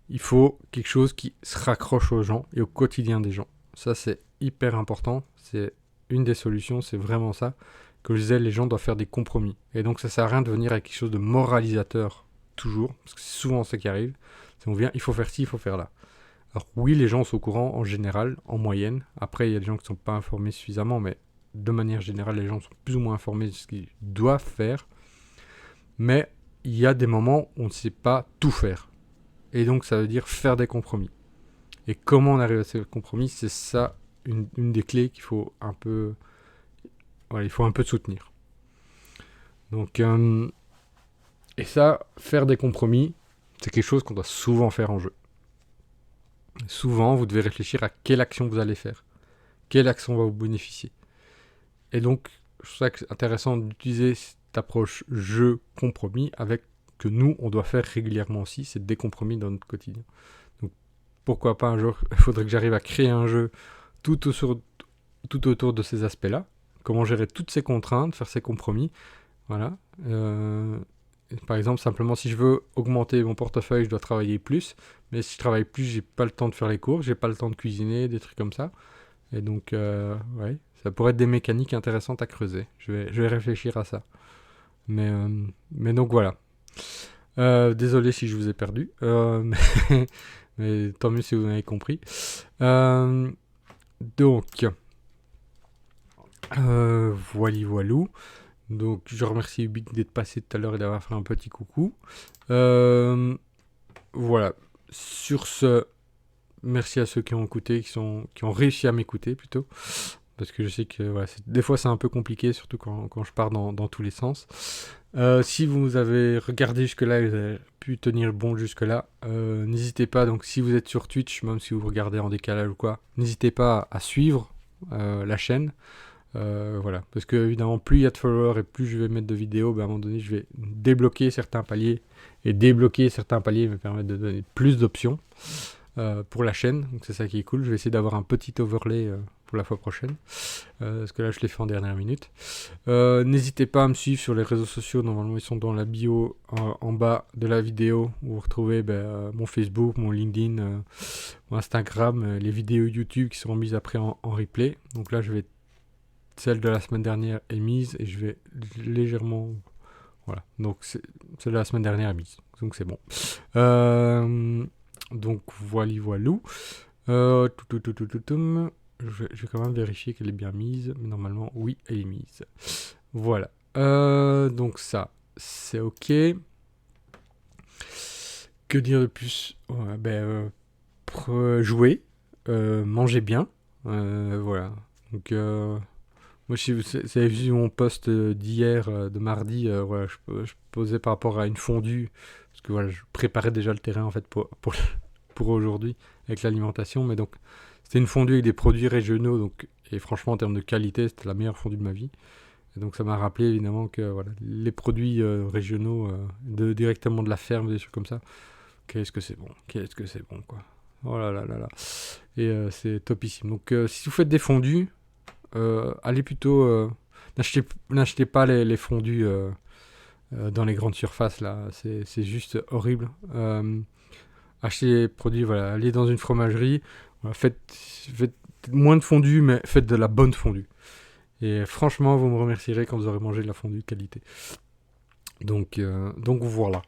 il faut quelque chose qui se raccroche aux gens et au quotidien des gens. Ça, c'est hyper important. C'est une des solutions, c'est vraiment ça. Comme je disais, les gens doivent faire des compromis. Et donc, ça sert à rien de venir avec quelque chose de moralisateur, toujours, parce que c'est souvent ça qui arrive. C'est on vient, il faut faire ci, il faut faire là. Alors oui, les gens sont au courant en général, en moyenne. Après, il y a des gens qui ne sont pas informés suffisamment, mais de manière générale, les gens sont plus ou moins informés de ce qu'ils doivent faire. Mais il y a des moments où on ne sait pas tout faire. Et donc, ça veut dire faire des compromis. Et comment on arrive à ces compromis, c'est ça une des clés qu'il faut un peu, voilà, il faut un peu soutenir. Donc, et ça, faire des compromis, c'est quelque chose qu'on doit souvent faire en jeu. Souvent, vous devez réfléchir à quelle action vous allez faire. Quelle action va vous bénéficier. Et donc, je trouve ça intéressant d'utiliser cette approche jeu-compromis avec que nous, on doit faire régulièrement aussi, c'est des compromis dans notre quotidien. Donc, pourquoi pas un jour, il faudrait que j'arrive à créer un jeu tout autour de ces aspects-là. Comment gérer toutes ces contraintes, faire ces compromis. Voilà. Par exemple, simplement, si je veux augmenter mon portefeuille, je dois travailler plus. Mais si je travaille plus, j'ai pas le temps de faire les cours, j'ai pas le temps de cuisiner, des trucs comme ça. Et donc, ouais, ça pourrait être des mécaniques intéressantes à creuser. Je vais réfléchir à ça. Mais donc voilà. Désolé si je vous ai perdu. Mais tant mieux si vous m'avez compris. Donc, voilou. Donc, je remercie Ubique d'être passé tout à l'heure et d'avoir fait un petit coucou. Voilà. Sur ce, merci à ceux qui ont écouté, qui ont réussi à m'écouter plutôt. Parce que je sais que voilà, des fois c'est un peu compliqué, surtout quand je pars dans tous les sens. Si vous avez regardé jusque-là et vous avez pu tenir bon jusque-là, n'hésitez pas, donc si vous êtes sur Twitch, même si vous regardez en décalage ou quoi, n'hésitez pas à suivre la chaîne. Voilà, parce que évidemment, plus il y a de followers et plus je vais mettre de vidéos, ben, à un moment donné, je vais débloquer certains paliers. Et débloquer certains paliers me permet de donner plus d'options pour la chaîne. Donc c'est ça qui est cool. Je vais essayer d'avoir un petit overlay pour la fois prochaine. Parce que là, je l'ai fait en dernière minute. N'hésitez pas à me suivre sur les réseaux sociaux. Normalement, ils sont dans la bio en bas de la vidéo où vous retrouvez mon Facebook, mon LinkedIn, mon Instagram, les vidéos YouTube qui seront mises après en replay. Donc là, celle de la semaine dernière est mise et je vais légèrement... Voilà, donc celle de la semaine dernière est mise. Donc c'est bon. Donc voilou. Je vais quand même vérifier qu'elle est bien mise. Mais normalement, oui, elle est mise. Voilà. Donc ça, c'est ok. Que dire de plus? Jouer. Manger bien. Voilà. Donc... moi, si vous avez vu mon post d'hier, de mardi, voilà, je posais par rapport à une fondue, parce que voilà, je préparais déjà le terrain en fait pour aujourd'hui avec l'alimentation, mais donc c'était une fondue avec des produits régionaux, donc et franchement en termes de qualité, c'était la meilleure fondue de ma vie. Et donc ça m'a rappelé évidemment que voilà, les produits régionaux, directement de la ferme, des choses comme ça, qu'est-ce que c'est bon quoi. Oh là là là là. Et c'est topissime. Donc si vous faites des fondues, allez plutôt... n'achetez pas les fondus dans les grandes surfaces, là. C'est juste horrible. Achetez les produits, voilà. Allez dans une fromagerie. Voilà, faites moins de fondue, mais faites de la bonne fondue. Et franchement, vous me remercierez quand vous aurez mangé de la fondue de qualité. Donc voilà.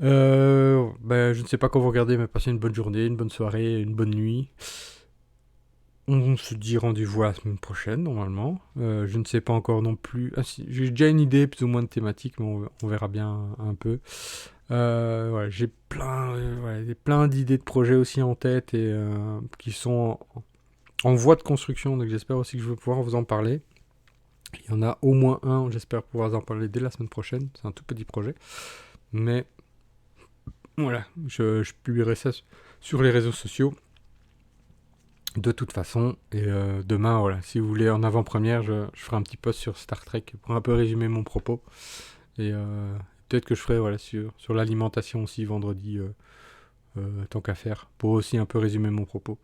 Je ne sais pas quand vous regardez, mais passez une bonne journée, une bonne soirée, une bonne nuit. On se dit rendez-vous la semaine prochaine, normalement. Je ne sais pas encore non plus. Ah, si, j'ai déjà une idée plus ou moins de thématique, mais on verra bien un peu. Voilà, j'ai plein d'idées de projets aussi en tête et qui sont en voie de construction, donc j'espère aussi que je vais pouvoir vous en parler. Il y en a au moins un, j'espère pouvoir vous en parler dès la semaine prochaine. C'est un tout petit projet. Mais voilà, je publierai ça sur les réseaux sociaux. De toute façon, et demain, voilà, si vous voulez en avant-première, je ferai un petit post sur Star Trek pour un peu résumer mon propos. Et peut-être que je ferai voilà, sur l'alimentation aussi vendredi, tant qu'à faire, pour aussi un peu résumer mon propos.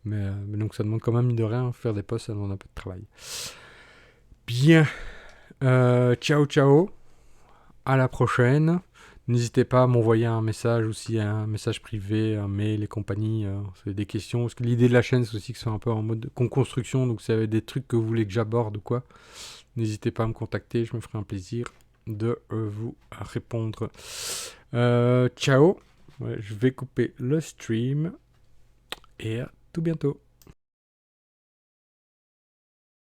Mais donc ça demande quand même, mine de rien, faire des posts, ça demande un peu de travail. Bien, ciao ciao, à la prochaine. N'hésitez pas à m'envoyer un message aussi, un message privé, un mail et compagnie. C'est des questions. Parce que l'idée de la chaîne, c'est aussi que c'est un peu en mode construction. Donc, si vous avez des trucs que vous voulez que j'aborde ou quoi, n'hésitez pas à me contacter. Je me ferai un plaisir de vous répondre. Ciao. Ouais, je vais couper le stream. Et à tout bientôt.